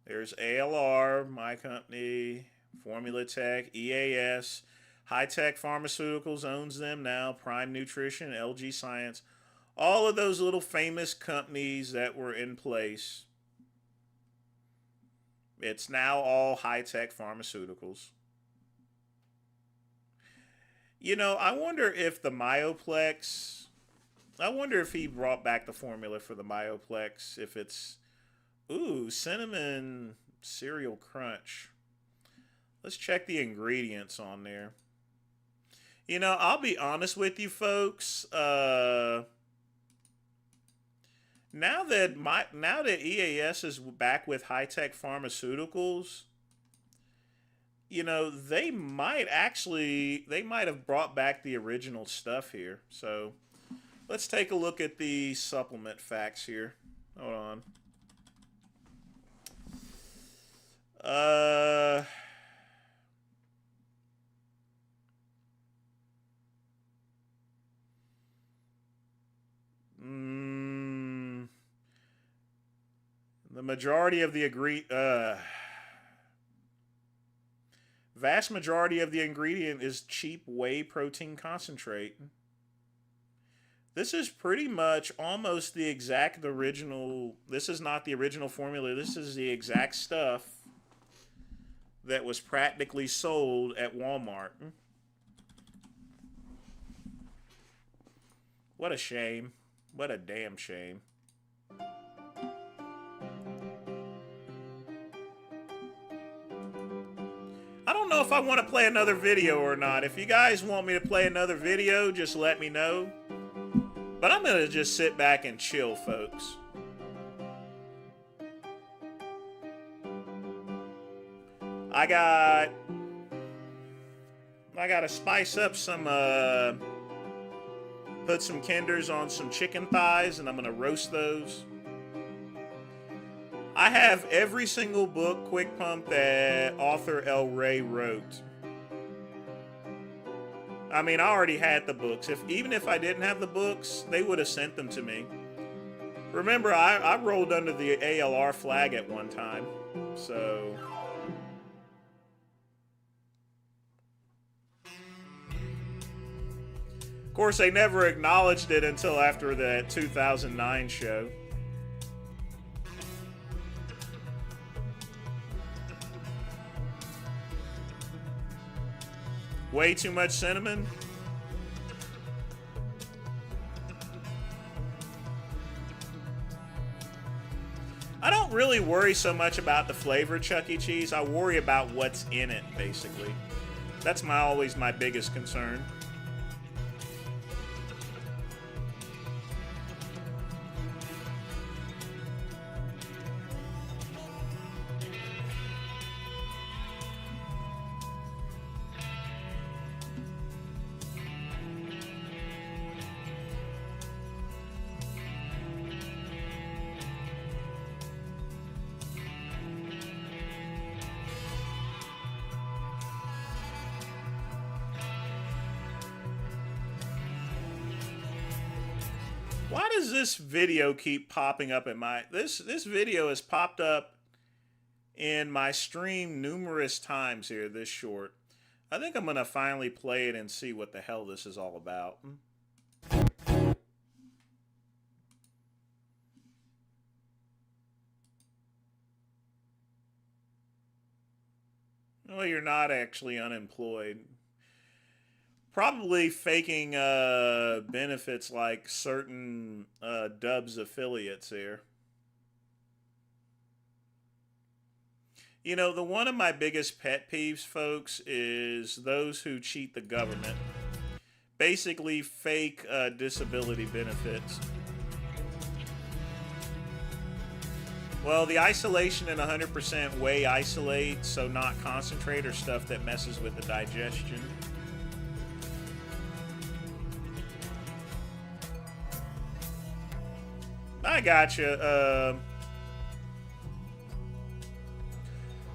There's ALR, my company, Formula Tech, EAS, High Tech Pharmaceuticals owns them now, Prime Nutrition, LG Science, all of those little famous companies that were in place. It's now all High Tech Pharmaceuticals. I wonder if the Myoplex, I wonder if he brought back the formula for the Myoplex, if it's, cinnamon cereal crunch. Let's check the ingredients on there. I'll be honest with you folks, now that EAS is back with High Tech Pharmaceuticals, they might have brought back the original stuff here. So let's take a look at the supplement facts here. Hold on. The majority of the vast majority of the ingredient is cheap whey protein concentrate. This is pretty much almost the exact original. This is not the original formula. This is the exact stuff that was practically sold at Walmart. What a shame. What a damn shame. I don't know if I want to play another video or not. If you guys want me to play another video, just let me know. But I'm gonna just sit back and chill, folks. I gotta spice up some, put some kinders on some chicken thighs, and I'm gonna roast those. I have every single book, Quick Pump, that author El Rey wrote. I mean, I already had the books. Even if I didn't have the books, they would have sent them to me. Remember, I rolled under the ALR flag at one time, so... Of course, they never acknowledged it until after that 2009 show. Way too much cinnamon? I don't really worry so much about the flavor of Chuck E. Cheese. I worry about what's in it, basically. That's always my biggest concern. Why does this video keep popping up in my... This video has popped up in my stream numerous times here, this short. I think I'm going to finally play it and see what the hell this is all about. Well, you're not actually unemployed. Probably faking benefits like certain Dubs affiliates here. You know, one of my biggest pet peeves, folks, is those who cheat the government. Basically fake disability benefits. Well, the isolation and 100% whey isolate, so not concentrate, or stuff that messes with the digestion. I gotcha.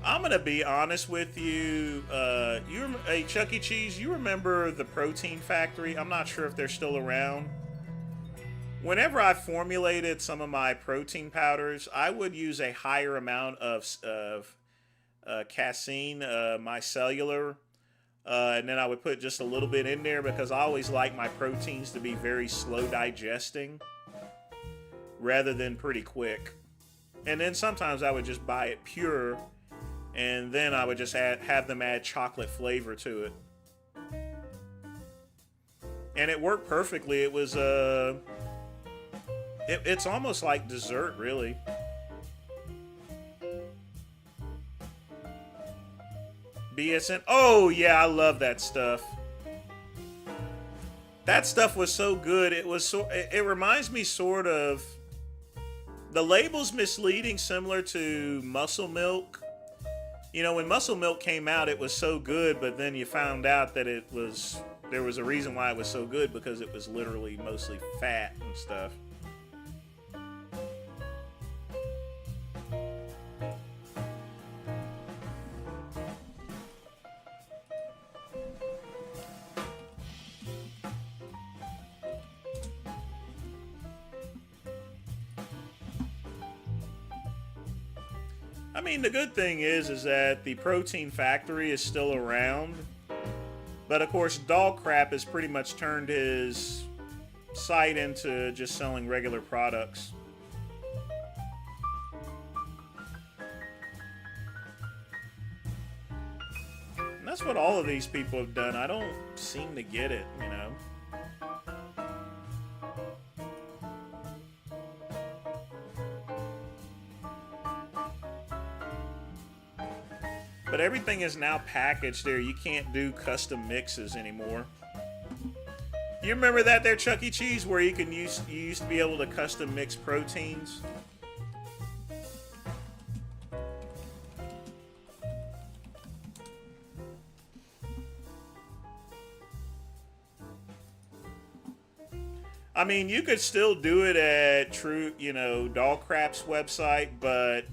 I'm gonna be honest with you. Hey, Chuck E. Cheese, you remember the Protein Factory? I'm not sure if they're still around. Whenever I formulated some of my protein powders, I would use a higher amount of casein, micellar, and then I would put just a little bit in there because I always like my proteins to be very slow digesting rather than pretty quick. And then sometimes I would just buy it pure, and then I would just have them add chocolate flavor to it. And it worked perfectly. It was it's almost like dessert, really. BSN. Oh yeah, I love that stuff. That stuff was so good. It was so. It reminds me sort of. The label's misleading, similar to Muscle Milk. You know, when Muscle Milk came out, it was so good, but then you found out that there was a reason why it was so good, because it was literally mostly fat and stuff. I mean, the good thing is that the Protein Factory is still around. But of course, Dog Crap has pretty much turned his site into just selling regular products. And that's what all of these people have done. I don't seem to get it, you know. But everything is now packaged there. You can't do custom mixes anymore. You remember that there, Chuck E. Cheese, where you used to be able to custom mix proteins? I mean, you could still do it at Dog Crap's website, but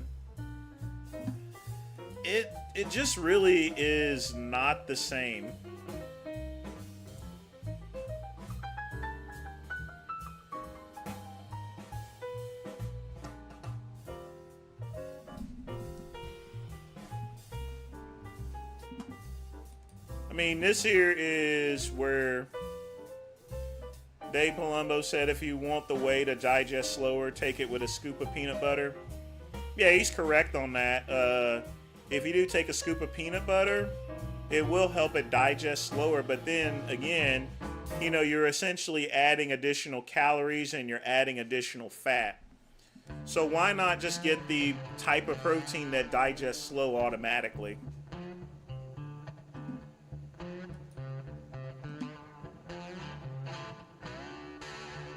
it just really is not the same. I mean, this here is where Dave Palumbo said if you want the whey to digest slower, take it with a scoop of peanut butter. Yeah, he's correct on that. If you do take a scoop of peanut butter, it will help it digest slower. But then again, you're essentially adding additional calories and you're adding additional fat. So why not just get the type of protein that digests slow automatically?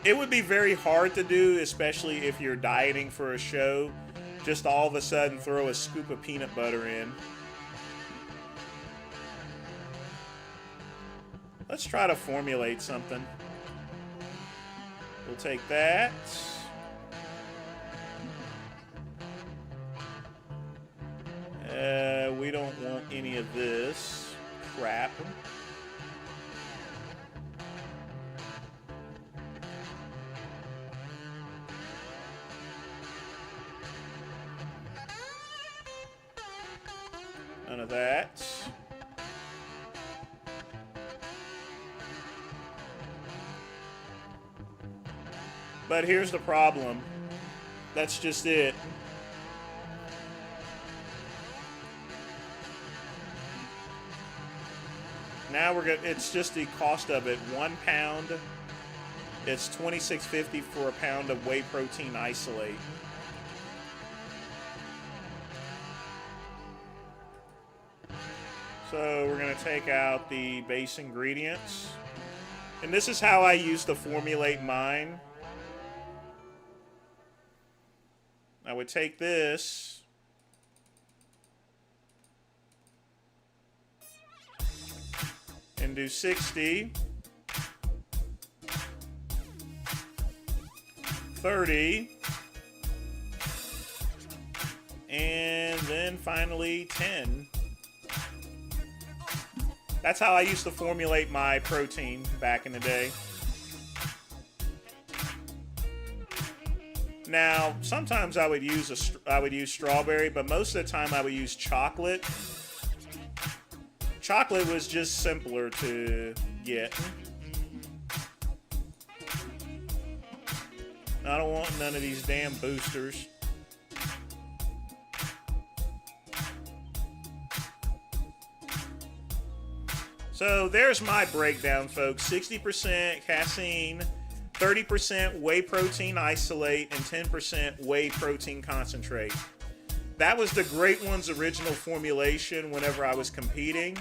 It would be very hard to do, especially if you're dieting for a show, just all of a sudden throw a scoop of peanut butter in. Let's try to formulate something. We'll take that. We don't want any of this crap. None of that. But here's the problem. That's just it. Now it's just the cost of it. 1 pound. It's $26.50 for a pound of whey protein isolate. So we're going to take out the base ingredients. And this is how I used to formulate mine. I would take this. And do 60. 30. And then finally 10. That's how I used to formulate my protein back in the day. Now, sometimes I would use strawberry, but most of the time I would use chocolate. Chocolate was just simpler to get. I don't want none of these damn boosters. So there's my breakdown, folks. 60% casein, 30% whey protein isolate, and 10% whey protein concentrate. That was the Great One's original formulation whenever I was competing.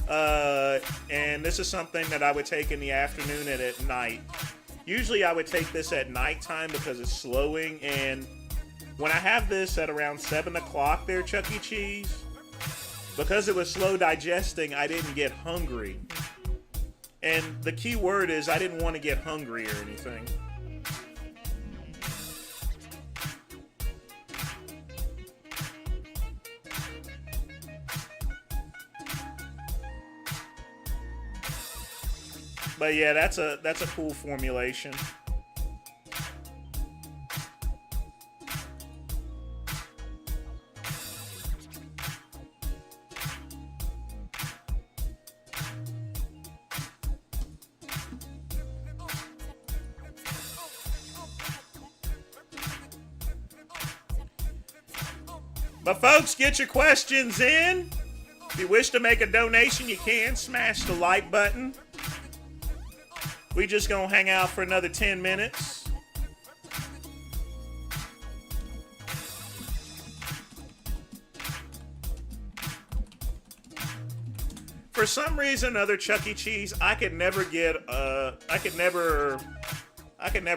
And this is something that I would take in the afternoon and at night. Usually I would take this at nighttime because it's slowing. And when I have this at around 7 o'clock there, Chuck E. Cheese, because it was slow digesting, I didn't get hungry. And the key word is I didn't want to get hungry or anything. But yeah, that's a cool formulation. But folks, get your questions in. If you wish to make a donation, you can smash the like button. We just gonna hang out for another 10 minutes. For some reason, other Chuck E. Cheese, I could never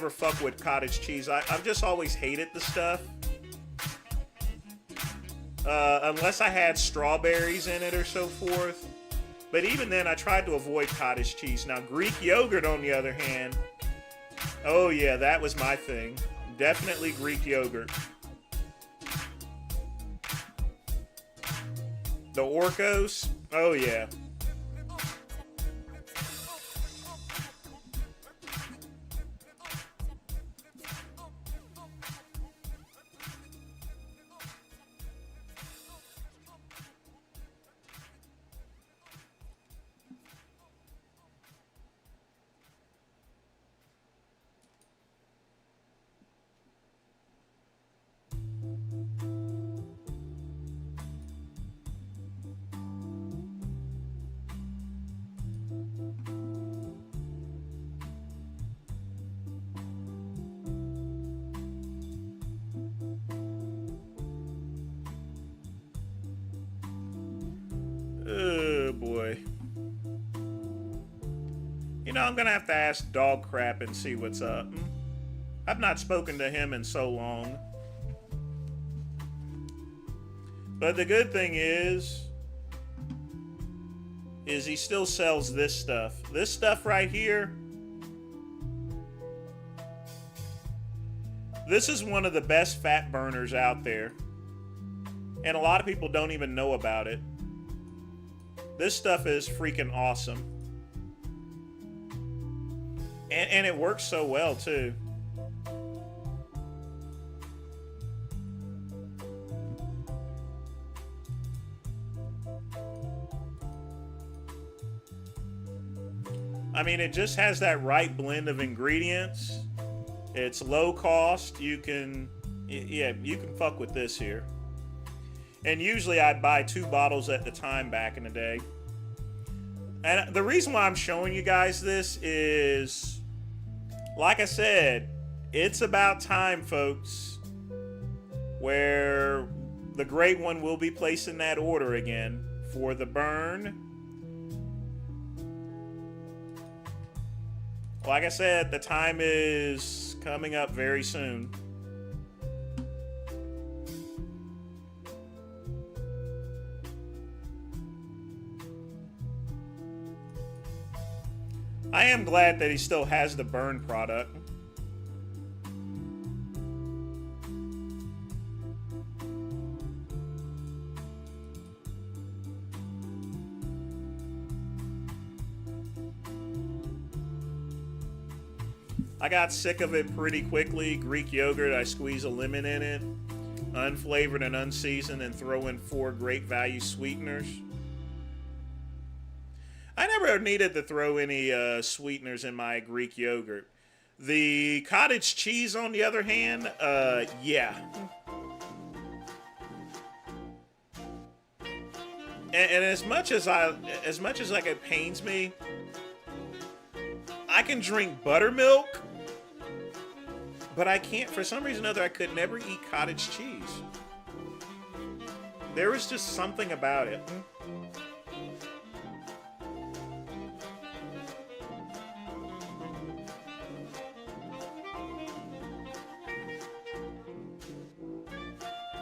fuck with cottage cheese. I've just always hated the stuff. Unless I had strawberries in it or so forth. But even then, I tried to avoid cottage cheese. Now, Greek yogurt, on the other hand, oh yeah, that was my thing. Definitely Greek yogurt. The Orcos, oh yeah. Oh boy. You know, I'm gonna have to ask Dog Crap and see what's up. I've not spoken to him in so long. But the good thing is he still sells this stuff. This stuff right here, this is one of the best fat burners out there. And a lot of people don't even know about it. This stuff is freaking awesome. And it works so well, too. I mean, it just has that right blend of ingredients. It's low cost. You can fuck with this here. And usually I'd buy 2 bottles at the time back in the day. And the reason why I'm showing you guys this is, like I said, it's about time, folks, where the Great One will be placing that order again for the burn. Like I said, the time is coming up very soon. I am glad that he still has the burn product. I got sick of it pretty quickly. Greek yogurt, I squeeze a lemon in it, unflavored and unseasoned, and throw in 4 great value sweeteners. I never needed to throw any sweeteners in my Greek yogurt. The cottage cheese, on the other hand, yeah. And as much as like it pains me, I can drink buttermilk, but I can't, for some reason or other, I could never eat cottage cheese. There was just something about it.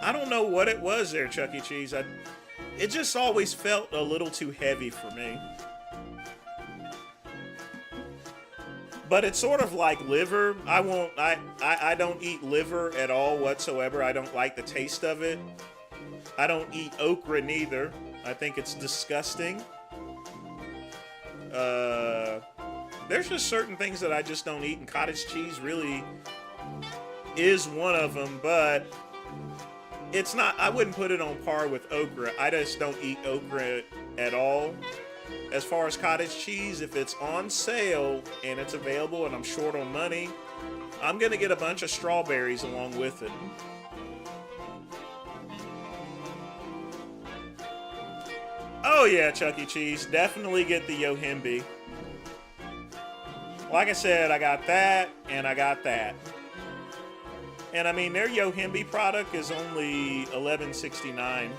I don't know what it was there, Chuck E. Cheese. It just always felt a little too heavy for me. But it's sort of like liver. I don't eat liver at all whatsoever. I don't like the taste of it. I don't eat okra neither. I think it's disgusting. There's just certain things that I just don't eat, and cottage cheese really is one of them, but it's not, I wouldn't put it on par with okra. I just don't eat okra at all. As far as cottage cheese, if it's on sale and it's available and I'm short on money, I'm gonna get a bunch of strawberries along with it. Oh yeah, Chuck E. Cheese, definitely get the Yohimbe. Like I said, I got that and I got that. And I mean, their Yohimbe product is only $11.69.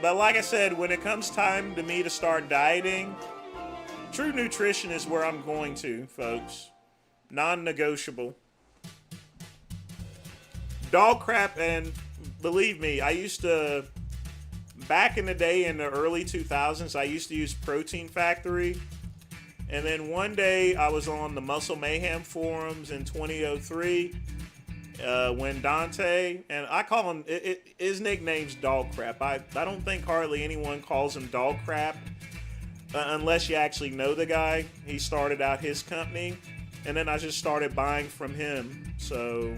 But like I said, when it comes time to me to start dieting, True Nutrition is where I'm going to, folks. Non-negotiable. Dog crap, and believe me, I used to, back in the day in the early 2000s, I used to use Protein Factory. And then one day I was on the Muscle Mayhem forums in 2003 when Dante, and I call him, his nickname's Dog Crap. I don't think hardly anyone calls him Dog Crap unless you actually know the guy. He started out his company, and then I just started buying from him. So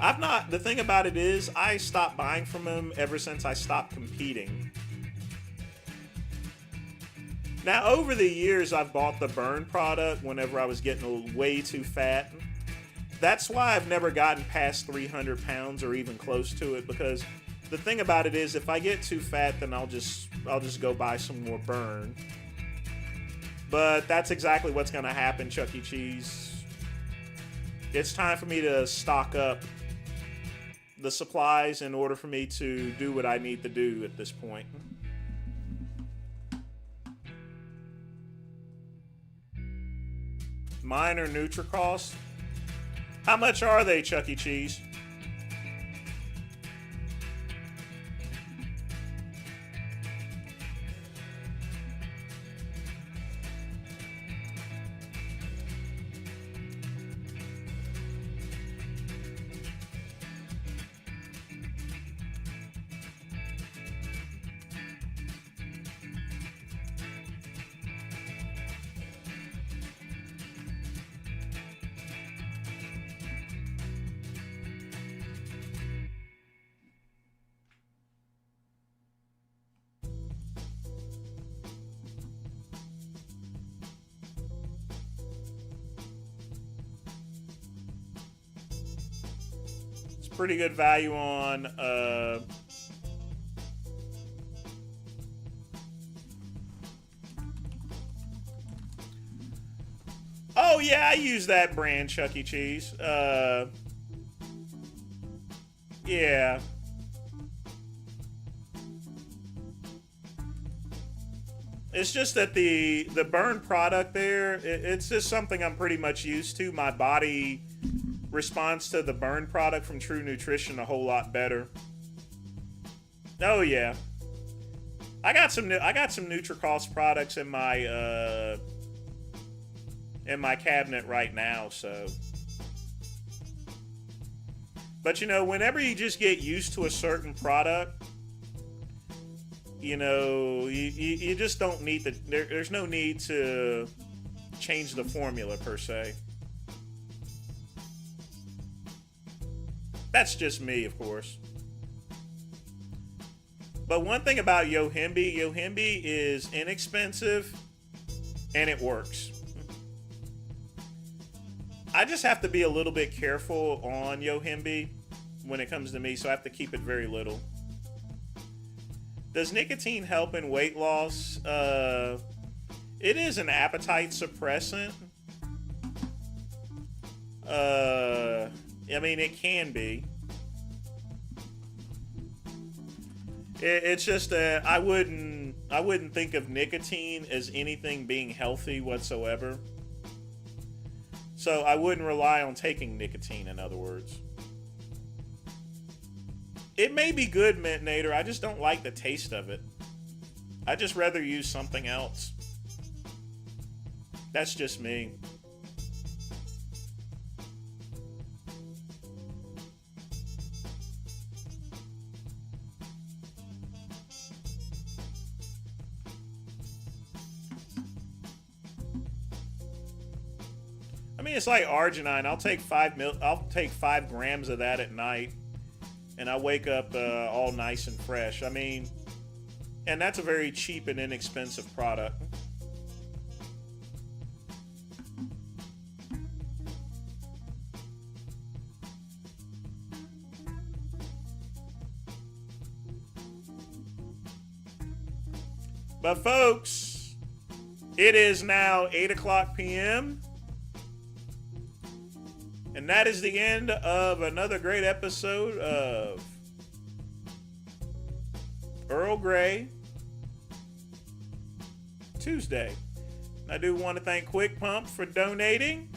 the thing about it is I stopped buying from him ever since I stopped competing. Now, over the years, I've bought the Burn product whenever I was getting way too fat. That's why I've never gotten past 300 pounds or even close to it, because the thing about it is if I get too fat, then I'll just go buy some more Burn. But that's exactly what's going to happen, Chuck E. Cheese. It's time for me to stock up the supplies in order for me to do what I need to do at this point. Mine are Nutricost. How much are they, Chuck E. Cheese? Pretty good value on oh yeah, I use that brand, Chuck E. Cheese. Yeah. It's just that the Burn product there, it's just something I'm pretty much used to. My body responds to the Burn product from True Nutrition a whole lot better. Oh yeah, I got some Nutricost products in my cabinet right now. So, but you know, whenever you just get used to a certain product, you know, you just don't need to. There's no need to change the formula per se. That's just me, of course. But one thing about Yohimbe is inexpensive and it works. I just have to be a little bit careful on Yohimbe when it comes to me, so I have to keep it very little. Does nicotine help in weight loss? It is an appetite suppressant. I mean, it can be. It's just that I wouldn't think of nicotine as anything being healthy whatsoever. So I wouldn't rely on taking nicotine, in other words. It may be good, Nader. I just don't like the taste of it. I'd just rather use something else. That's just me. I mean, it's like arginine. I'll take 5 grams of that at night, and I wake up all nice and fresh. I mean, and that's a very cheap and inexpensive product. But folks, it is now 8:00 p.m. And that is the end of another great episode of Earl Grey Tuesday. I do want to thank Quick Pump for donating.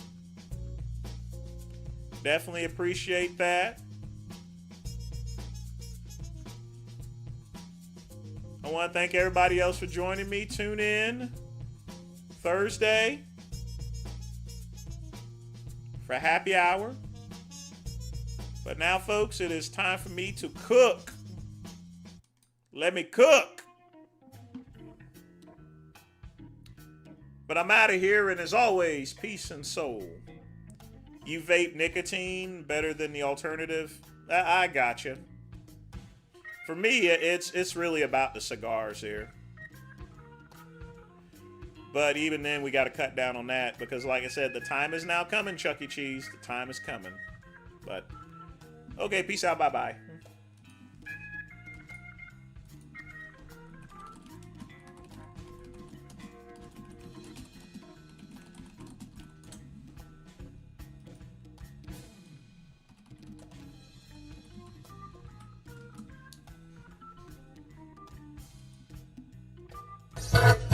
Definitely appreciate that. I want to thank everybody else for joining me. Tune in Thursday for happy hour. But now, folks, it is time for me to cook. Let me cook. But I'm out of here, and as always, peace and soul. You vape nicotine better than the alternative? I gotcha. For me, it's really about the cigars here. But even then, we got to cut down on that because, like I said, the time is now coming, Chuck E. Cheese. The time is coming. But, okay, peace out. Bye-bye. Bye.